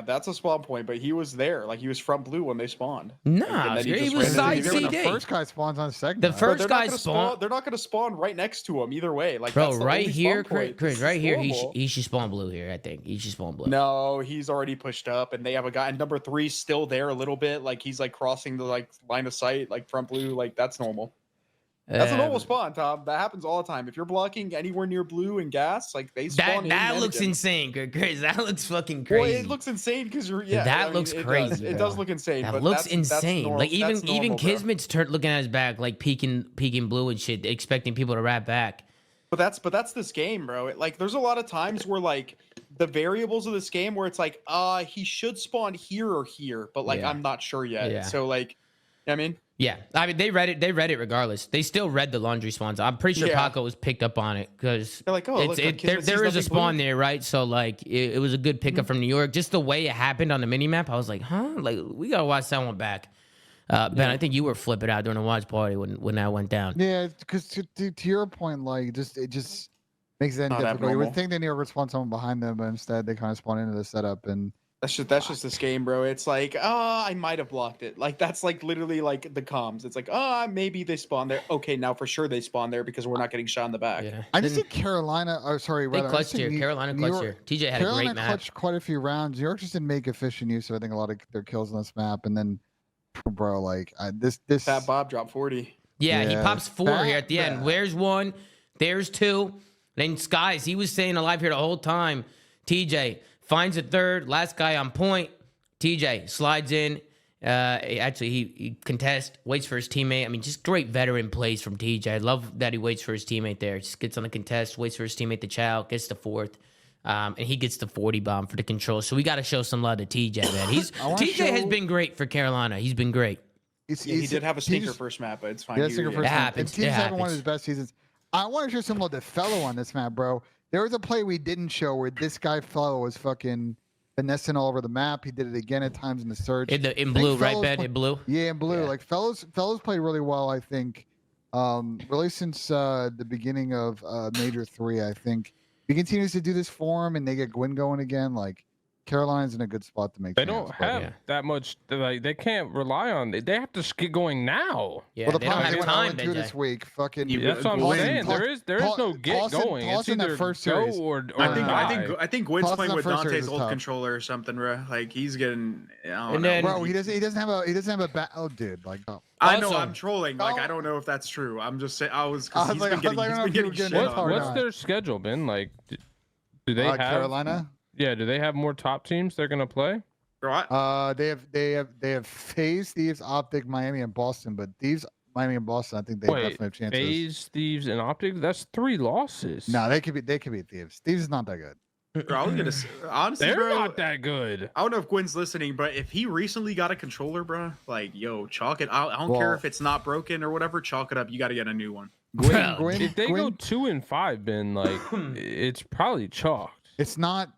that's a spawn point, but he was there. Like he was from blue when they spawned. Nah, And then he just was ran side into Even the- CD. the first guy spawns on the second. The guy. first They're guy not gonna spawn. They're not going to spawn right next to him either way. Like Bro, that's the right only here, spawn point. Chris, This right is here, horrible. he should spawn blue here. I think he should spawn blue. No, he's already pushed up, and they have a guy. And number 3's still there a little bit. Like he's like crossing the like line of sight, like front blue. Like that's normal. That's a normal spawn, Tom. That happens all the time. If you're blocking anywhere near blue and gas, like they spawn. That looks mannequin. insane, Chris. That looks fucking Well, crazy. it looks insane because you're. That looks crazy, It bro. does look insane. That but looks that's insane. normal. Like even That's normal, bro. Kismet's looking at his back, like peeking blue and shit, expecting people to rap back. But that's this game, bro. Like there's a lot of times where like the variables of this game where it's like, he should spawn here or here, but like Yeah. I'm not sure yet. Yeah. So like, I mean, Yeah, I mean they read it regardless. They still read the Laundry spawns. I'm pretty sure Yeah. Paco was picked up on it because they're like, oh, look, there Kismet sees is a nothing spawn blue. there, right? So like it was a good pickup from New York. Just the way it happened on the mini map, I was like, huh? Like we gotta watch that one back. Ben, I think you were flipping out during the watch party when that went down. Yeah, because to your point, like it just makes it Not difficult. You abnormal. would think they knew would spawn someone behind them, but instead they kind of spawn into the setup and. That's just this game, bro. It's like, I might have blocked it. Like that's like literally like the comms. It's like, maybe they spawn there. Okay, now for sure they spawn there because we're not getting shot in the back. Yeah, I just think Carolina. Oh, sorry, they rather, I clutched just think here. Carolina New clutched York- here. TJ had Carolina a great map. clutched quite a few rounds. New York just didn't make efficient use of, I think, a lot of their kills on this map. And then, bro, like this. Fat Bob dropped 40. Yeah, he Yeah, pops 4 here at the end. bad. Where's 1? There's 2. Then Skies, he was staying alive here the whole time. TJ finds a 3rd. Last guy on point. TJ slides in. Actually, he contests, waits for his teammate. I mean, just great veteran plays from TJ. I love that he waits for his teammate there. Just gets on the contest, waits for his teammate to chow, gets the 4th. And he gets the 40 bomb for the control. So we got to show some love to TJ, man. TJ has been great for Carolina. He's been great. He did have a stinker first map, but it's fine. Yeah, He- stinker yeah. first. It map. happens. And Team's It having one of happens. his best seasons. I want to show some love to Fellow on this map, bro. There was a play we didn't show where this guy Fellow was fucking finessing all over the map. He did it again at times in the search. In blue, right, Fellows Ben? play- In blue? Yeah, in blue. Yeah. Like fellows played really well, I think. Really since the beginning of Major 3, I think. He continues to do this for him and they get Gwyn going again. Like Carolina's in a good spot to make They champs, don't but- have yeah. that much. Like they can't rely on. They have to get going now. Yeah, Well, the they don't problem is have they time, went 0-2 this BJ. week. Fucking That's what I'm Gwyn- saying. There is no get going. It's toss in that either first go series. or I think Gwyn's Toss playing in with the first series Dante's is old tough. controller or something, bro. Like he's getting. I don't And know. then- Bro, he doesn't have a oh dude, like oh. I know Also- I'm trolling. Like Oh. I don't know if that's true. I'm just saying. Because I was he's like- been I getting. was like, I He's don't been know getting if you were shit getting on. hard What's on. their schedule been like? Do they have Carolina? Yeah, do they have more top teams they're gonna play? Right? They have FaZe, Thieves, OpTic, Miami, and Boston. But Thieves, Miami, and Boston, I think they Wait, definitely have chances. FaZe, Thieves, and OpTic. That's 3 losses. No, they could be Thieves. Thieves is not that good. Bro, I was gonna say, honestly, they're bro. not that good. I don't know if Gwen's listening, but if he recently got a controller, bro, like, yo, chalk it. I don't care Well- if it's not broken or whatever. Chalk it up. You got to get a new one. Bro, If they go Gwyn, 2-5, Ben, like it's probably chalked. it's not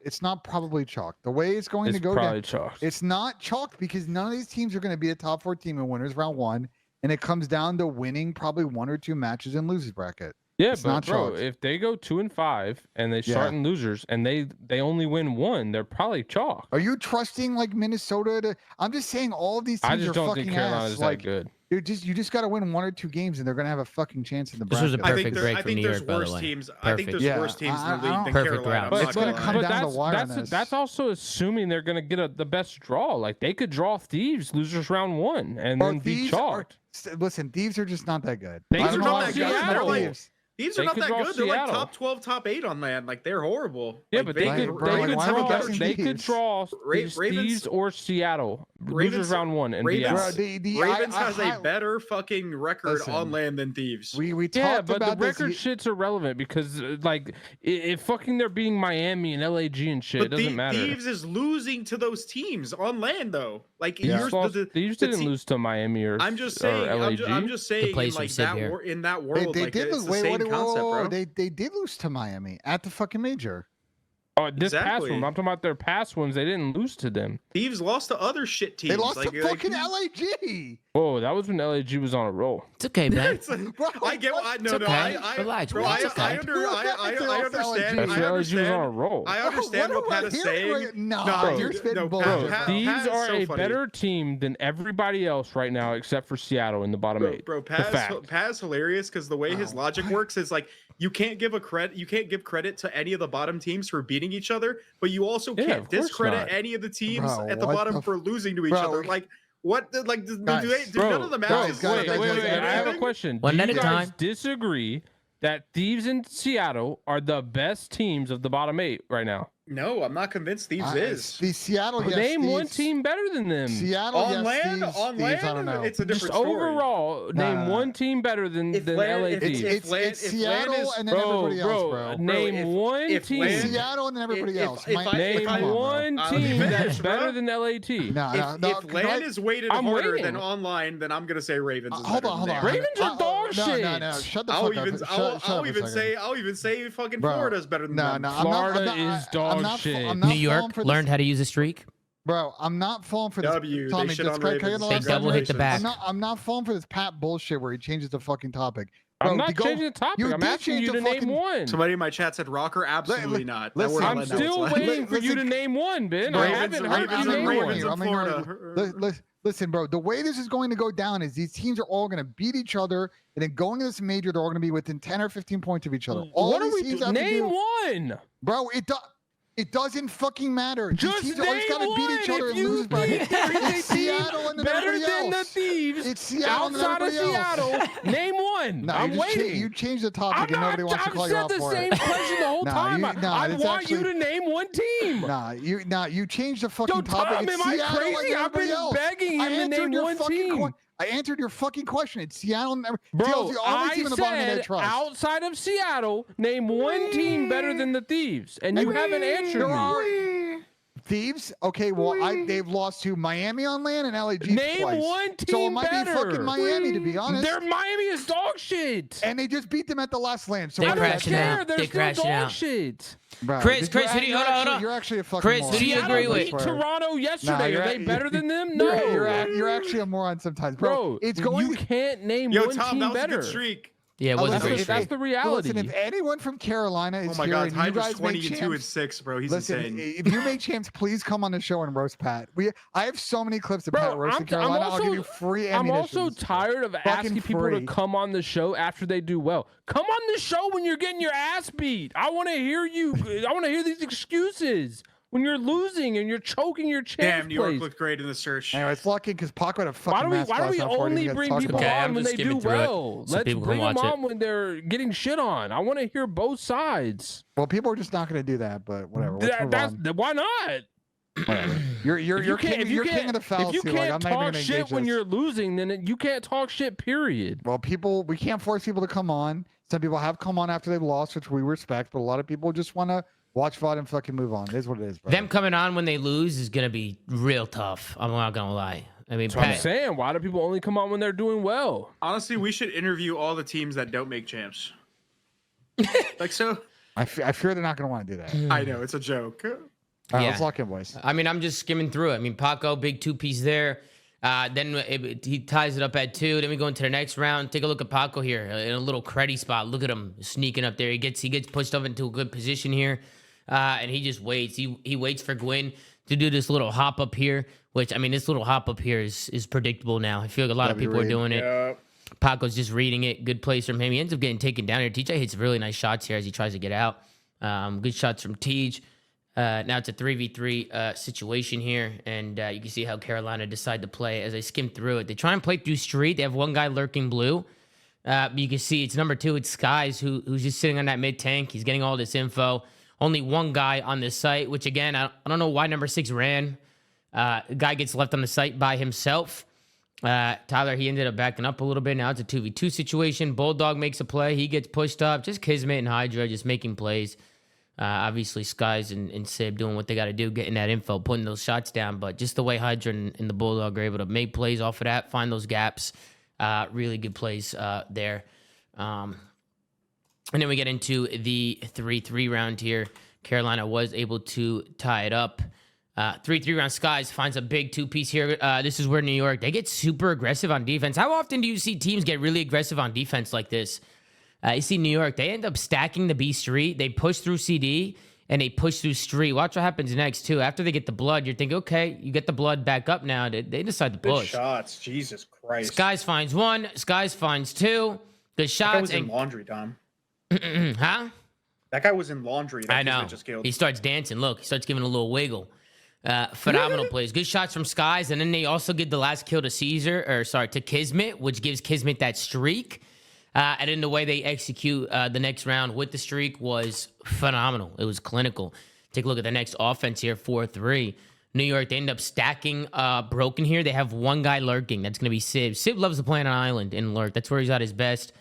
probably chalked. The way it's going It's to go probably down, chalked. it's not chalked because none of these teams are going to be a top 4 team in winners round 1, and it comes down to winning probably 1 or 2 matches in losers bracket. Yeah, It's but not bro, chalk. if they go 2-5 and they start in losers and they only win one, they're probably chalk. Are you trusting like Minnesota to? I'm just saying all of these teams I just are don't fucking think Carolina's ass. that Like good. you just got to win 1 or 2 games and they're gonna have a fucking chance in the This bracket. was a perfect break I from think New there's York, by the worse way. teams. I think there's Yeah, worse teams in the I league don't- than Perfect Carolina. route. I'm But not it's gonna gonna come lie. down to wire on this. That's also assuming they're gonna get the best draw. Like they could draw Thieves losers round 1 and Bro, then be Thieves are- chalked. Listen, Thieves are just not that good. Thieves I are don't know not why that we got good. Seattle They're like- Thieves. These They are not could that draw good. They're like Seattle. top 12, top 8 on land. Like they're horrible. Yeah, Like, but they they could- could like, Ravens why have are a we better guessing team. they could Thieves? draw Ravens- Thieves or Seattle Ravens- losers round 1 and be Ravens- out. Bro, Ravens has I- a better fucking record Listen. on land than Thieves. We Yeah, talked but the about this. record shit's irrelevant because like if fucking they're being Miami and LAG and shit, it doesn't matter. Thieves is losing to those teams on land though. Like Thieves yours, lost- Thieves didn't te- lose to Miami or I'm just or saying. LAG. I'm just saying. place In we like sit that here. in that world, They like did it's lose. the Wait, same whoa, concept, bro. They did lose to Miami at the fucking major. Oh, this past Exactly. one. I'm talking about their past ones. They didn't lose to them. Thieves lost to other shit teams. They lost like, to fucking LAG. Whoa, that was when LAG was on a roll. It's okay, man. It's like, Bro, I get. what? I It's no, no. okay. I Relax, bro, bro. I It's okay. understand. That's I LAG. understand. That's I when LAG was on a understand. roll. I understand what Pat is saying. No, No, you're dude, spitting no, bullshit. Bro, Pat- Thieves is are so a funny. better team than everybody else right now, except for Seattle in the bottom 8. Bro, It's a fact. Pat is hilarious because the way his logic works is like you can't give credit to any of the bottom teams for beating each other, but you also Yeah, can't of course discredit not. any of the teams Bro, at the what bottom the for losing to each Bro, other. Like what? Like do Guys, none of the matches? guys, like, Wait, do I have a anything? question. One Do at you a guys time. disagree that Thieves and Seattle are the best teams of the bottom 8 right now? No, I'm not convinced Thieves is. The Seattle. Yes, Name one Thieves. team better than them. Seattle. On yes, land, Thieves, on Thieves, land, I don't know. it's a Just different story. overall, name Nah. one team better than If LA land- Thieves. if land- It's if Seattle land is- and then everybody else, bro. Name if- one if team. land- Seattle and then everybody if- else. if I- Name come on, bro. one Let me team finish, that's bro. better than LAT. If land is weighted I'm harder waiting. than online, then I'm gonna say Ravens. Is Hold better on, than hold on. there. Ravens are dog No, shit. shut the I'll fuck even up. I'll Shut up a even second. I'll even say fucking Bro, Florida's better than No, them. no, Florida is dog I'm not, shit. I'm not New falling York for learned this. how to use a streak. Bro, I'm not falling for this. W. Tommy, They shit just on can I get Ravens. the They last double hit the Congratulations. back. I'm not falling for this Pat bullshit where he changes the fucking topic. Bro, I'm not go- changing the topic. you I'm did asking change you the to name fucking- one. Somebody in my chat said Rocker. Absolutely not. That listen, word I'm let no still slide. waiting for you to Listen- name one, Ben. Bro, I Ravens, haven't heard Ravens, you and name Ravens one. in Florida. Listen, bro, the way this is going to go down is these teams are all going to beat each other, and then going to this major, they're all going to be within 10 or 15 points of each other. All What are these we teams doing? have to Name do- one. Bro, it doesn't fucking matter. Just These teams always name got to beat each one. other If and you lose, bro. think there is a It's Seattle and then better everybody than the else. Thieves It's Seattle and outside of everybody else. Seattle, name one. No, I'm you just waiting. you changed the topic I'm and not. nobody wants to I've call you said out the for same it. question the whole Nah, time. you- I nah, it's want you actually- to name one team. You changed the fucking Yo, topic. Tom, It's am I Seattle and crazy? I've everybody been else. begging I him to answered name your one fucking team. I answered your fucking question. It's Seattle and Bro, Seattle's the only I team in the bottom that I said trust. outside of Seattle, name one team better than the Thieves, and you haven't answered me. Thieves? Okay, well, they've lost to Miami on land and LAG Name twice. one So it team might better. be fucking Miami, to be honest. Their Miami is dog shit. And they just beat them at the last land. So They what does that crashing say? out. They're They still crashing dog out. shit. Bro, Chris, you're who do you- you're hold on, hold actually- on. You're actually a fucking Chris, moron. who do you Seattle agree with? beat Toronto yesterday. you're Are they at- better than them? No. You're actually a moron sometimes, bro. Bro, It's going. you can't name Yo, one Tom, team that was a better. good streak. Yeah, it Oh, wasn't listen, a great if- streak. That's the reality. Listen, if anyone from Carolina is Oh my here God, and you Hydra's guys make 22 and champs, 6, bro. He's listen, insane. if you make champs, please come on the show and roast Pat. I have so many clips of Bro, Pat roasting Carolina. I'll give you free I'm ammunition. also tired of asking people to free. come on the show after they do well. Come on the show when you're getting your ass beat. I want to hear you. I want to hear these excuses when you're losing and you're choking your champs. Damn, New York place. looked great in the search. Anyway, it's lucky because Pac would have fucking Why mask do we last night for it, only you guys bring talk people about it. Okay, on I'm when just they do skimming through it well? so Let's people can bring them watch it. on when they're getting shit on. I want to hear both sides. Well, people are just not going to do that, but whatever. Let's move on. Why not? Whatever. You're king. You're king of the fouls. If you too. Like, can't I'm not even talk gonna shit engage when this. you're losing, then you can't talk shit. Period. Well, we can't force people to come on. Some people have come on after they've lost, which we respect, but a lot of people just want to watch VOD and fucking move on. It is what it is, bro. Them coming on when they lose is gonna be real tough. I'm not gonna lie. I mean, That's what I'm Pat, saying. Why do people only come on when they're doing well? Honestly, we should interview all the teams that don't make champs. Like so. I fear they're not going to want to do that. I know it's a joke. All right, Yeah. let's lock in, boys. I mean, I'm just skimming through it. I mean, Paco, big two-piece there. He ties it up at 2. Then we go into the next round. Take a look at Paco here in a little creddy spot. Look at him sneaking up there. He gets pushed up into a good position here, and he just waits. He waits for Gwyn to do this little hop up here, which, I mean, this little hop up here is predictable now. I feel like a lot of people are doing it. Paco's just reading it. Good plays from him. He ends up getting taken down here. TJ hits really nice shots here as he tries to get out. Good shots from TJ. Now it's a 3v3 situation here, and you can see how Carolina decide to play as I skim through it. They try and play through street. They have one guy lurking blue. You can see it's number 2. It's Skies who's just sitting on that mid tank. He's getting all this info. Only one guy on this site, which again, I don't know why number 6 ran. Guy gets left on the site by himself. Tyler, he ended up backing up a little bit. Now it's a 2v2 situation. Bulldog makes a play. He gets pushed up. Just Kismet and Hydra just making plays. Obviously, Skies and Sib doing what they got to do, getting that info, putting those shots down. But just the way Hydra and the Bulldog are able to make plays off of that, find those gaps, really good plays there. And then we get into the 3-3 round here. Carolina was able to tie it up. 3-3 round. Skies finds a big 2-piece here. This is where New York, they get super aggressive on defense. How often do you see teams get really aggressive on defense like this? You see New York, they end up stacking the B street. They push through CD, and they push through street. Watch what happens next, too. After they get the blood, you're thinking, okay, you get the blood back up now. They decide to push. Good shots. Jesus Christ. Skies finds 1. Skies finds 2. Good shots. That guy was in laundry, Tom. Huh? That guy was in laundry. That I know. Just killed. He starts dancing. Look, he starts giving a little wiggle. Phenomenal plays. Good shots from Skies. And then they also get the last kill to to Kismet, which gives Kismet that streak. And then the way they execute the next round with the streak was phenomenal. It was clinical. Take a look at the next offense here, 4-3. New York, they end up stacking broken here. They have one guy lurking. That's going to be Sib. Sib loves to play on an island and lurk. That's where he's at his best.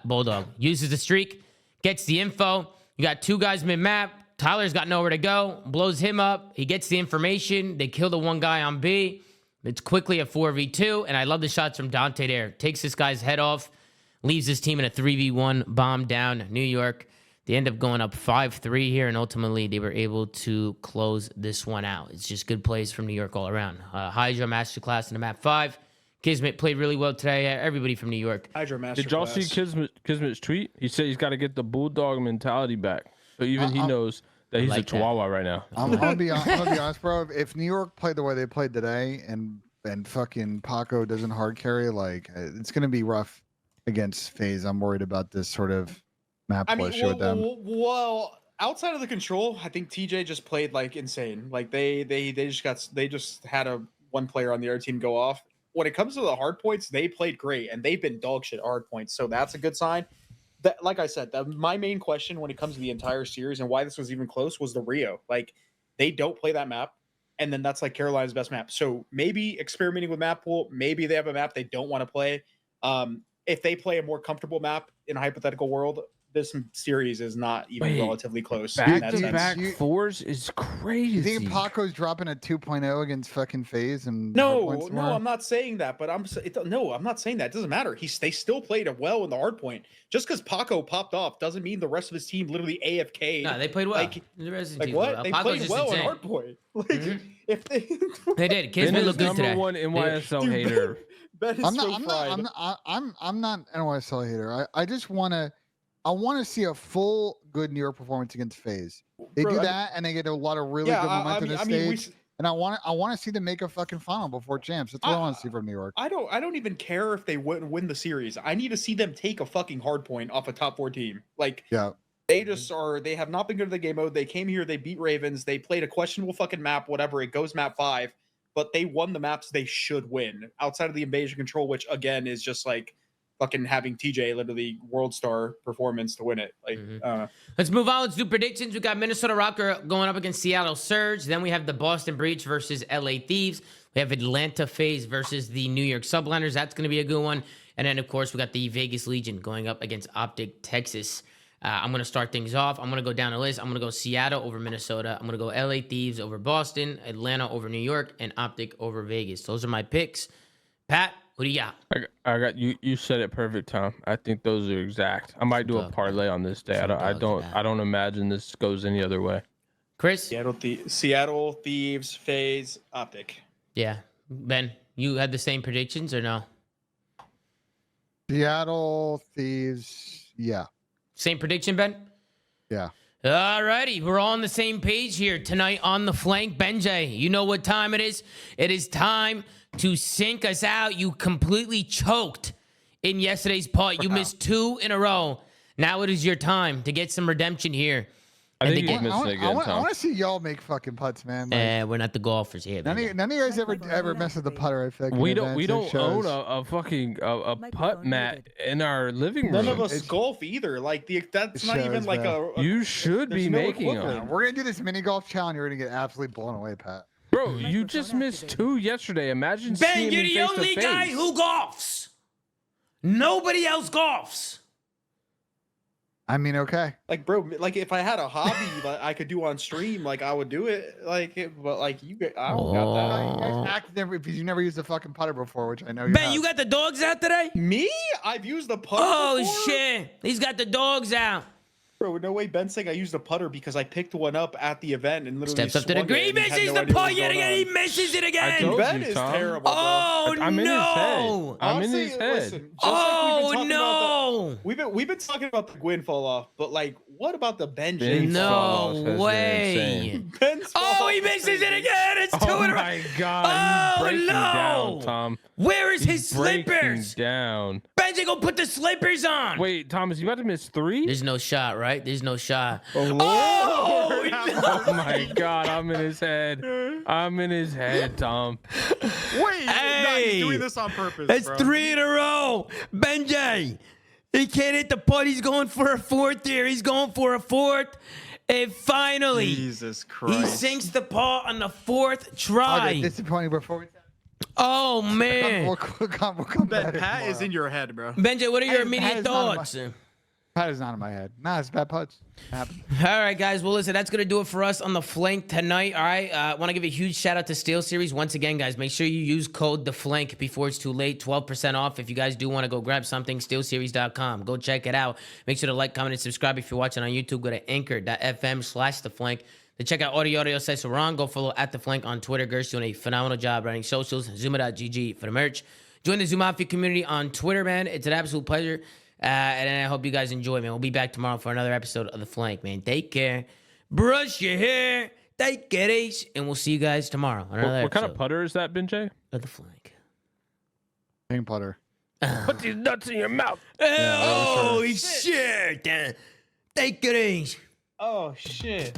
Bulldog uses the streak, gets the info. You got 2 guys mid-map. Tyler's got nowhere to go. Blows him up. He gets the information. They kill the one guy on B. It's quickly a 4v2, and I love the shots from Dante there. Takes this guy's head off. Leaves his team in a 3v1 bomb down. New York, they end up going up 5-3 here, and ultimately they were able to close this one out. It's just good plays from New York all around. Hydra masterclass in the map 5. Kismet played really well today. Everybody from New York. Hydra masterclass. Did y'all see Kismet's tweet? He said he's got to get the Bulldog mentality back. So even he knows that he's like a Chihuahua right now. I'm gonna be honest, bro. If New York played the way they played today, and fucking Paco doesn't hard carry, like it's gonna be rough against FaZe. I'm worried about this sort of map push with them. Well, outside of the control, I think TJ just played like insane. Like they just had a one player on the other team go off. When it comes to the hard points, they played great, and they've been dog shit hard points. So that's a good sign. That, like I said, my main question when it comes to the entire series and why this was even close was the Rio. Like they don't play that map, and then that's like Carolina's best map. So maybe experimenting with map pool. Maybe they have a map they don't want to play. If they play a more comfortable map in a hypothetical world, this series is not even relatively close. Back-to-back 4s is crazy. You think Paco's dropping a 2.0 against fucking FaZe? And no, I'm not saying that. But I'm not saying that. It doesn't matter. They still played it well in the hard point. Just because Paco popped off doesn't mean the rest of his team literally AFK. No, they played well. The rest of the team what? They played well in hard point. Like if they did. Kismet looked good today. Number 1 NYSL hater. I'm not an NYSL hater. I just want to see a full good New York performance against FaZe. They do that, and they get a lot of really good momentum this stage. And I want to see them make a fucking final before champs. That's what I want to see from New York. I don't even care if they win the series. I need to see them take a fucking hard point off a top 4 team. Like they just are. They have not been good at the game mode. They came here. They beat Ravens. They played a questionable fucking map. Whatever. It goes map 5. But they won the maps they should win outside of the invasion control, which again is just like fucking having TJ literally world star performance to win it. Like, let's move on. Let's do predictions. We got Minnesota Rocker going up against Seattle Surge. Then we have the Boston Breach versus LA Thieves. We have Atlanta FaZe versus the New York Subliners. That's going to be a good one. And then, of course, we got the Vegas Legion going up against OpTic Texas. I'm going to start things off. I'm going to go down the list. I'm going to go Seattle over Minnesota. I'm going to go LA Thieves over Boston, Atlanta over New York, and OpTic over Vegas. Those are my picks. Pat, what do you got? I got you. You said it perfect, Tom. I think those are exact. I might do a parlay on this day. I don't imagine this goes any other way. Chris? Seattle Thieves, FaZe, OpTic. Yeah. Ben, You had the same predictions or no? Seattle, Thieves. Yeah. Same prediction, Ben? Yeah. All righty, we're all on the same page here tonight on the flank. Benjay, you know what time it is? It is time to sink us out. You completely choked in yesterday's pot. You missed 2 in a row. Now it is your time to get some redemption here. I think you missed it again, I Tom. want to see y'all make fucking putts, man. Like, We're not the golfers here. none of you guys ever mess with the putter. I think We don't own a fucking putt mat in our living room. None of us golf either. Like that's not even like a. You should be making them. We're gonna do this mini golf challenge. You're gonna get absolutely blown away, Pat. Bro, you just missed 2 yesterday. Imagine Ben, seeing you're me the face to only guy face. who golfs. Nobody else golfs. I mean, okay. Like, bro, like if I had a hobby that I could do on stream, like I would do it. But like you, I don't got that. Because you never used a fucking putter before, which I know you Ben, have. you got the dogs out today? Me? I've used the putter. Oh, before? shit. He's got the dogs out. Bro, no way. Ben's saying I used the putter because I picked one up at the event and literally Steps up to the swung green. He it and had misses no the idea what putt was yet going again. He on. misses it I again. told Ben you, is Tom. terrible, bro. Oh, I'm in his no. head. I'm in his head. Listen, just Oh, like no. we've been talking about the Gwyn fall off, but like, what about the Ben Ben James fall off? falls No has been way. insane. Ben's fall Oh, off he is misses it crazy. again. It's 2 Oh in a row. my God! Oh, He's breaking no. down, Tom. Where is his He's breaking slippers? down. Benji, go put the slippers on. Wait, Thomas, you about to miss 3? There's no shot, right? There's no shot. Oh, Oh, no. Oh my God! I'm in his head. I'm in his head, Tom. Wait, no, Hey. he's doing this on purpose. That's bro. 3 in a row. Benji, he can't hit the putt. He's going for a 4th here. He's going for a 4th. And finally, Jesus he Christ. sinks the putt on the 4th I'll try. get disappointing before we. Oh, man. We'll come Ben, back Pat is tomorrow. in your head, bro. Benji, what are your Pat immediate is not in my- thoughts? Pat is not in my head. Nah, it's bad putts. Happens. All right, guys. Well, listen, that's going to do it for us on the flank tonight. All right. I want to give a huge shout out to Steel Series. Once again, guys, make sure you use code THEFLANK before it's too late. 12% off. If you guys do want to go grab something, steelseries.com. Go check it out. Make sure to like, comment, and subscribe. If you're watching on YouTube, go to anchor.fm/TheFlank to check out audio sites around. Go follow @TheFlank on Twitter. Gert's doing a phenomenal job running socials. Zooma.gg for the merch. Join the ZooMAFIA community on Twitter, man. It's an absolute pleasure. And I hope you guys enjoy, man. We'll be back tomorrow for another episode of The Flank, man. Take care. Brush your hair. Take it easy. And we'll see you guys tomorrow on another What kind episode of putter is that, Benjay? of The Flank. Ping putter. Put these nuts in your mouth. Oh, shit. Take it easy. Oh, shit.